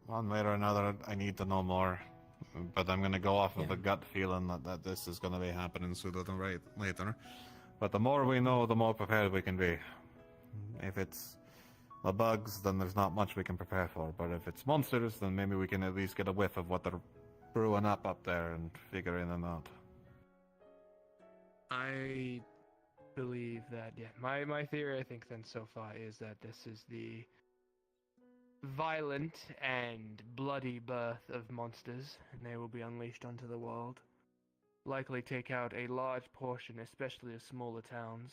One way or another, I need to know more. But I'm going to go off of a gut feeling that this is going to be happening sooner than later. But the more we know, the more prepared we can be. If it's the bugs, then there's not much we can prepare for. But if it's monsters, then maybe we can at least get a whiff of what they're brewing up there and figuring them out. I believe that, yeah, my theory, I think, then so far is that this is the violent and bloody birth of monsters, and they will be unleashed onto the world. Likely take out a large portion, especially of smaller towns.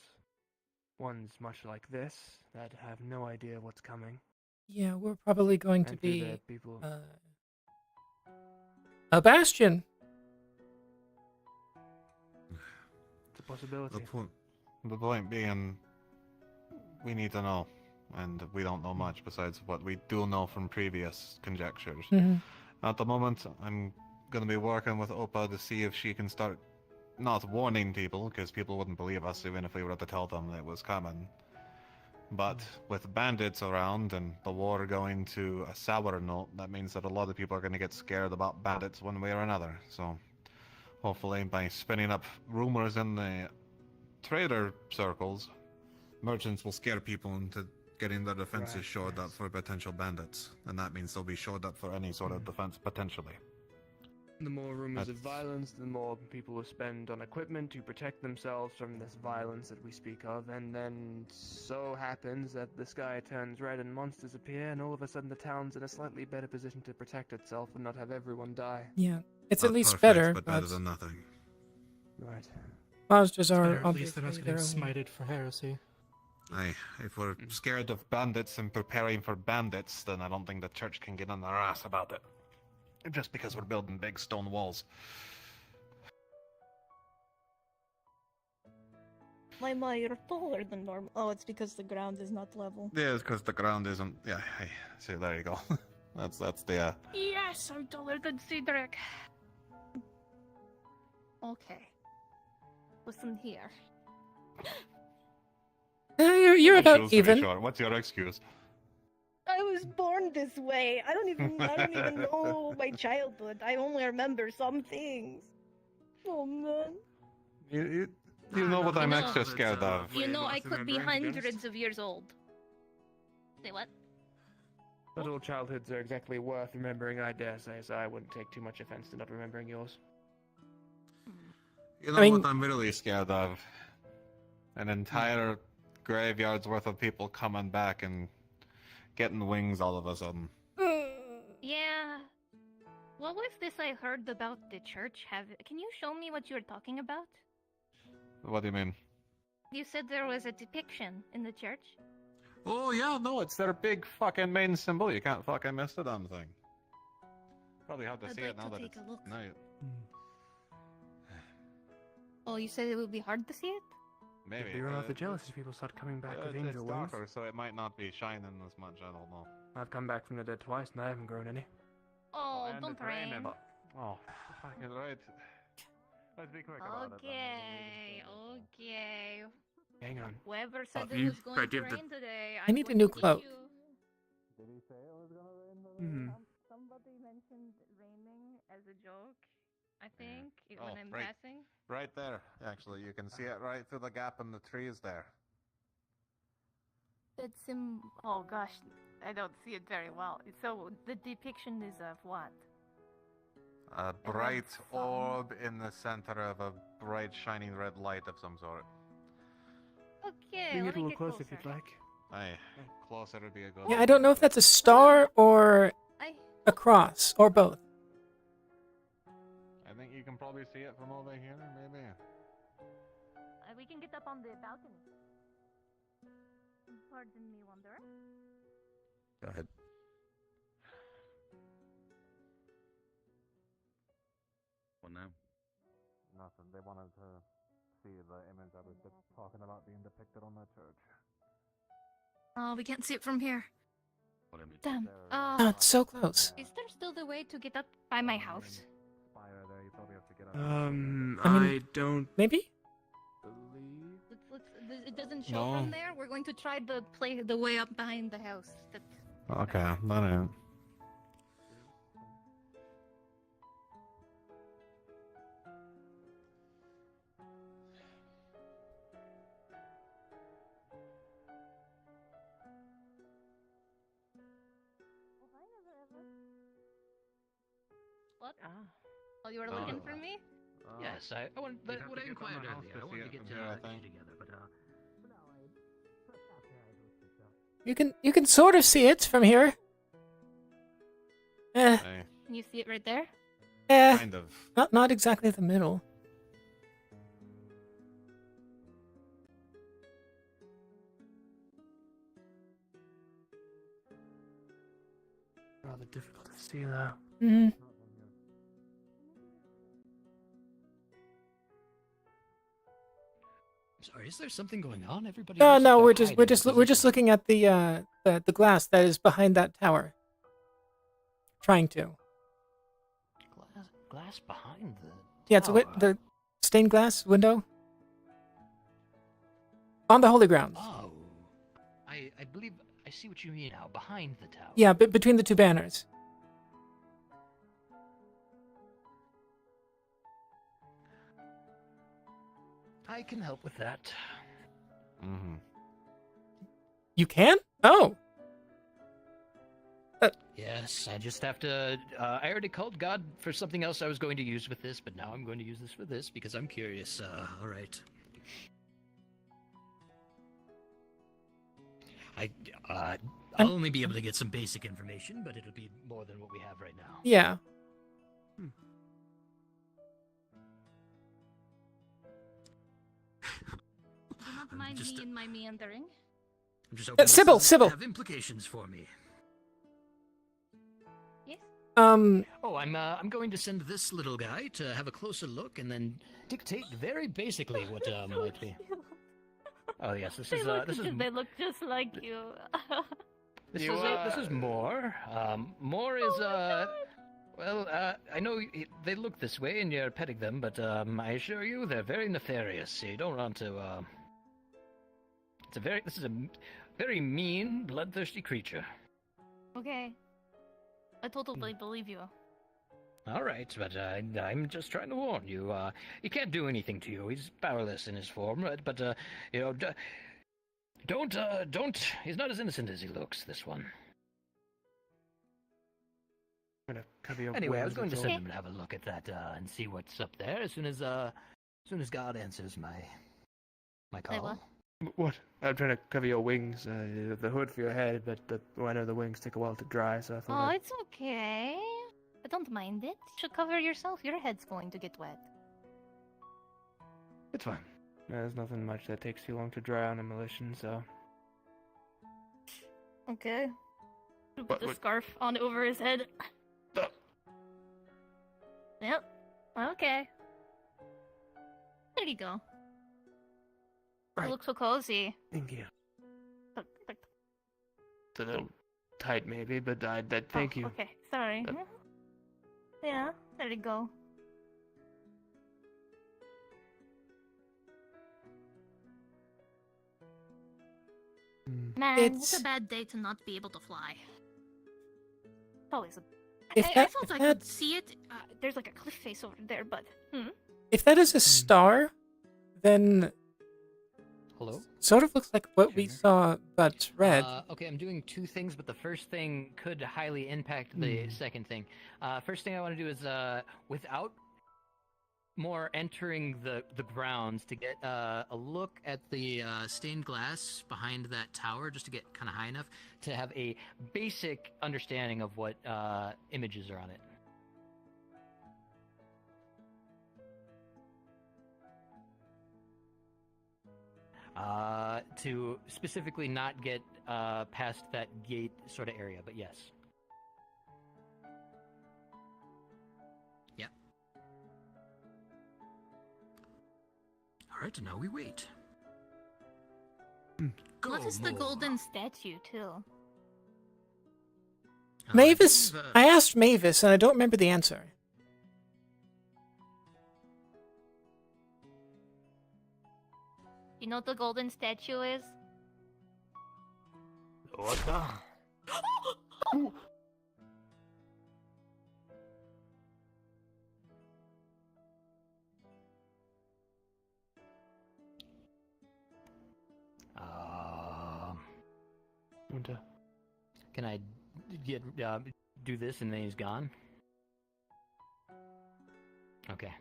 Ones much like this, that have no idea what's coming. Yeah, we're probably going to And through be their people. a bastion. It's a possibility. The point being, we need to know. And we don't know much besides what we do know from previous conjectures. At the moment, I'm going to be working with Opa to see if she can start not warning people, because people wouldn't believe us even if we were to tell them it was coming. But with bandits around and the war going to a sour note, that means that a lot of people are going to get scared about bandits one way or another. So hopefully by spinning up rumors in the trader circles, merchants will scare people into getting their defenses shored up for potential bandits. And that means they'll be shored up for any sort of defense potentially. The more rumors of violence, the more people will spend on equipment to protect themselves from this violence that we speak of, and then so happens that the sky turns red and monsters appear, and all of a sudden the town's in a slightly better position to protect itself and not have everyone die. Yeah, it's Not at least perfect, better, but better than nothing. Right. Monsters are Better at least than us obviously getting their own. smited for heresy. Aye, if we're scared of bandits and preparing for bandits, then I don't think the church can get on their ass about it. Just because we're building big stone walls. My, you're taller than normal. Oh, it's because the ground is not level. Yeah, it's because the ground isn't. Yeah, hey, see, there you go. that's the. Yes, I'm taller than Cedric. Okay. Listen here. You're That about shows to be even. short. What's your excuse? I was born this way. I don't even know my childhood. I only remember some things. Oh man. You know what I'm extra scared of. You know, I could be hundreds of years old. Say what? Little childhoods are exactly worth remembering, I dare say, so I wouldn't take too much offense to not remembering yours. You know what I'm really scared of? An entire graveyard's worth of people coming back and getting wings all of a sudden. Yeah. What was this I heard about the church? Can you show me what you're talking about? What do you mean? You said there was a depiction in the church. Oh yeah, no, it's their big fucking main symbol. You can't fucking miss the damn thing. Probably have to see it now that it's night. Oh, you said it would be hard to see it? Maybe. You're not the jealous if people start coming back with angel it's wings. darker, so it might not be shining as much. I don't know. I've come back from the dead twice and I haven't grown any. Oh, and don't it's raining. rain. Oh, fucking right. Let's be quick about it. Okay. Hang on. Whoever said you it was going to give the- rain today, I need a new cloak. Did he say it was gonna rain? Hmm. Somebody mentioned raining as a joke, I think, when I'm right. passing. Right there, actually. You can see it right through the gap in the trees there. It's oh gosh, I don't see it very well. So the depiction is of what? A bright orb in the center of a bright, shining red light of some sort. Okay, Bring let it a me little get closer if you'd like. Aye, closer would be a good. Yeah, I don't know if that's a star or a cross or both. I think you can probably see it from over here, maybe. We can get up on the balcony. Pardon me, Wanderer. Go ahead. What now? Nothing. They wanted to see the image I was talking about being depicted on the church. Oh, we can't see it from here. Damn. Oh, it's so close. Is there still the way to get up by my house? Spire there, you probably have to get up. I mean, I don't Maybe? it doesn't show No. from there, we're going to try the play the way up behind the house. Okay, alright. What? Oh, you were looking for me? Yes, I want. What I inquired earlier. I wanted to get together, but You can sort of see it from here. Hey, Can you see it right there? kind of. Not exactly the middle. Rather difficult to see though. Mm-hmm. sorry, is there something going on? Everybody. No, looks no, like we're they're hiding. just looking at the glass that is behind that tower. Trying to. Glass behind the. Yeah, it's the stained glass window on the holy grounds. Oh, I believe I see what you mean now. Behind the tower. Yeah, between the two banners. I can help with that. Mm-hmm. You can? Oh. Yes, I just have to. I already called God for something else I was going to use with this, but now I'm going to use this for this because I'm curious. All right. I'll only be able to get some basic information, but it'll be more than what we have right now. Yeah. Do not mind me and my meandering. I'm just hoping Sybil, this doesn't Sybil. have implications for me. Yes. Oh, I'm going to send this little guy to have a closer look and then dictate very basically what might be. Oh yes, this is They look just like you. this is Moore. Moore is well, I know they look this way and you're petting them, but I assure you they're very nefarious. You don't want to. This is a very mean, bloodthirsty creature. Okay. I totally believe you. All right, but I'm just trying to warn you. He can't do anything to you. He's powerless in his form, but you know, don't. He's not as innocent as he looks. This one. Anyway, I was going to send him to have a look at that and see what's up there as soon as God answers my call. What? I'm trying to cover your wings, the hood for your head, but I know the wings take a while to dry, so I thought. Oh, it's okay. I don't mind it. You should cover yourself. Your head's going to get wet. It's fine. There's nothing much that takes too long to dry on demolition, so. Okay. Put the scarf on over his head. Yep. Okay. There you go. It looks so cozy. Thank you. It's a little tight, maybe, but thank you. Okay, sorry. Yeah, there you go. Man, it's a bad day to not be able to fly. It's always a. I thought I could see it. There's like a cliff face over there, but. If that is a star, then. Hello? Sort of looks like what we saw, but red. Okay, I'm doing two things, but the first thing could highly impact the second thing. First thing I want to do is, without more entering the grounds, to get a look at the stained glass behind that tower, just to get kind of high enough to have a basic understanding of what images are on it. To specifically not get past that gate sort of area, but yes. Yep. All right, now we wait. What is the golden statue, too? Mavis, I asked Mavis, and I don't remember the answer. You know what the golden statue is? What the? Can I get do this and then he's gone? Okay.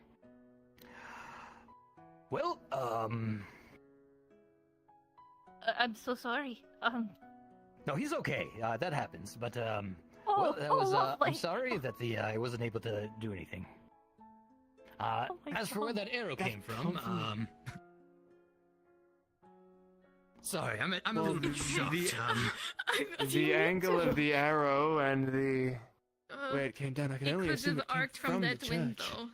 Well, I'm so sorry. no, he's okay. That happens, but Oh, well, that was. lovely. I'm sorry that I wasn't able to do anything. As for where that arrow came from, sorry, I'm a little bit shocked. The angle of the arrow and the way it came down, I can only assume it came from the church. window.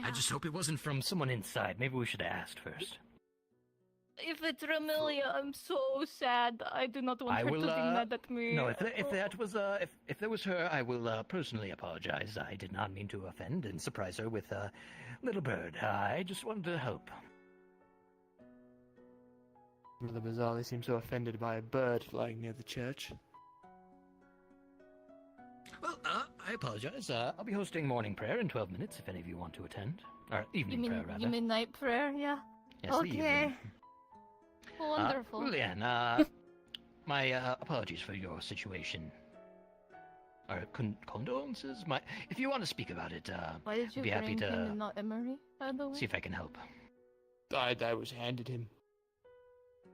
I just hope it wasn't from someone inside. Maybe we should have asked first. If it's Ramelia, I'm so sad. I do not want I her will, to be mad at me. No, if that was if that was her, I will personally apologize. I did not mean to offend and surprise her with a little bird. I just wanted to help. Rather bizarre, they seem so offended by a bird flying near the church. Well, I apologize. I'll be hosting morning prayer in 12 minutes if any of you want to attend. Or evening prayer, rather. You mean night prayer? Yeah. Yes, the Okay. evening. Wonderful. Heauleanne, my apologies for your situation. Or condolences? If you want to speak about it, Why did you I'd be happy bring him to and not Emery, by the way? see if I can help. I was handed him.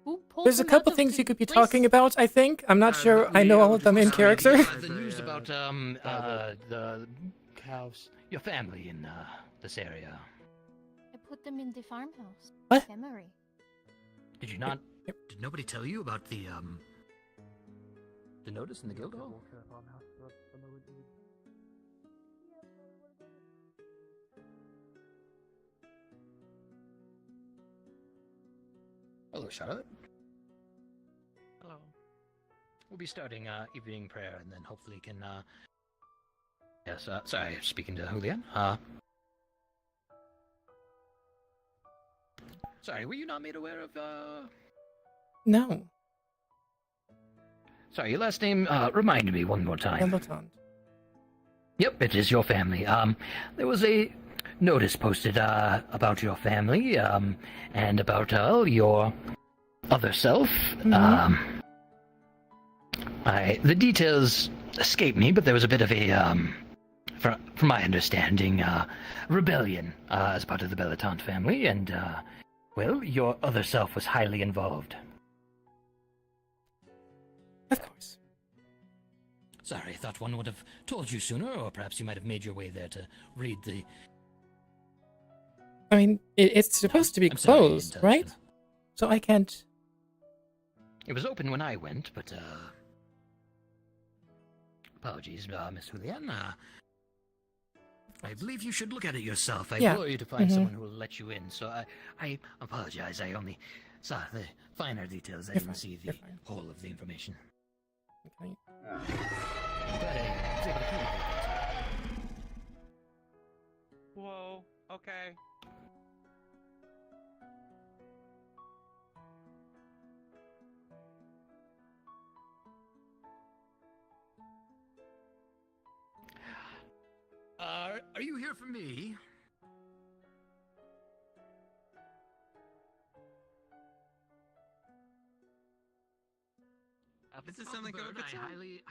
Who pulled There's a him out couple of things the you could be place? talking about, I think. I'm not sure I know all of them in character. The news about the cows. Your family in this area. I put them in the farmhouse. What? Emery. Did you not? Did nobody tell you about the notice in the guild hall? Hello, Charlotte. Hello. We'll be starting evening prayer, and then hopefully can. Yes. Sorry, speaking to Heauleanne. Sorry, were you not made aware of? No. Sorry, your last name. Remind me one more time. Belotount. Yep, it is your family. There was a notice posted about your family, and about your other self. The details escape me, but there was a bit of a, from my understanding, rebellion as part of the Belotount family, and well, your other self was highly involved. Of course. Sorry, I thought one would have told you sooner, or perhaps you might have made your way there to read the... I mean, it's supposed to be I'm sorry, I didn't closed, tell you right? sooner. So I can't... It was open when I went, but, apologies, Miss Heauleanne. I believe you should look at it yourself. I implore you to find someone who will let you in, so I apologize. I only saw the finer details. I didn't see the whole of the information. Okay. I'm glad I was able to communicate that to you. Whoa. Okay. Are you here for me? This is something of a I concern. highly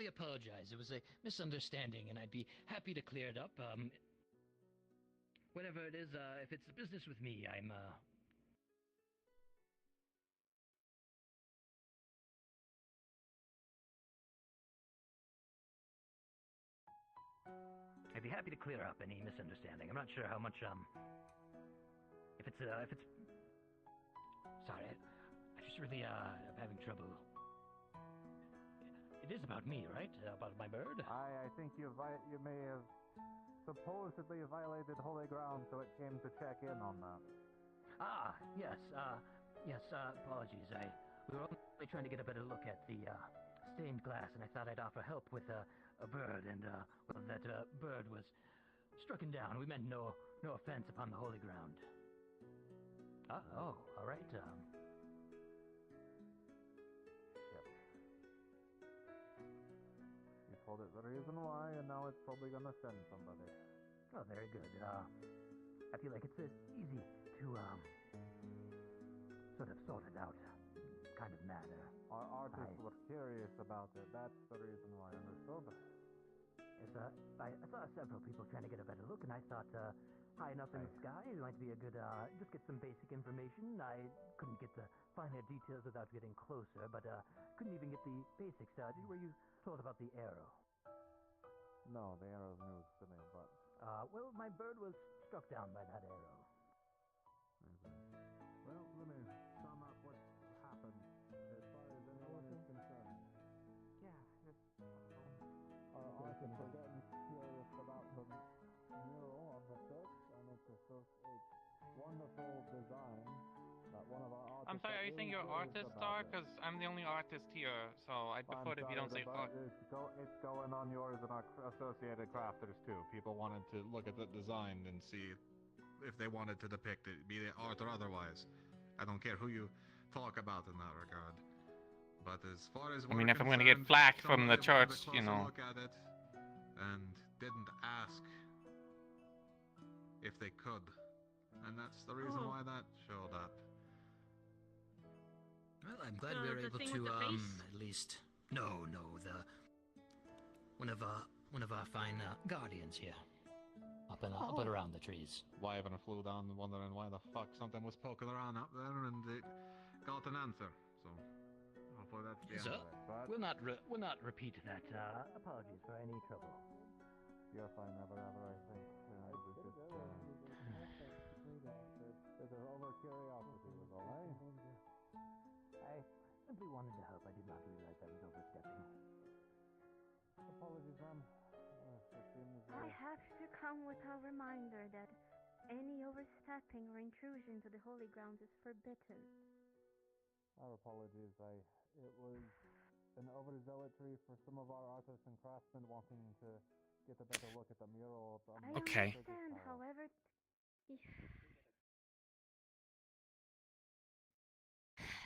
apologize. It was a misunderstanding, and I'd be happy to clear it up. Whatever it is, if it's business with me, I'd be happy to clear up any misunderstanding. I'm not sure how much, if it's, sorry, I just really, am having trouble. It is about me, right? About my bird? I think you may have supposedly violated holy ground, so it came to check in on that. Ah, yes, apologies. We were only trying to get a better look at the, stained glass, and I thought I'd offer help with, a bird, and, well, that, bird was stricken down. We meant no offense upon the holy ground. Oh, all right. Yep. You told it the reason why, and now it's probably gonna send somebody. Oh, very good. I feel like it's easy to sort of sort it out kind of matter. Our artists were curious about it. That's the reason why. Understood? Yes, I saw several people trying to get a better look, and I thought high enough in the sky it might be a good just get some basic information. I couldn't get the finer details without getting closer, but couldn't even get the basics. Were you told about the arrow? No, the arrow's news to me, but... well, my bird was struck down by that arrow. Okay. Well, let me sum up what happened as far as anyone is concerned. Our artists are getting curious about the mural on the church, and it's a wonderful design that one of our artists... I'm sorry, are you saying you're artist star? Because I'm the only artist here, so I'd prefer if you don't say art. It's going on yours and our associated crafters too. People wanted to look at the design and see if they wanted to depict it, be it art or otherwise. I don't care who you talk about in that regard. But as far as I mean, if I'm gonna get flack from the church, you know. Look at it and didn't ask if they could, and that's the reason why that showed up. Well, I'm glad we were able to at least one of our fine guardians here, up and around the trees. Wyvern flew down wondering why the fuck something was poking around up there, and it got an answer. So hopefully that's the end of it. But We'll not repeat that. Apologies for any trouble. you're fine, never ever. I think it was just there's an over curiosity was all, eh? I simply wanted to help. I did not realize I was overstepping. Apologies, ma'am. It seems I have to come with a reminder that any overstepping or intrusion to the holy grounds is forbidden. Our apologies. It was an overzealotry for some of our artists and craftsmen wanting to get a better look at the mural. I understand, however,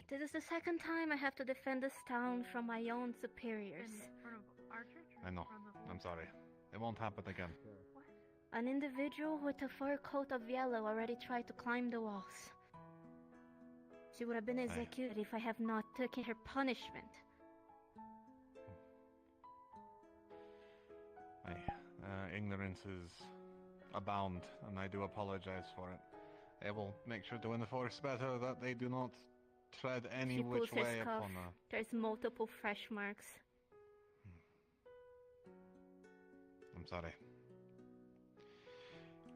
this is the second time I have to defend this town from my own superiors. I know. I'm sorry. It won't happen again. An individual with a fur coat of yellow already tried to climb the walls. She would have been executed if I have not taken her punishment. Ignorance is abound, and I do apologize for it. I will make sure to enforce better that they do not tread any which way upon her. There's multiple fresh marks. I'm sorry.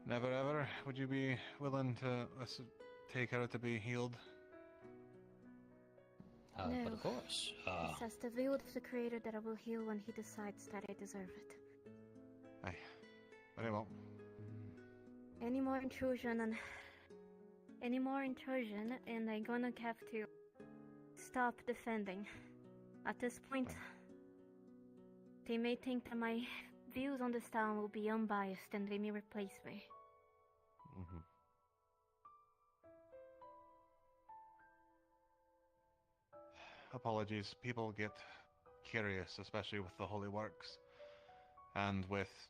Never ever would you be willing to take her to be healed? No. But of course. It says the will of the Creator that I will heal when He decides that I deserve it. Aye. Very well. Any more intrusion, and I'm gonna have to stop defending. At this point, they may think that my views on this town will be unbiased, and they may replace me. Apologies. People get curious, especially with the holy works, and with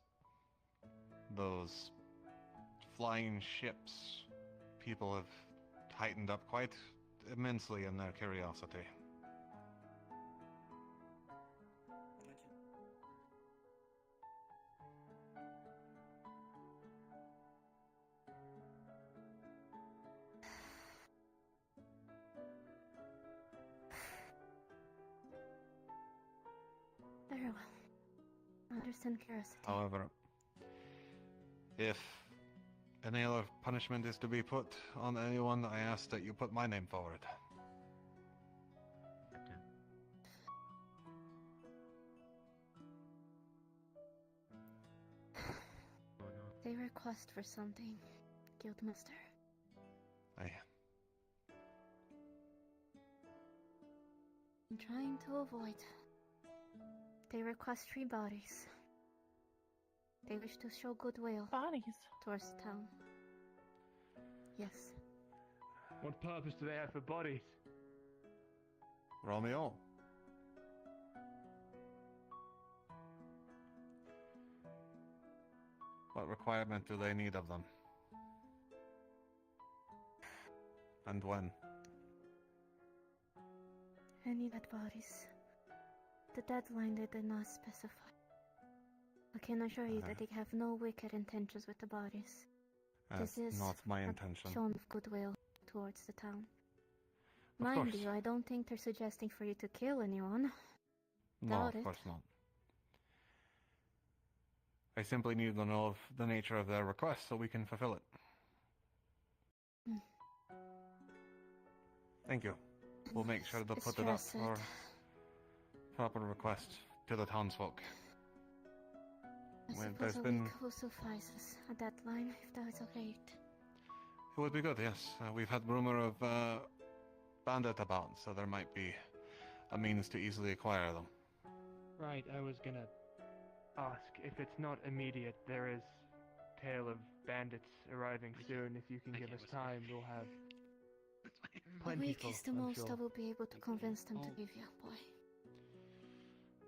those flying ships. People have tightened up quite immensely in their curiosity. Very well. I understand curiosity. However, if any other punishment is to be put on anyone, I ask that you put my name forward. They request for something, Guildmaster. Aye. I'm trying to avoid. They request 3 bodies. They wish to show goodwill bodies towards the town. Yes. What purpose do they have for bodies? Romeo. What requirement do they need of them? And when? Any dead bodies. The deadline they did not specify. I can assure you that they have no wicked intentions with the bodies. That's This is not my a intention. shown of goodwill towards the town. Of Mind course. you, I don't think they're suggesting for you to kill anyone. No, Doubt of it. course not. I simply need to know of the nature of their request so we can fulfill it. Hmm. Thank you. We'll make sure to put it up Stress it. for proper request to the townsfolk. I Well, suppose there's a been... week will suffice as a deadline, if that is alright. It would be good, yes. We've had rumor of bandit about, so there might be a means to easily acquire them. Right, I was gonna ask, if it's not immediate, there is tale of bandits arriving soon. If you can give us time, we'll have A plenty week is the I'm most sure. I will be able to convince them to give you, boy.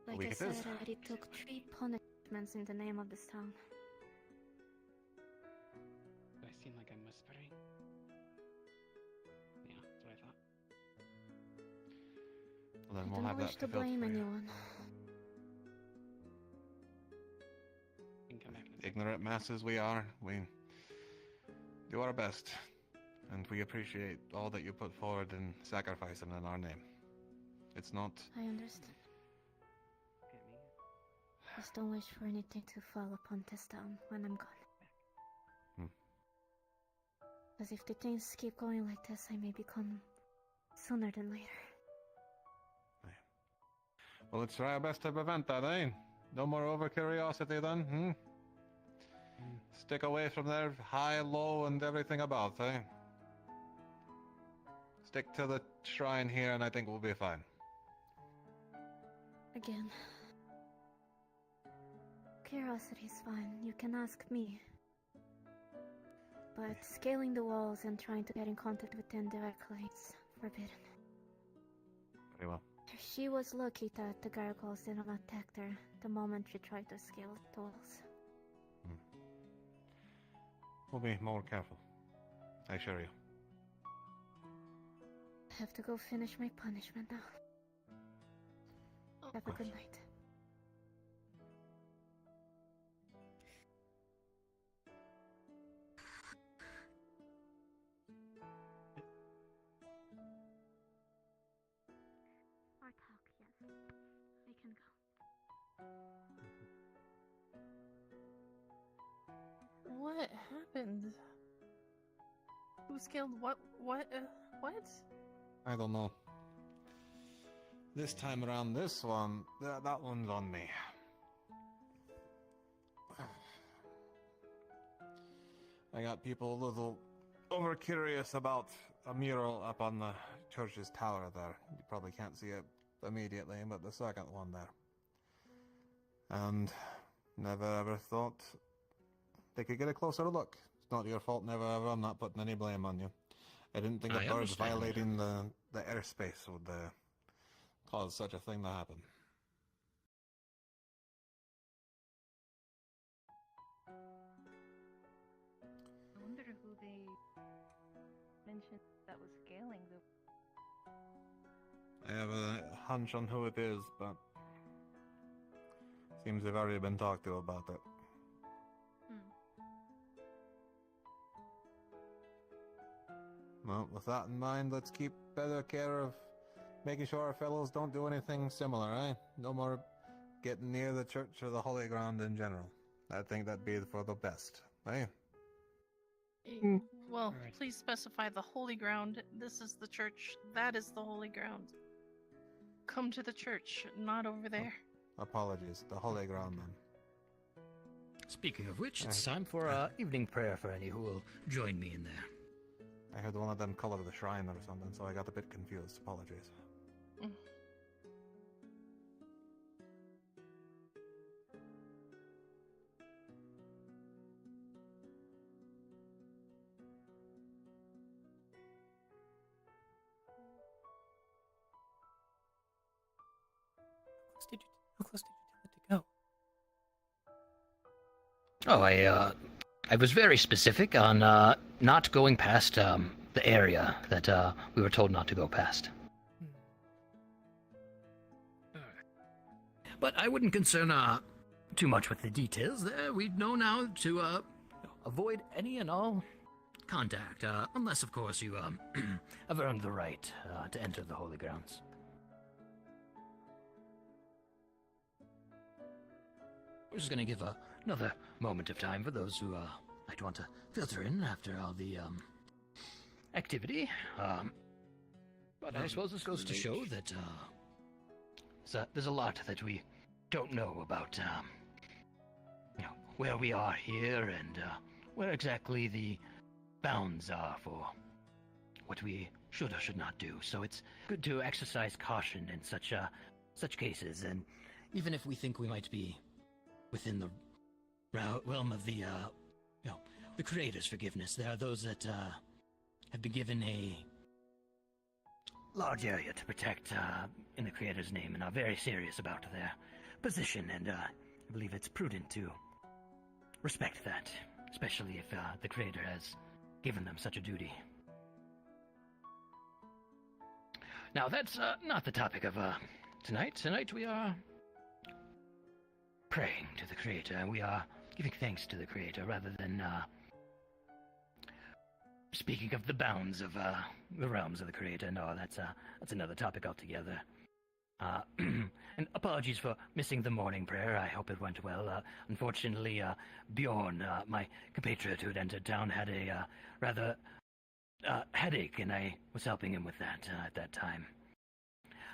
Like week I it said, is. I already took 3 punishments in the name of this town. Do I seem like I'm whispering? Yeah, that's what I thought. Well, then I we'll don't have wish that to fulfilled blame for you. anyone. You can come back in a second. Ignorant masses we are, we do our best, and we appreciate all that you put forward in sacrificing in our name. It's not... I understand. Just don't wish for anything to fall upon this town when I'm gone. Hmm. Because if the things keep going like this, I may become sooner than later. Well, let's try our best to prevent that, eh? No more over-curiosity then, hmm? Stick away from there, high, low, and everything about, eh? Stick to the shrine here, and I think we'll be fine. Again. Curiosity is fine, you can ask me. But scaling the walls and trying to get in contact with them directly is forbidden. Very well. She was lucky that the gargoyles did not attack her the moment she tried to scale the walls. We'll be more careful. I assure you. I have to go finish my punishment now. Have a good night. Or talk, yes. I can go. What happened? Who scaled what? What? What? I don't know. This time around, this one, that one's on me. I got people a little over-curious about a mural up on the church's tower there. You probably can't see it immediately, but the second one there. And never ever thought they could get a closer look. It's not your fault, never ever. I'm not putting any blame on you. I didn't think I that birds understand. violating the airspace would cause such a thing to happen. I wonder who they mentioned that was scaling the. I have a hunch on who it is, but seems they've already been talked to about it. Well, with that in mind, let's keep better care of making sure our fellows don't do anything similar, eh? No more getting near the church or the holy ground in general. I think that'd be for the best, eh? Well, Alright. please specify the holy ground. This is the church. That is the holy ground. Come to the church, not over there. Apologies, the holy ground then. Speaking of which, it's time for evening prayer for any who will join me in there. I heard one of them color the shrine or something, so I got a bit confused. Apologies. Oh, I was very specific on not going past the area that we were told not to go past. But I wouldn't concern too much with the details there. We know now to avoid any and all contact, unless, of course, you have earned the right to enter the holy grounds. We're just going to give another moment of time for those who might want to filter in after all the activity. But I suppose this goes to show that there's a lot that we don't know about where we are here and where exactly the bounds are for what we should or should not do. So it's good to exercise caution in such cases, and even if we think we might be within the realm of the the Creator's forgiveness, there are those that have been given a large area to protect in the Creator's name and are very serious about their position, and I believe it's prudent to respect that, especially if the Creator has given them such a duty. Now, that's not the topic of tonight. Tonight we are praying to the Creator, and we are giving thanks to the Creator rather than speaking of the bounds of the realms of the Creator. No, that's another topic altogether. And apologies for missing the morning prayer. I hope it went well. Unfortunately, Bjorn, my compatriot who had entered town, had a rather headache, and I was helping him with that at that time.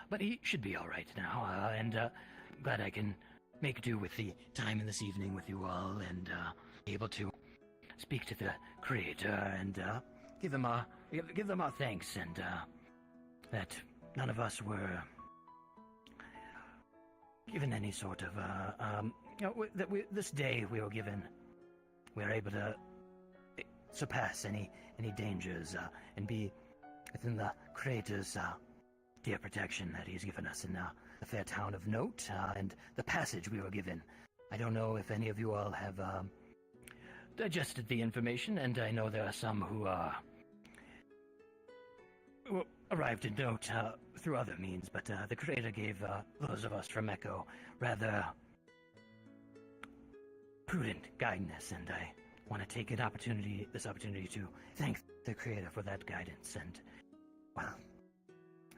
But he should be all right now, and glad I can make do with the time in this evening with you all, and be able to speak to the Creator and give them our thanks, and that none of us were given any sort of this day we were given, we're able to surpass any dangers and be within the Creator's dear protection that He's given us in the fair town of Note, and the passage we were given. I don't know if any of you all have digested the information, and I know there are some who arrived in Note through other means, but the Creator gave those of us from Echo rather prudent guidance, and I want to take this opportunity to thank the Creator for that guidance, and, well,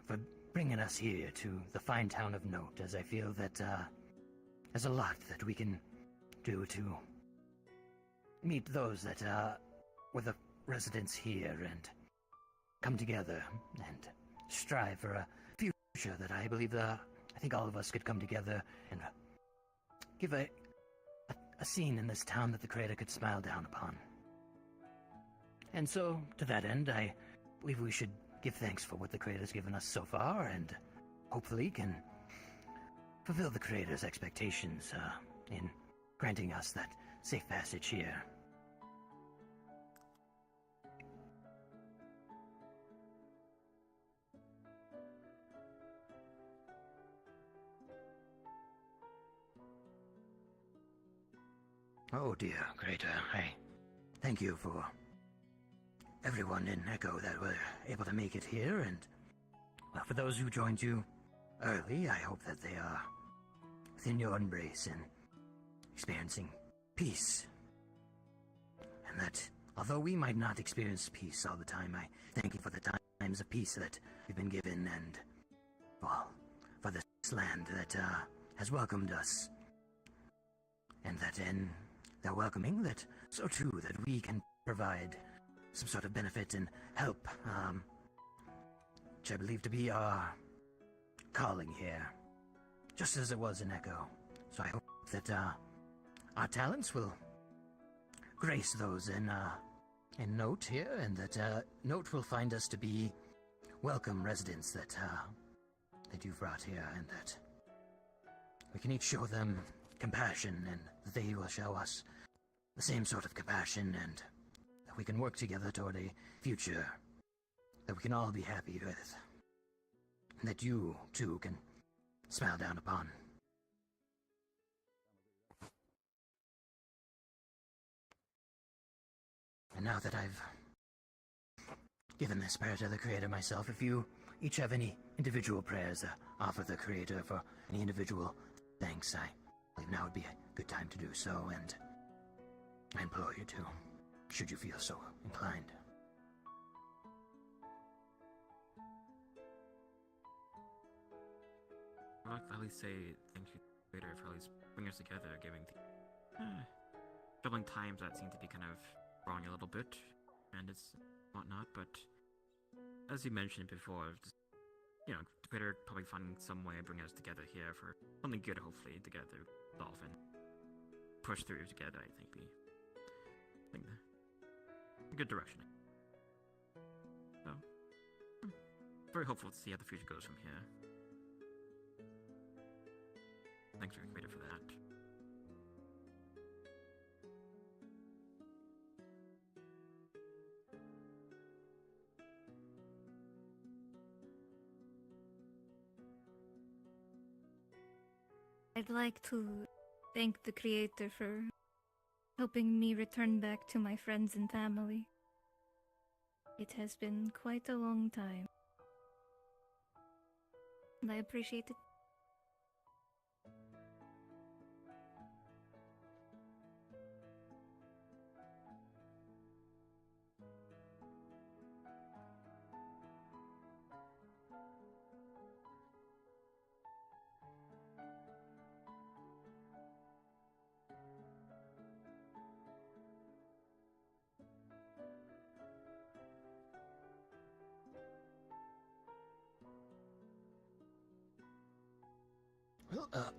for bringing us here to the fine town of Note, as I feel that there's a lot that we can do to meet those that were the residents here and come together and strive for a future that I believe I think all of us could come together and give a scene in this town that the Creator could smile down upon. And so, to that end, I believe we should give thanks for what the Creator's given us so far, and hopefully can fulfill the Creator's expectations in granting us that safe passage here. Oh dear, Creator, I thank you for everyone in Echo that were able to make it here, and well, for those who joined you early, I hope that they are within your embrace and experiencing peace. And that, although we might not experience peace all the time, I thank you for the times of peace that we've been given, and, well, for this land that has welcomed us. And that in their welcoming, that so too that we can provide some sort of benefit and help, which I believe to be our calling here, just as it was in Echo. So I hope that our talents will grace those in Note here, and that Note will find us to be welcome residents that you've brought here, and that we can each show them compassion, and that they will show us the same sort of compassion, and that we can work together toward a future that we can all be happy with, and that you, too, can smile down upon. And now that I've given this prayer to the Creator myself, if you each have any individual prayers to offer the Creator for any individual thanks, I believe now would be a good time to do so, and I implore you to, should you feel so inclined. I'd like to at least say thank you, Creator, for at least bringing us together, giving the troubling times that seem to be kind of wrong a little bit, and it's whatnot, but as you mentioned before, just, you know, Creator probably finding some way of bringing us together here for something good, hopefully, together, resolve and push through together, I think a good direction. So, very hopeful to see how the future goes from here. Thanks, Creator, for that. I'd like to thank the Creator for helping me return back to my friends and family. It has been quite a long time, and I appreciate it. Well,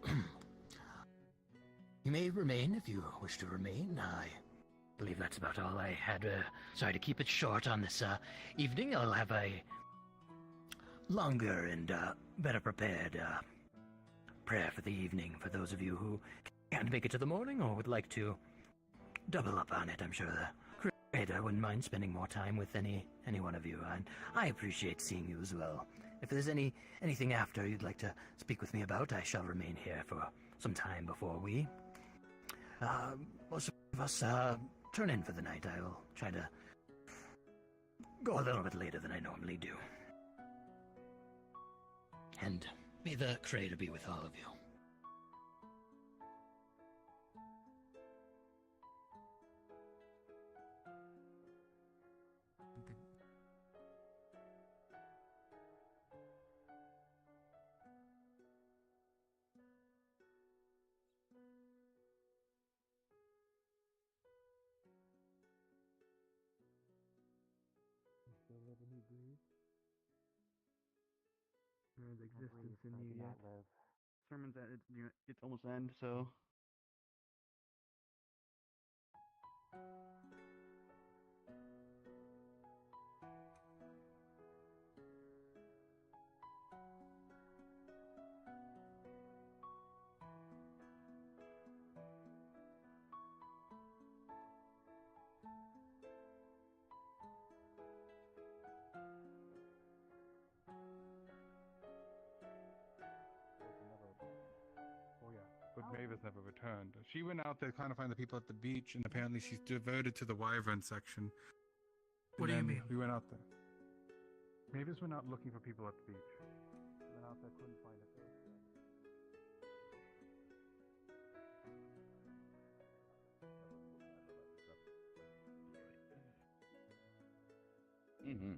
you may remain if you wish to remain. I believe that's about all I had. Sorry to keep it short on this evening. I'll have a longer and better prepared prayer for the evening for those of you who can't make it to the morning or would like to double up on it. I'm sure the Creator wouldn't mind spending more time with any one of you, and I appreciate seeing you as well. If there's anything after you'd like to speak with me about, I shall remain here for some time before we, most of us, turn in for the night. I will try to go a little bit later than I normally do. And may the Creator be with all of you. Still live and he breathes. There's existence in you yet. Sermon's at its almost end, so. But Mavis never returned. She went out there trying to find the people at the beach, and apparently she's devoted to the wyvern section. What do you mean? We went out there. Mavis went out looking for people at the beach. Went out there, couldn't find it. Mm-hmm.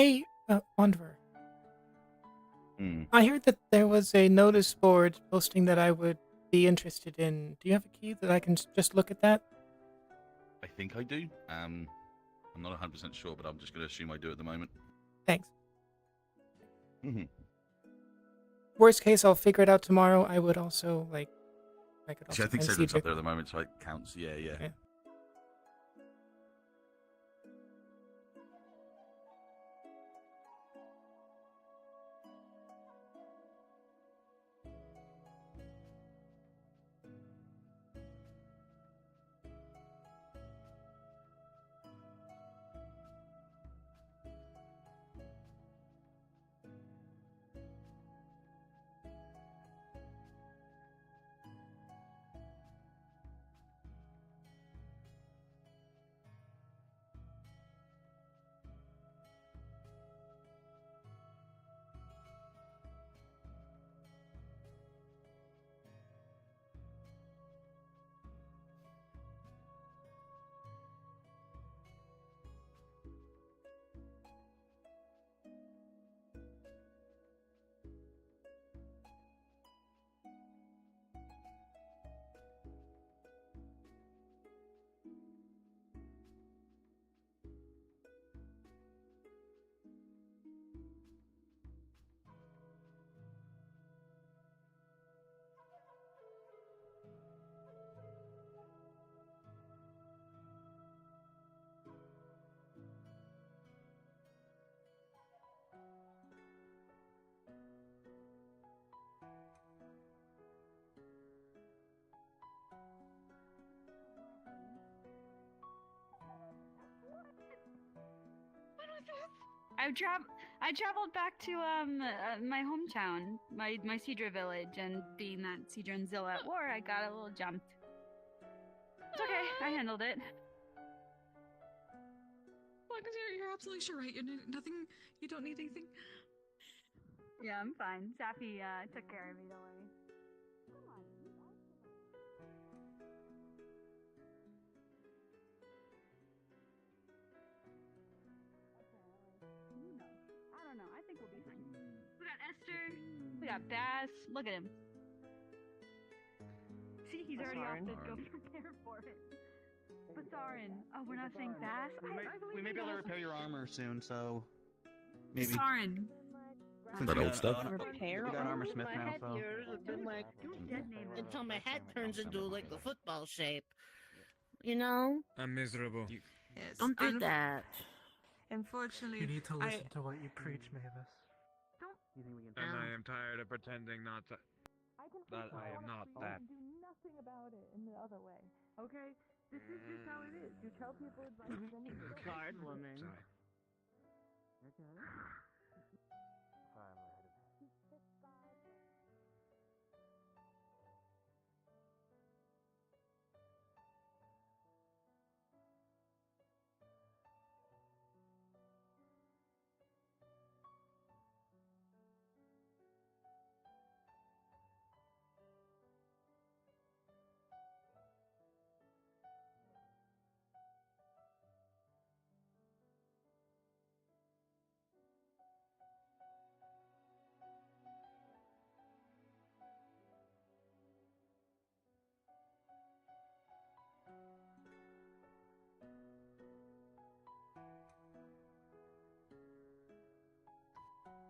Hey, Wanderer. Hmm. I heard that there was a notice board posting that I would be interested in. Do you have a key that I can just look at that? I think I do. I'm not 100% sure, but I'm just going to assume I do at the moment. Thanks. Mm-hmm. Worst case, I'll figure it out tomorrow. I would also, I could also See, I think find Cedric's up Cedric. there at the moment, so it counts. Yeah. I traveled back to my hometown, my Cedra village, and being that Cedra and Zilla at war, I got a little jumped. It's okay, I handled it. Well, you're absolutely sure, right? Nothing. You don't need anything. Yeah, I'm fine. Sappy took care of me, don't worry. I don't know. I think we'll be fine. We got Esther. We got Bass. Look at him. See, he's already off to go prepare for it. Basarin. Oh, we're not saying Bass? We may be able to repair your armor soon, so maybe. Basarin. That old stuff. We got an armor smith now, so. Until my head turns into like the football shape. You know? I'm miserable. Yes. Don't do that. Unfortunately, You need to listen to what you preach, Mavis. And I am tired of pretending not to. That I am not that. Do nothing about it in the other way. Okay? This is just how it is. You tell people advice, then you do it. Hard woman. Sorry.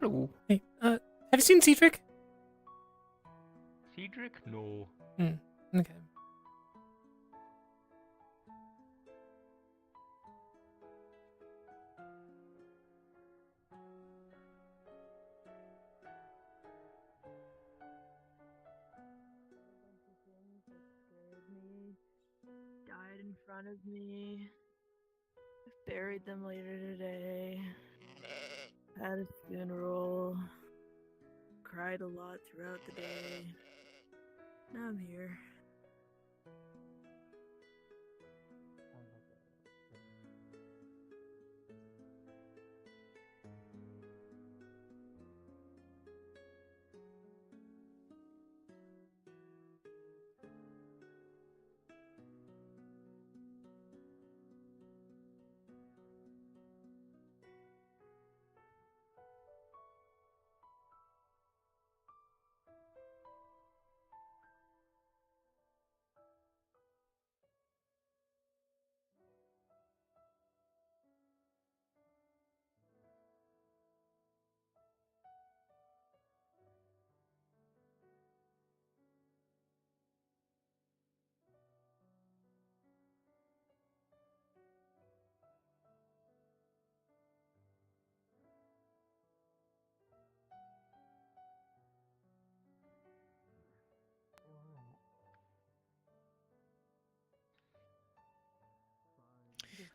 Hello. Hey, have you seen Cedric? Cedric? No. Okay. Died in front of me. Buried them later today. Had a funeral. Cried a lot throughout the day. Now I'm here.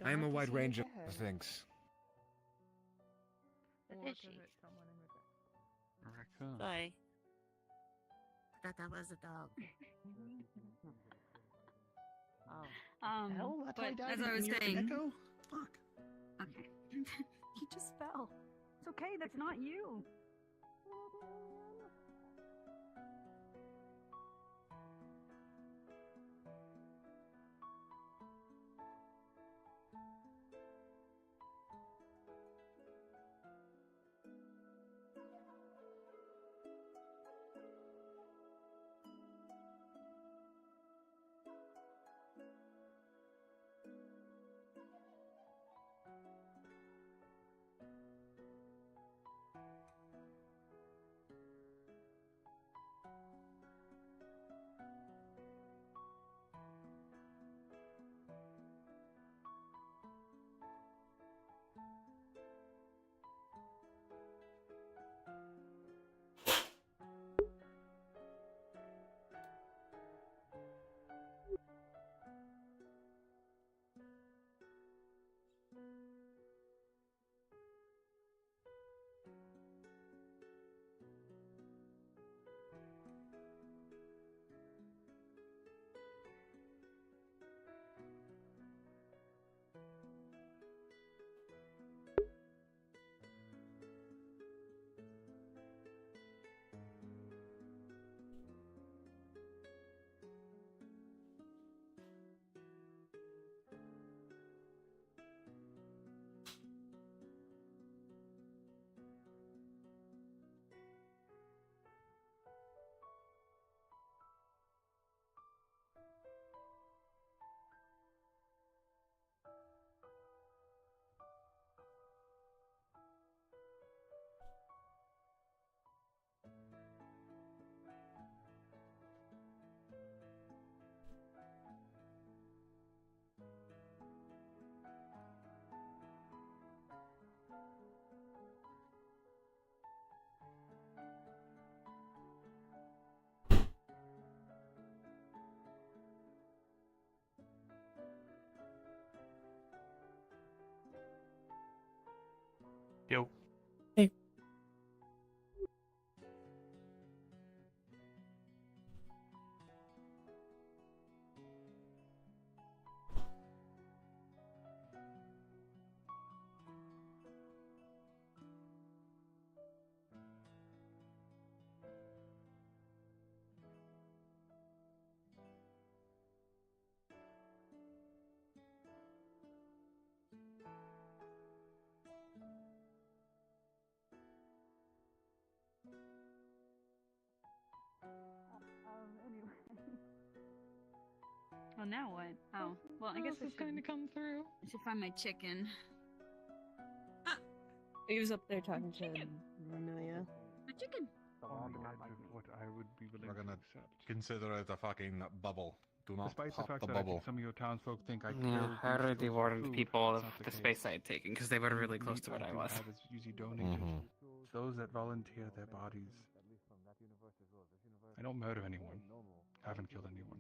I am a wide range of things. What is she? Raccoon. Sorry. I thought that was a dog. Oh. That's But why I died as I was and you're an saying, echo? Fuck. Okay. You just fell. It's okay. That's not you. Yo. Hey. Well, now what? Oh, well, I guess I should going to come through. I should find my chicken. He was up there talking to Amelia. My chicken. On the edge of what I would be willing We're to gonna accept. consider it a fucking bubble. Do not Despite the pop fact the that I bubble. think some of your townsfolk think I Yeah, killed I these already folks for warned food, people that's of not the case. space I had taken because they were really close Meat to what I do was. have is usually donated Mhm. to those that volunteer their bodies. I don't murder anyone. I haven't killed anyone.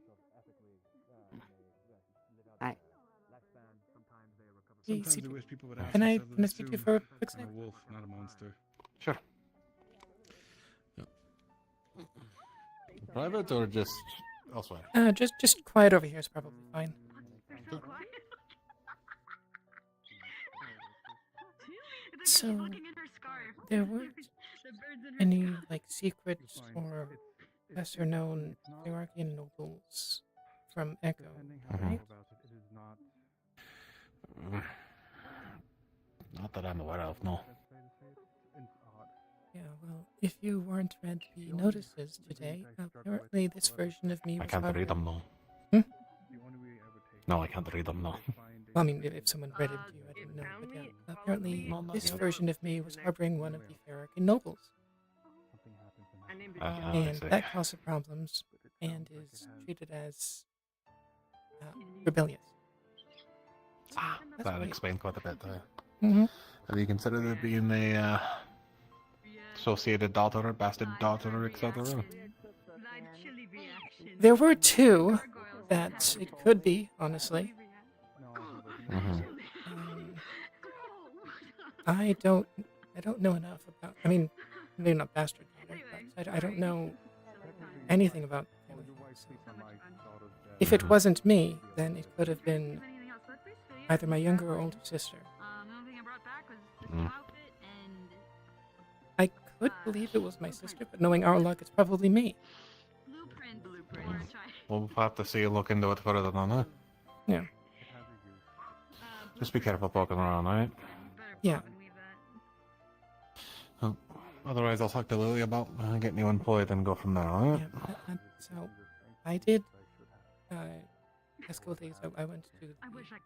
I Hey, Sometimes I CP, wish people would ask can I themselves this speak to you soon. for a quick I'm a sec? wolf, not a monster. Sure. Private or just elsewhere? Just quiet over here is probably fine. They're so quiet. It's like she's So, looking in her scarf. there weren't The birds in her any scarf. like secrets or lesser known Hierarchian nobles from Echo, Depending how right? you go about it, it is not. Not that I'm aware of, no. It's odd. Yeah, well, if you weren't read the notices today, apparently this version of me I was can't read them, harboring- no. Hmm? The only way I would take No, I can't read them, no. Well, I mean, if someone read it to you, I didn't know. But yeah, apparently this version of me was harboring one of the Hierarchian nobles. And see. that causes problems and is treated as rebellious. So that's That why- explains quite a bit there. Mhm. Have you considered it being a associated daughter, bastard daughter, etc.? That chilly reaction. There were two that it could be, honestly. Mm-hmm. I don't know enough about. I mean, maybe not bastard daughter, but I don't know anything about. If it wasn't me, then it could have been either my younger or older sister. I could believe it was my sister, but knowing our luck, it's probably me. We'll have to see a look into it further than that. Yeah. Just be careful poking around, alright? Yeah. Oh, otherwise, I'll talk to Lily about getting you employed and go from there, alright? Yeah, so I did last couple days I went to the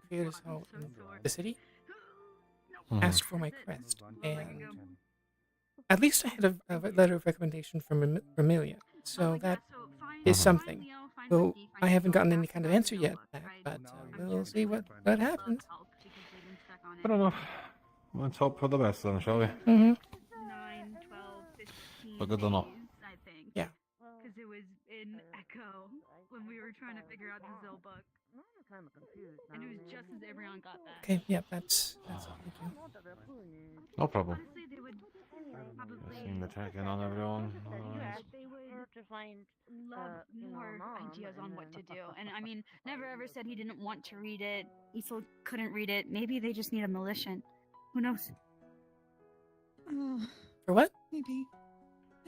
creators hall in the city, asked for my crest, and at least I had a letter of recommendation from Amelia, so that is something. Well, I haven't gotten any kind of answer yet back, but we'll see what happens. I don't know. Let's hope for the best then, shall we? Mm-hmm. 9, 12, 15 But good to know. I think. Yeah. Because it was in Echo when we were trying to figure out the Zill book. And it was just as everyone got that. Okay, yeah, that's thank you. No problem. Honestly, they would probably Just seem to check in on everyone. they would love more ideas on what to do. And I mean, never ever said he didn't want to read it. He still couldn't read it. Maybe they just need a militant. Who knows? For what? Maybe.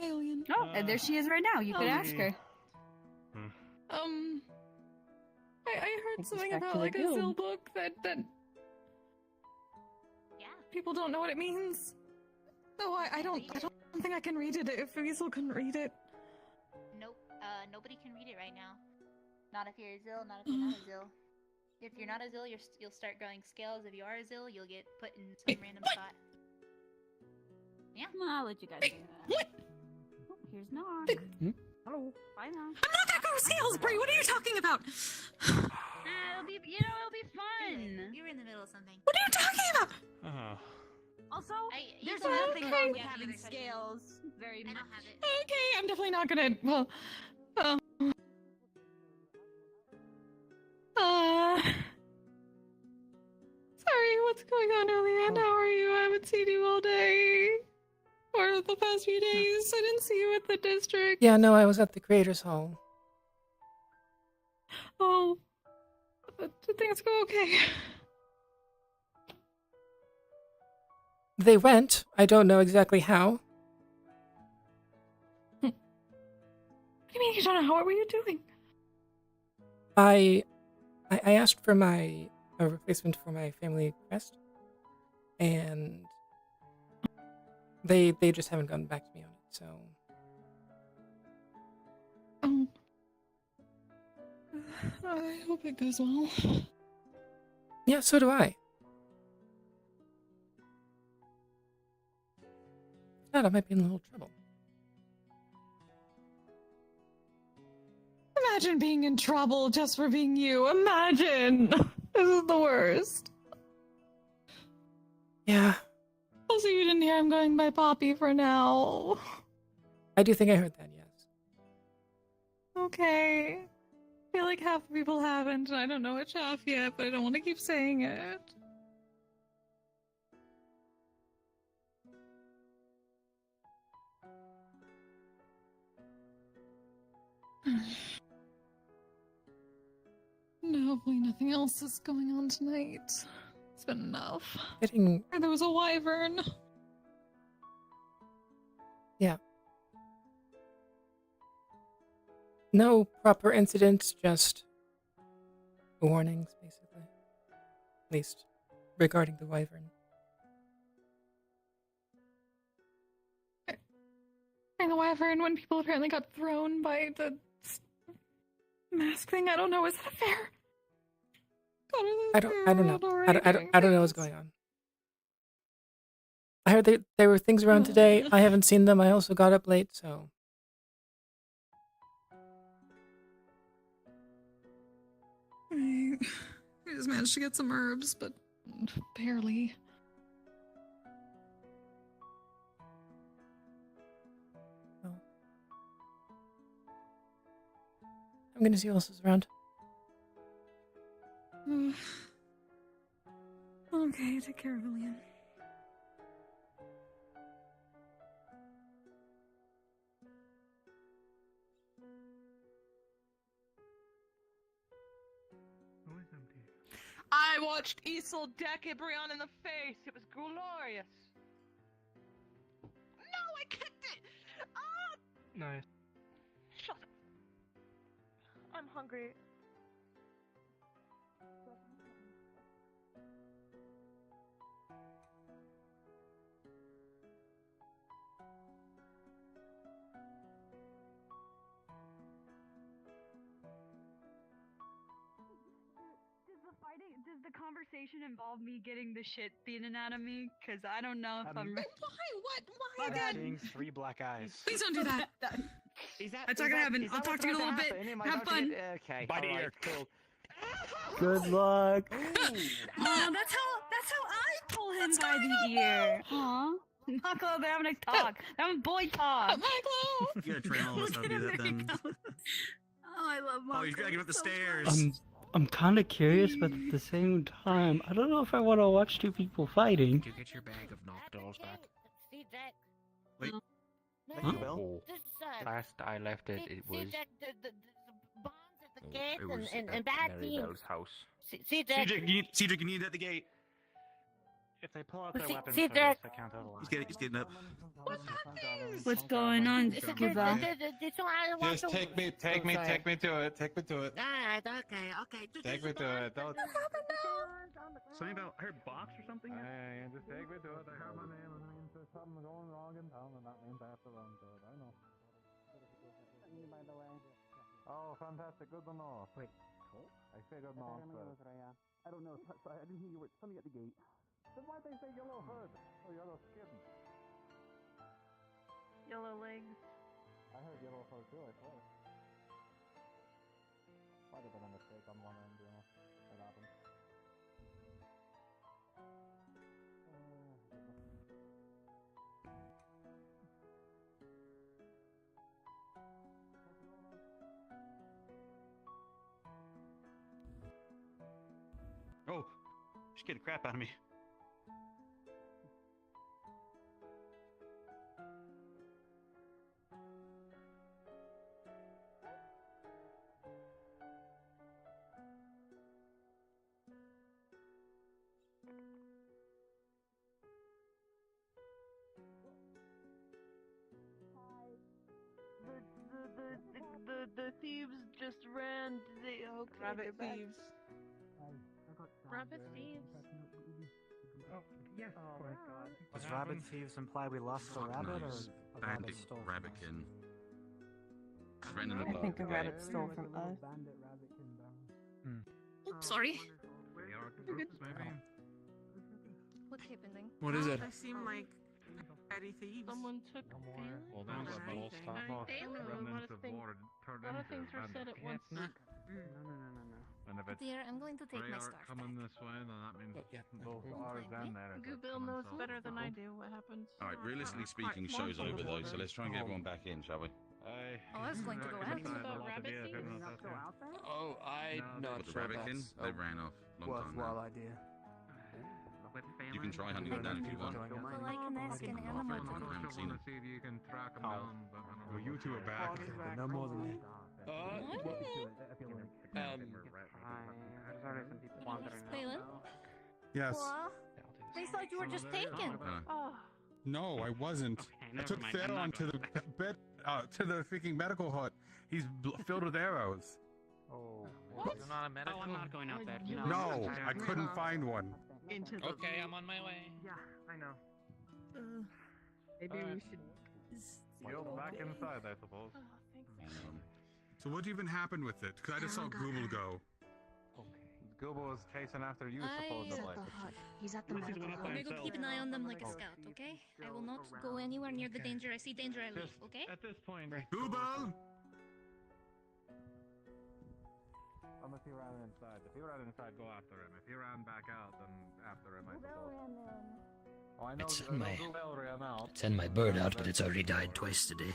Heauleanne. Oh, and there she is right now. You could ask her. I heard something back to about the like a guild. Zill book that people don't know what it means. No, I don't think I can read it if Weasel couldn't read it. Nope. Nobody can read it right now. Not if you're a Zill, not if you're not a Zill. If you're not a Zill, you'll start growing scales. If you are a Zill, you'll get put in some random spot. Yeah. I'll let you guys do that. Oh, here's Nog. Hello. Bye, Nog. I'm not gonna grow scales, Brie! What are you talking about? It'll be fun. You're in the middle of something. What are you talking about? Also, there's you can nothing have wrong it. with Yeah, having neither can I. scales. Very much. have it. Okay, I'm definitely not gonna. Well, sorry, what's going on, Heauleanne? How are you? I haven't seen you all day. Or the past few days. I didn't see you at the district. Yeah, no, I was at the creators hall. Oh. Did things go okay? They went. I don't know exactly how. What do you mean you don't know? What were you doing? I asked for a replacement for my family crest, and they just haven't gotten back to me on it. So I hope it goes well. yeah, so do I. If not, I might be in a little trouble. Imagine being in trouble just for being you. Imagine! This is the worst. Yeah. Also, you didn't hear I'm going by Poppy for now. I do think I heard that, yes. Okay. I feel like half the people haven't, and I don't know which half yet, but I don't want to keep saying it. No, hopefully nothing else is going on tonight. It's been enough. Getting... Or there was a wyvern. Yeah. No proper incidents, just warnings, basically. At least regarding the wyvern. And the wyvern when people apparently got thrown by the mask thing. I don't know. Is that fair? God, I don't know. I don't know what's going on. I heard there were things around today. I haven't seen them. I also got up late, so. I just managed to get some herbs, but barely. I'm gonna see who else is around. Okay, take care of Heauleanne. I watched Isol deck Ibrion in the face. It was glorious. No, I kicked it. Ah! Nice. Shut up. I'm hungry. Does the conversation involve me getting the shit beaten out of me? Cause I don't know if I'm. Why? What? Why again? Seeing 3 black eyes. Please don't do that. Is that, That's not gonna happen. I'll talk to you in a little bit. Have fun. Okay. Bite alright, ear. cool. Good luck. Oh, that's how I pull him by the ear. Huh? Michael, they're having a talk. They're having boy talk. Michael. You gotta train all of us how to do that then. Oh, I love Michael. Oh, you're dragging up the stairs. I'm kind of curious, but at the same time, I don't know if I want to watch two people fighting. Did you get your bag of knockdolls back? See, Jack. Wait. Huh? This Last I left it, it was See, Jack, the bonds at the gate It was and at bad Mary teams. Bell's house. See, Jack. Cedric, you need it at the gate. If they pull out Well, their see- weapons see, first, Jack. they count as a line. He's getting up. What's going on, It's Giva? Just take me to it. Take me to it. Alright, okay. Take me to it. Don't. Something about her box or something? Hey, just take me to it. I heard my name and that means there's something going wrong in town and that means I have to run to it. I know. By the way. Oh, fantastic. Good to know. Wait, I figured not. I don't know. Sorry, I didn't hear you were something at the gate. Then why'd they say yellow hood? Oh, yellow skin. Yellow legs. I heard yellow hood too, I swear. Might have been a mistake on one end, you know. It happened. Oh, she scared the crap out of me. The thieves just ran. They rabbit thieves. Rabbit thieves. Oh, yes. Oh my god. What Does rabbit happened? thieves imply we lost a rabbit Nice. or a Bandit rabbit stole from us? rabbitkin. Friend in the I block. think a okay. rabbit stole from us. Bandit rabbitkin down. Oops, sorry. You're good. What's happening? What is it? They seem like petty thieves. Someone took Phelan? Well, that's what I all stop. don't know, a lot Remnants of of things. war turned A lot of into things were said bandits. at once. No. And if it's Dear, I'm going to take they my are scarf coming back. this way, then that means yeah. both ours and theirs. are Google coming knows south. better than I do what happens. Alright, realistically speaking, show's over though, so let's try and get everyone back in, shall we? Oh, I was going to go Anything after. about rabbit thieves? Oh, I'm not What, the sure rabbitkin? that's They ran off long time Worthwhile now. idea. You can try hunting them down if you want. Well, I can ask an animal to I haven't seen them. See if you can track them Oh. down, but I don't know. Well, you two are back. But no more than that. Phelan? Yes. What? They thought you were just taken. Oh, No, I wasn't. I took Theron to the bed, to the freaking medical hut. He's filled with arrows. Oh. What? You're not a medical? Oh, I'm not going out there. You know. No, I couldn't find one. into the. Okay, I'm on my way. Yeah, I know. Maybe we should. You're back inside, I suppose. Oh, thanks. So what even happened with it? Because I just saw Google go. Google was chasing after you, He's supposedly. at the hut. He's at the medical hut. I'm gonna go keep an eye on them like a scout, okay? I will not go anywhere near the danger. I see danger, I leave, okay? At this point, Google! Unless he ran inside. If he ran inside, go after him. If he ran back out, then after him, I suppose. Oh, I know, It's I know my- Google ran out. Send my bird out, but it's already died twice today.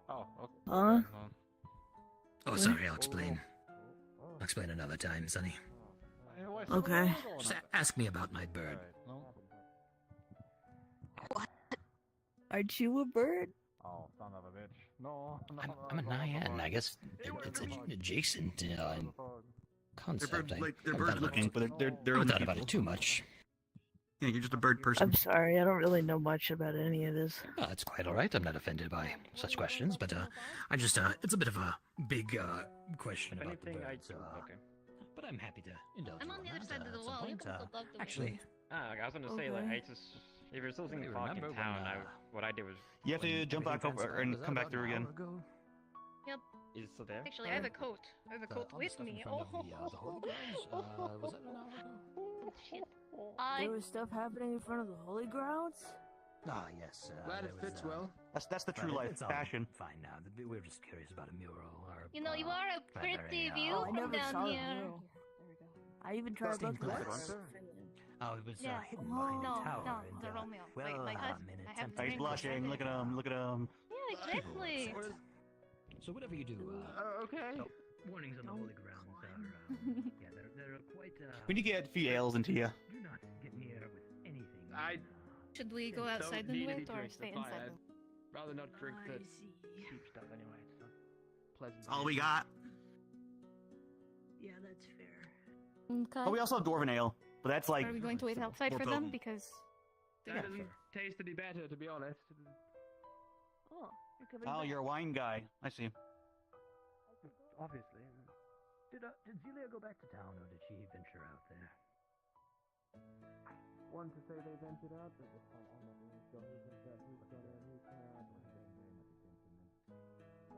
Oh, okay. Huh? Oh, sorry, I'll explain. I'll explain another time, Sonny. Okay. Just ask me about my bird. Aren't you a bird? Oh, son of a bitch. No, I'm a Nyan, I guess. It's adjacent. concept. They're bird looking, but they're I haven't thought about it too much. Yeah, you're just a bird person. I'm sorry, I don't really know much about any of this. It's quite all right. I'm not offended by such questions, but I just it's a bit of a big question about the birds. But I'm happy to indulge I'm you on the that, other side of the at some wall. You point. can still talk to me. Actually, I was gonna say, like, I just if you're still thinking fog in remember town, when, what I did was You have to jump back over and come back through again. Yep. Is it still there? Actually, I have a coat. I have a coat with me. Oh, the holy grounds. Was that an hour ago? Shit. There was stuff happening in front of the holy grounds? Ah, yes. Glad it there fits was, well. That's the true life it's all fashion. Fine now. We were just curious about a mural. Or, You know, you are a pretty view I from never down saw here. the mural. I even tried Stained looking at glass. it. Oh, it was Yeah. hidden behind No, a tower. no, and, the Romeo. Well, Wait, like, I have it to tempted He's drink blushing. Look at him. Look at him. Yeah, exactly. So whatever you do, Okay. warnings on the holy grounds are, yeah, they're quite. We need to get a few ales into you. Do not get near with anything. Should we go outside then wait or stay inside? Rather not drink the cheap stuff anyway. It's not pleasant. That's all we got. Yeah, that's fair. Okay. Oh, we also have dwarven ale, but that's like. Are we going to wait outside more for them? potent. Because That doesn't taste any better, to be honest. Oh, you're coming Oh, back. you're a wine guy. I see. Obviously. Did Zelia go back to town, or did she venture out there? One to say they ventured out, but this point I'm not really sure who's in charge, who's gonna and who's not. We're paying very much attention then.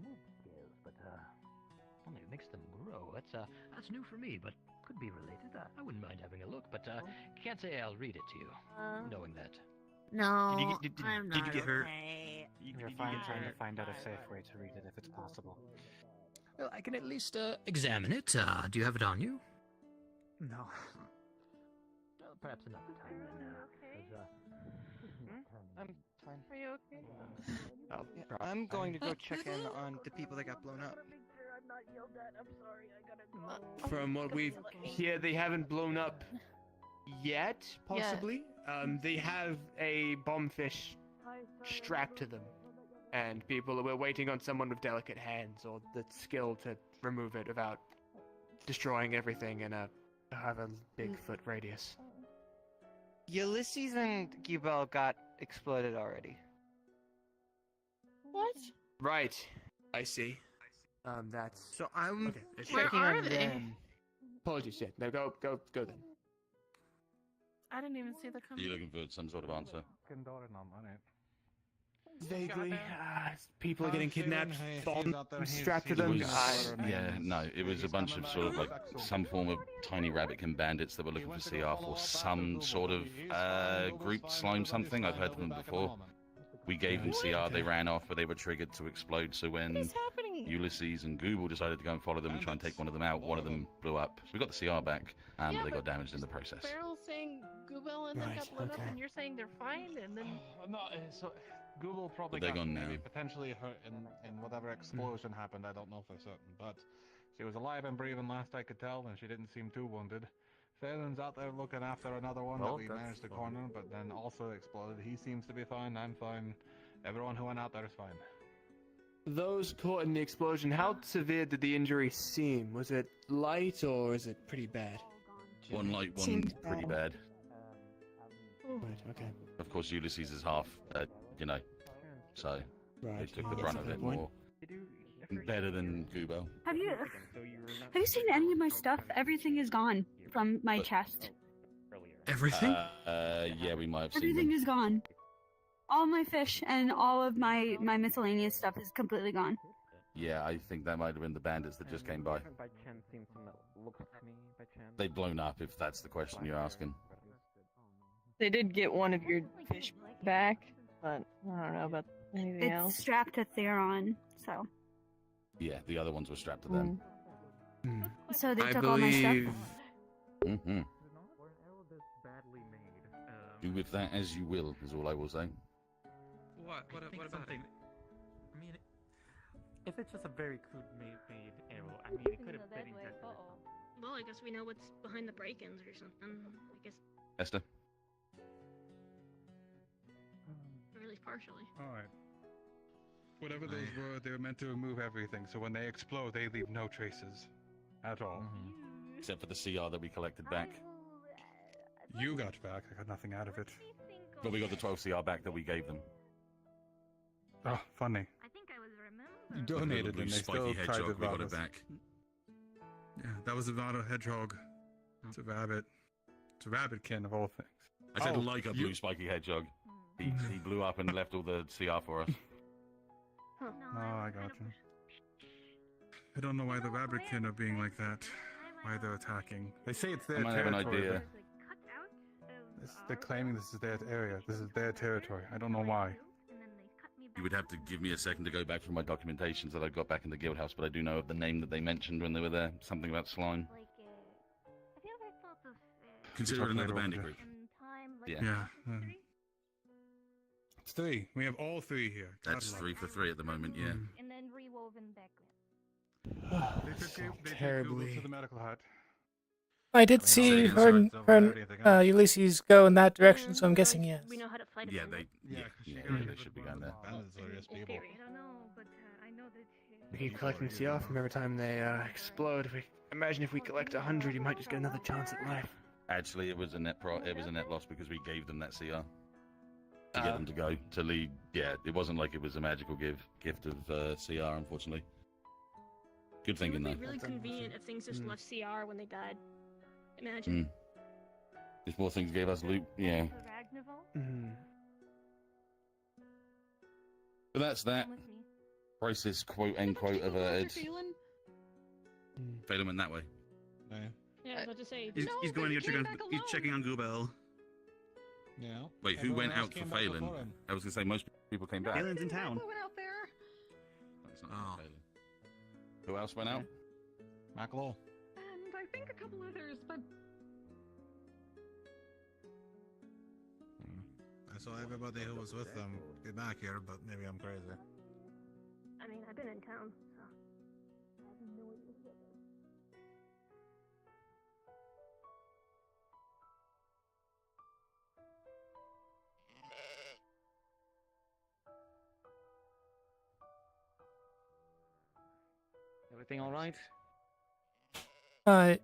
remove scales, but only it makes them grow. That's new for me, but could be related. I wouldn't mind having a look, but can't say I'll read it to you, knowing that. No, did I'm you not get hurt? okay. We're trying to find out a safe way to read it if it's possible. Well, I can at least examine it. Do you have it on you? No. Perhaps another time then. I'm fine. Are you okay? I'm going to go check in on the people that got blown up. I'm not yelled at. I'm sorry. I gotta go. From what we hear, they haven't blown up yet, possibly. They have a bombfish strapped to them, and people were waiting on someone with delicate hands or the skill to remove it without destroying everything in a Bigfoot radius. Ulysses and Gibel got exploded already. What? Right. I see. That's so I'm okay. Where are they? Apologies, yeah. No, go then. I didn't even see the Are you looking for some sort of answer? Vaguely, people are getting kidnapped, bombs strapped to It them. was, it was a bunch of sort of like some form of tiny rabbitkin bandits that were looking for CR for some sort of group slime something. I've heard of them before. We gave them CR, they ran off, but they were triggered to explode. So when Ulysses and Google decided to go and follow them and try and take one of them out, one of them blew up. We got the CR back, but they got damaged in the process. Barrel's saying Goobel and them got blown up, and you're saying they're fine, and then. No, so Google probably But they're got gone maybe now. potentially hurt in whatever explosion happened. I don't know for certain, but she was alive and breathing last I could tell, and she didn't seem too wounded. Phelan's out there looking after another one that we managed to corner, but then also exploded. He seems to be fine. I'm fine. Everyone who went out there is fine. Those caught in the explosion, how severe did the injury seem? Was it light or is it pretty bad? One light, one pretty bad. Right, okay. Of course, Ulysses is half, so they took the brunt of it more. Better than Goobo. Have you seen any of my stuff? Everything is gone from my chest. Everything? Yeah, we might have seen Everything them. is gone. All my fish and all of my miscellaneous stuff is completely gone. Yeah, I think that might have been the bandits that just came by. They've blown up, if that's the question you're asking. They did get one of your fish back, but I don't know about anything It's else. strapped to Theron, so Yeah, the other ones were strapped to them. so they I took all my stuff. believe. Mm-hmm. Do with that as you will, is all I will say. What about it? I mean, if it's just a very crude made arrow, I mean, it could have been injected. Well, I guess we know what's behind the break-ins or something. I guess, Esther? or at least partially. Alright. Whatever those were, they were meant to remove everything, so when they explode, they leave no traces. At all. Except for the CR that we collected back. You got back, I got nothing out of it. But we got the 12 CR back that we gave them. Oh, funny. I think I was remember. You donated them, they still tried to hedgehog, we got rob it us. back. Yeah, that was about a hedgehog. It's a rabbit. It's a rabbitkin of all things. I said Oh, like a you- blue spiky hedgehog. He blew up and left all the CR for us. Oh, I got you. I don't know why the rabbitkin are being like that. Why they're attacking. They say it's their I might have territory. an idea. They're claiming this is their area. This is their territory. I don't know why. You would have to give me a second to go back through my documentations that I got back in the guild house, but I do know of the name that they mentioned when they were there. Something about slime. Have you ever thought of Consider it another bandit over group. time, Yeah. It's 3. We have all 3 here. That's God 3 for 3 at the moment, yeah. and then rewoven back? They took Google to the medical hut. I did see her and Ulysses go in that direction, so I'm guessing yes. We know how to fight a Yeah, bandit? they should be going there. Bandits are just people. I don't know, but I know that. We keep collecting CR from every time they explode. Imagine if we collect 100, you might just get another chance at life. Actually, it was a net loss because we gave them that CR to get them to go to lead. Yeah, it wasn't like it was a magical gift of CR, unfortunately. Good thinking It though. would be really convenient if things just left CR when they died. Imagine. If more things gave us loot, yeah. But that's that. Crisis, quote unquote, averted. Phelan? Phelan went that way. Yeah, I was about to say. He's going to check on. He's checking on Goobel. Yeah. Wait, who Everyone went else out for came back Phelan? before him. I was gonna say most people came back. Phelan's in town. Went out there. That's not Phelan. Who else went out? Maclaw. And I think a couple others, but I saw everybody who was with them get back here, but maybe I'm crazy. I mean, I've been in town, so I have no idea who that is. Everything all right? I'm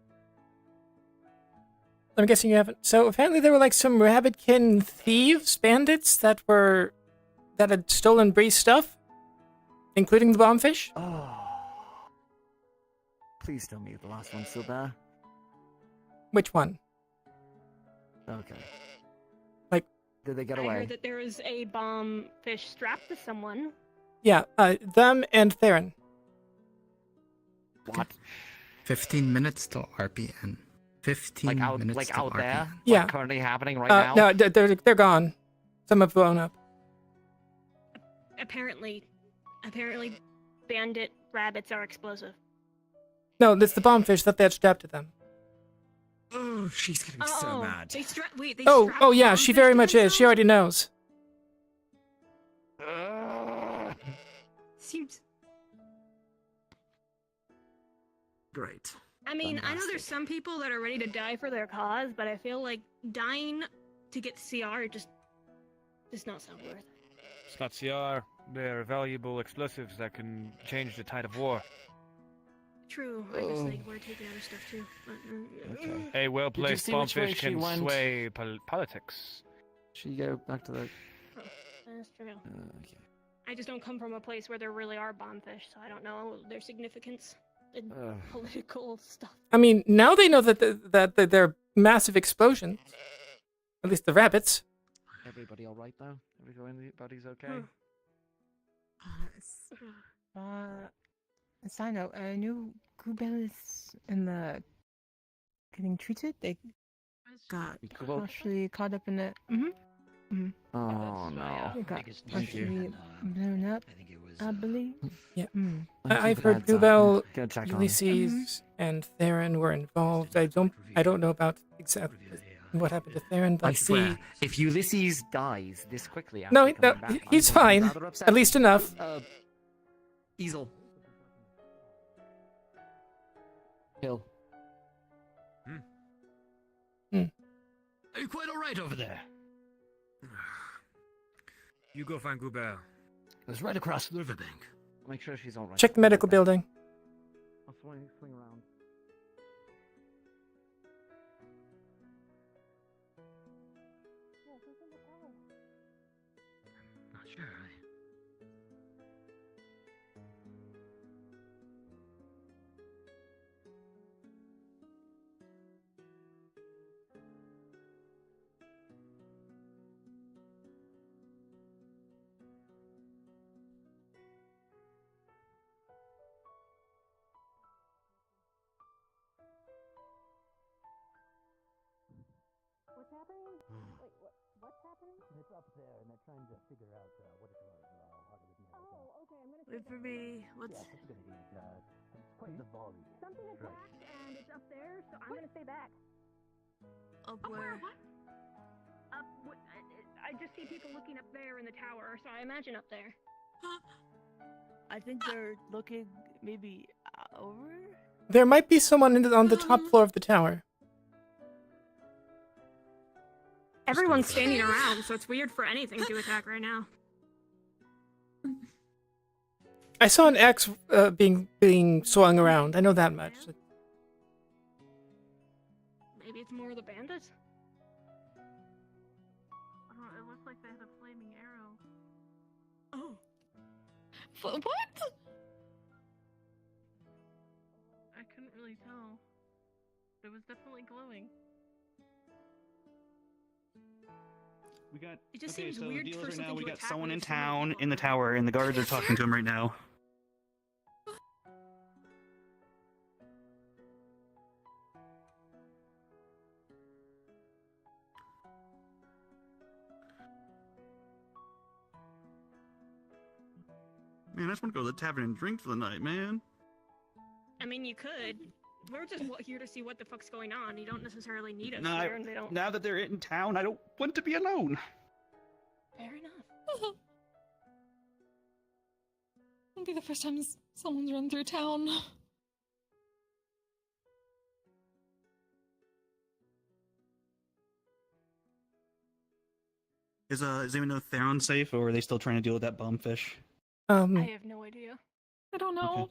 guessing you haven't. So apparently there were like some rabbitkin thieves, bandits that had stolen Bree's stuff, including the bombfish. Oh. Please tell me the last one's still there. Which one? Okay. Like, did they get I away? heard that there was a bomb fish strapped to someone. Yeah, them and Theron. What? 15 minutes till RPN. 15 minutes like till out RPN. there? Yeah. Like currently happening right now? No, they're gone. Some have blown up. Apparently, bandit rabbits are explosive. No, it's the bombfish that they had strapped to them. Oh, she's gonna be so mad. They strapped Oh yeah, she very much is. She already knows. Seems. Great. I mean, I know there's some people that are ready to die for their cause, but I feel like dying to get CR just does not sound worth it. It's not CR. They're valuable explosives that can change the tide of war. True. I guess they were taking other stuff too. Okay. A well-placed bombfish can sway politics. Should you go back to the... That's true. Okay. I just don't come from a place where there really are bombfish, so I don't know their significance in political stuff. I mean, now they know that they're massive explosions. At least the rabbits. Everybody all right though? Everybody's okay? Side note, I knew Goobel is in the getting treated. They got partially caught up in it. Oh no. They got partially blown up, I believe. Yeah. Mm. I've heard Goobel, Ulysses, and Theron were involved. I don't know about exactly what happened to Theron, but I swear, if Ulysses dies this quickly after no, coming back, he's I'm gonna be fine. rather upset. At least enough. Easel. Hill. Are you quite alright over there? You go find Goubert. It was right across the riverbank. Make sure she's all right. Check the medical building. I'll swing around. Not sure. What's happening? Wait, what's happening? It's up there, and they're trying to figure out what it was. How did it Oh, okay, I'm gonna Wait for me. What's... Yeah, it's gonna be, it's quite the volley. Something attacked and it's up there, so I'm gonna stay back. Up where? What? I just see people looking up there in the tower, so I imagine up there. I think they're looking maybe over. There might be someone on the top floor of the tower. Everyone's standing around, so it's weird for anything to attack right now. I saw an axe being swung around. I know that much. Maybe it's more of the bandits? I don't know, it looks like they have a flaming arrow. Oh. What? I couldn't really tell. It was definitely glowing. We got. It just okay, seems so weird the deal for is right now something we to got attack someone when in there's so many town people in the tower, and the guards are talking to him right now. Man, I just want to go to the tavern and drink for the night, man. I mean, you could. We're just here to see what the fuck's going on. You don't necessarily need us Nah, here, and they don't. now that they're in town, I don't want to be alone. Fair enough. Won't be the first time someone's run through town. Is anyone know Theron safe, or are they still trying to deal with that bombfish? I have no idea. I don't know.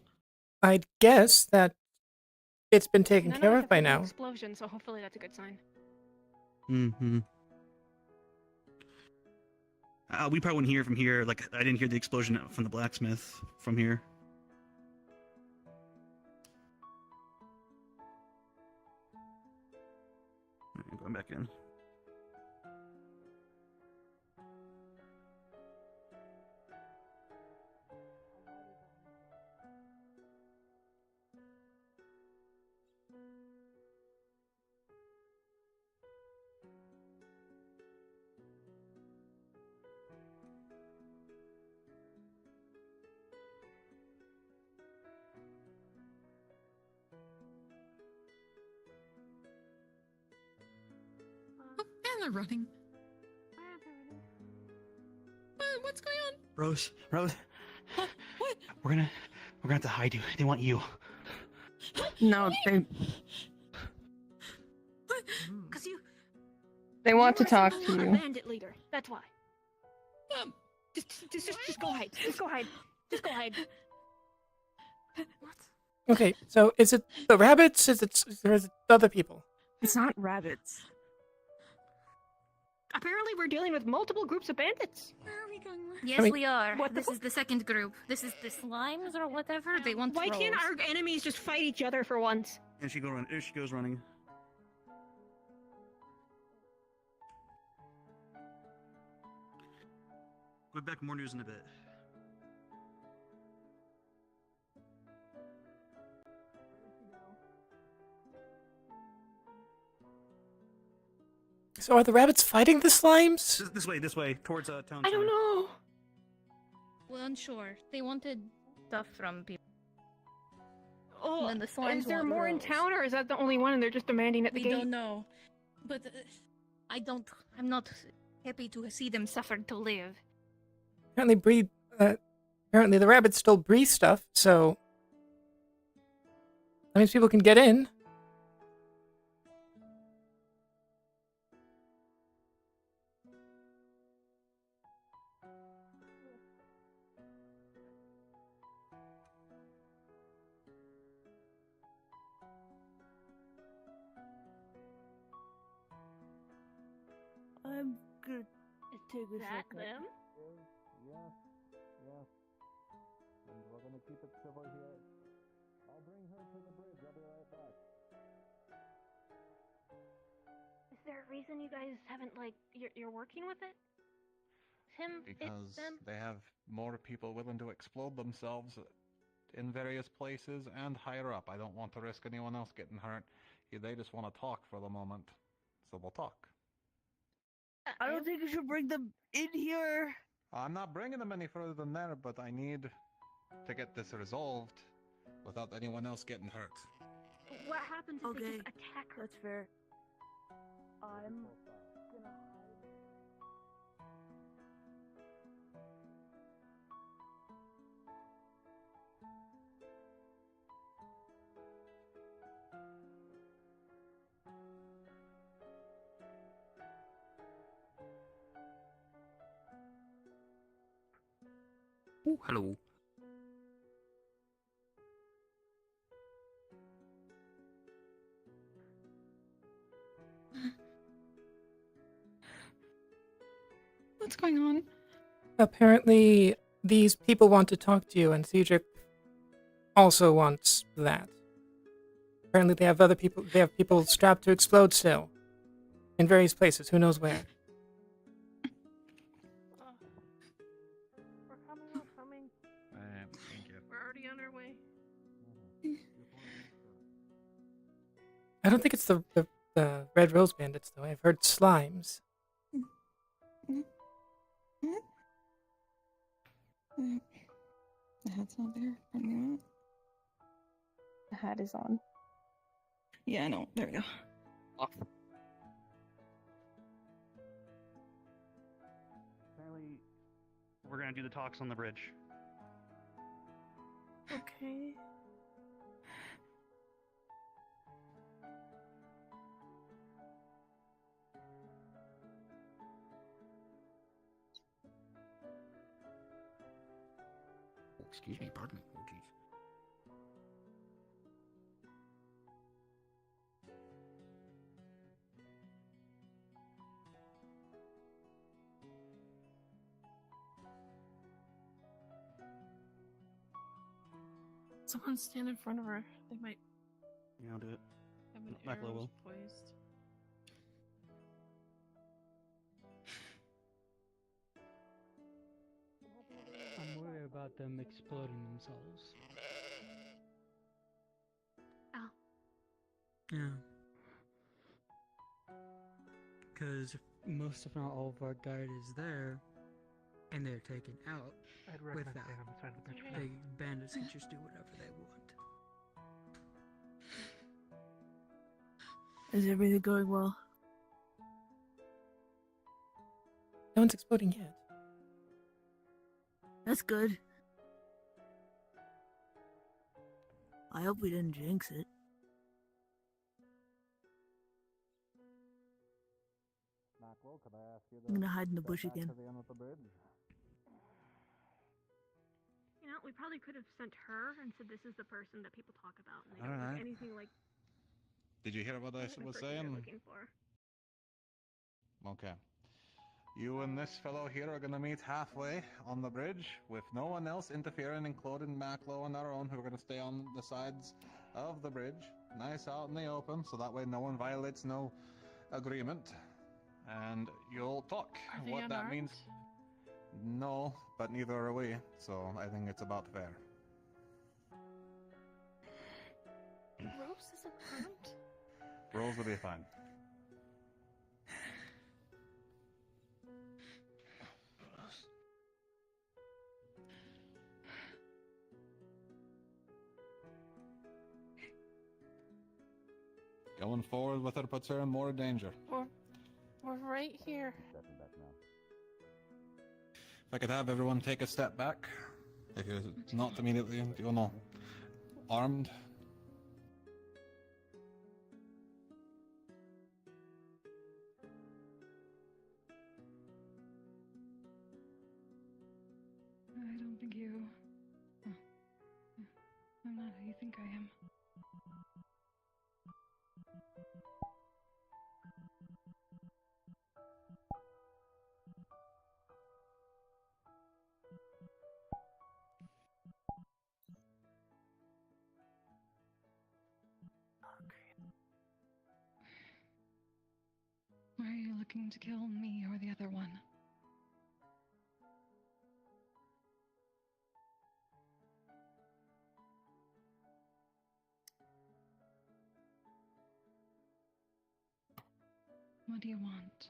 I'd guess that it's been taken None care us of by have heard an now. Explosion, so hopefully that's a good sign. Mm-hmm. We probably wouldn't hear from here. Like, I didn't hear the explosion from the blacksmith from here. Alright, going back in. Oh, and they're running. What's going on? Rose, What? we're gonna have to hide you. They want you. No, they Because they want to are talk somehow to a you. bandit leader. That's why. Just go hide. Just go hide. Just go hide. Okay, so is it the rabbits? Is it other people? It's not rabbits. Apparently, we're dealing with multiple groups of bandits. Where are we going? Yes, I mean- we are. What the This is the second group. This is the slimes or whatever. They want Why can't Rose. our enemies just fight each other for once? And she goes running. We'll be back with more news in a bit. So are the rabbits fighting the slimes? This way, towards town. I don't know. We're unsure. They wanted stuff from people. Oh, And then the slimes is there want more in Rose. town, or is that the only one, and they're just demanding at the We gate? don't know. But I'm not happy to see them suffer to live. Apparently apparently the rabbits still breathe stuff, so that means people can get in. I'm gonna take a that second. them? Yes, yes. And we're gonna keep it civil here. I'll bring her to the bridge. I'll be right back. Is there a reason you guys haven't, like, you're working with it? Him, Because them? they have more people willing to explode themselves in various places and higher up. I don't want to risk anyone else getting hurt. They just want to talk for the moment. So we'll talk. I don't think you should bring them in here. I'm not bringing them any further than there, but I need to get this resolved without anyone else getting hurt. What happens if they Okay, just attack her? that's fair. I'm gonna Oh, hello. What's going on? Apparently these people want to talk to you, and Cedric also wants that. Apparently they have people strapped to explode still. In various places, who knows where. We're coming. Thank you. We're already on our way. I don't think it's the Red Rose Bandits, though. I've heard slimes. The hat's not there. Pardon. The hat is on. Yeah, I know. There we go. Off. Apparently, we're gonna do the talks on the bridge. Okay. Excuse me, pardon me. Oh, jeez. Someone stand in front of her. They might Yeah, I'll do it. have an Michael arrow will. poised. I'm worried about them exploding themselves. Oh. Yeah. Because most, if not all, of our guard is there, and they're taken out I'd with recommend that. staying on the side of the bridge for The bandits can just do whatever they want. Is everything going well? No one's exploding yet. That's good. I hope we didn't jinx it. Mackerel, could I ask you I'm gonna hide in the step bush back again. to the end of the bridge? You know, we probably could have sent her and said this is the person that people talk about, and they All don't look right. anything like Did you hear what I the was person you're saying? looking for. Okay. You and this fellow here are gonna meet halfway on the bridge with no one else interfering, including Maclo and our own, who are gonna stay on the sides of the bridge, nice out in the open, so that way no one violates no agreement. And you'll talk. Are they What that unarmed? means? No, but neither are we, so I think it's about fair. Rose isn't armed? Rolls will be fine. Going forward with her puts her in more danger. We're right here. If I could have everyone take a step back. If you're not immediately, you know, armed. I don't think you. Oh. I'm not who you think I am. Why are you looking to kill me or the other one? What do you want?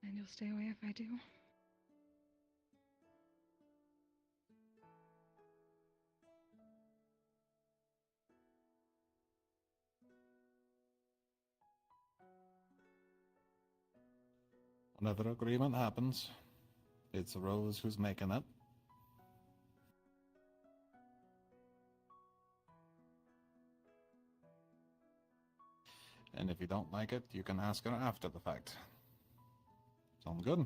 And you'll stay away if I do? Whenever agreement happens, it's Rose who's making it. And if you don't like it, you can ask her after the fact. Sound good?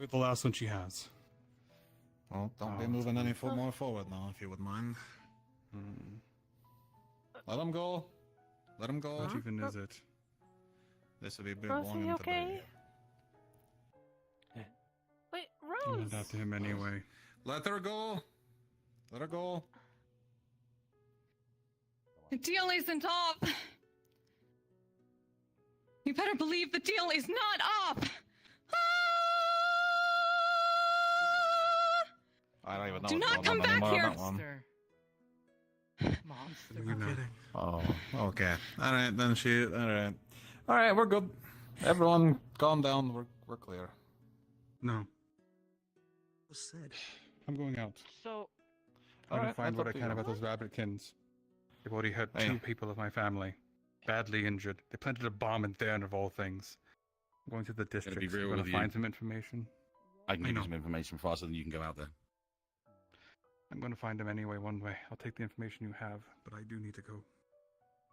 The last one she has. Well, don't be Oh, moving any it's- more forward now, if you would mind. Let him go. Let him go. What even is it? This would be a big Rose, are warning you to okay? Wait, I'm Rose! gonna adapt to him anyway. Let her go. Let her go. The deal isn't up. You better believe the deal is not up. I don't even know Do what's not going come on back anymore here. on that one. Monster. Oh, okay. All right, then she. All right. All right, we're good. Everyone, calm down. We're clear. No. What's said? I'm going out. So, I'm gonna Alright, find that's what up I to can you. about those rabbitkins. They've already hurt Hey. 2 people of my family. Badly injured. They planted a bomb in there, of all things. I'm going to the district. be real I'm gonna with find you. some information. I can I give you know. some information faster than you can go out there. I'm gonna find him anyway one way. I'll take the information you have, but I do need to go.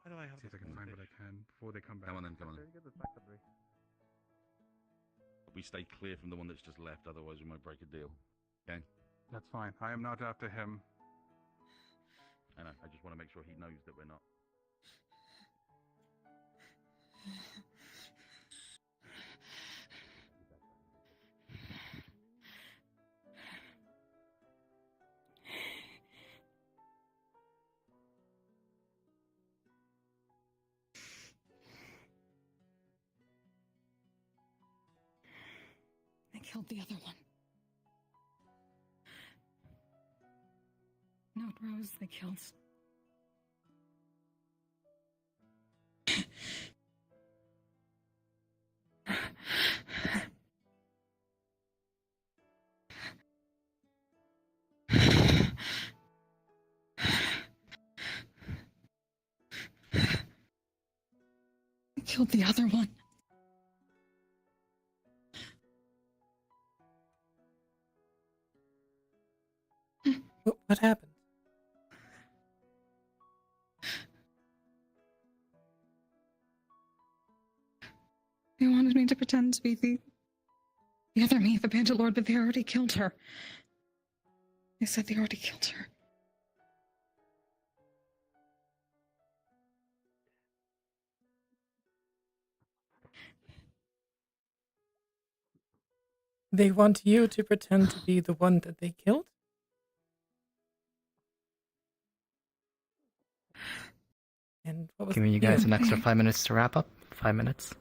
how do I help? See if I can find what I can before they come back. Come on then, come on then. We stay clear from the one that's just left, otherwise we might break a deal. Okay? That's fine. I am not after him. I know. I just want to make sure he knows that we're not. They killed the other one. Not Rose, they killed. They killed the other one. What happened? They wanted me to pretend to be the other me, the Bandit Lord, but they already killed her. They said they already killed her. They want you to pretend to be the one that they killed? And what was Giving you the guys deal? an extra 5 minutes to wrap up. 5 minutes.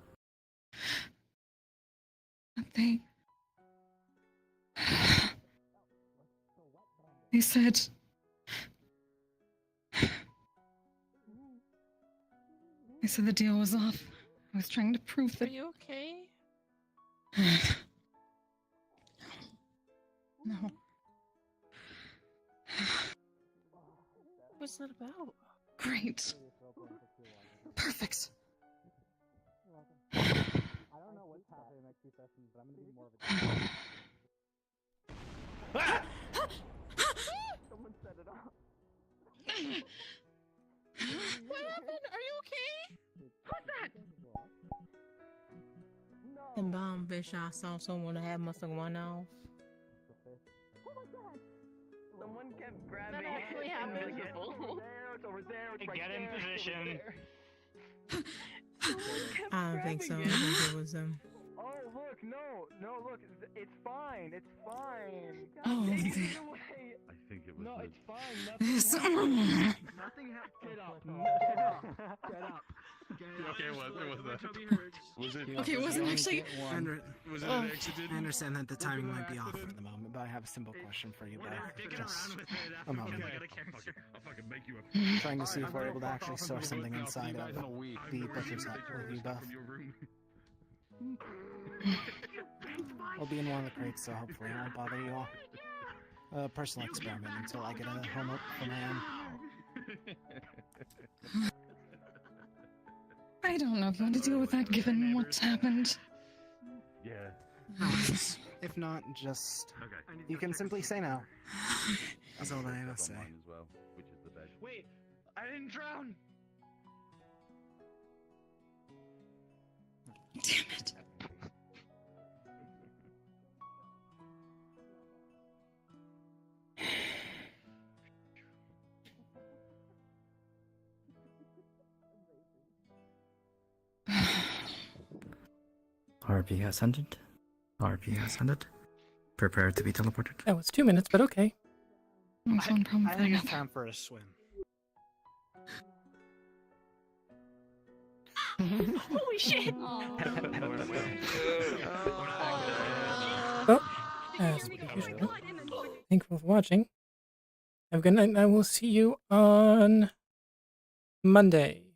But they said the deal was off. I was trying to prove Are that. you okay? No. What's that about? Great. Perfect. I don't know what's happening next few sessions, but I'm gonna be more of a. Someone set it off. What happened? Are you okay? Who's that? And bomb bitch, I saw someone that had must have one off. Someone kept grabbing That actually it. happened. It's over there, it's right Get in there, it's over position. there. Someone kept I don't think so. I grabbing think it was Oh, look, no, look, it's fine, it's fine. Oh, Take it the- away. I think it was. No, the- it's fine. This- Nothing happened. Get up. Get up. Get up. Okay, it was that. Was it? Okay, it wasn't actually. Was it Oh. an accident? I understand that the timing might be off at the moment, but I have a simple question for you, Beth. Just a moment. I'll fucking make you a. Trying to see if we're able to actually source something inside of the butcher's hut with you, Beth. We'll be in one of the crates, so hopefully I won't bother you all. A personal experiment until I get a home up for my own. I don't know if you want to deal with that given what's happened. Yeah. No, if not, just you can simply say no. That's all that I must say. Mine as well, which is the bed. Wait, I didn't drown. Damn it. RP has ended. RP has ended. Prepare to be teleported. That was 2 minutes, but okay. I think it's time for a swim. Holy shit! Well, as per usual, thank you for watching. Have a good night, and I will see you on Monday.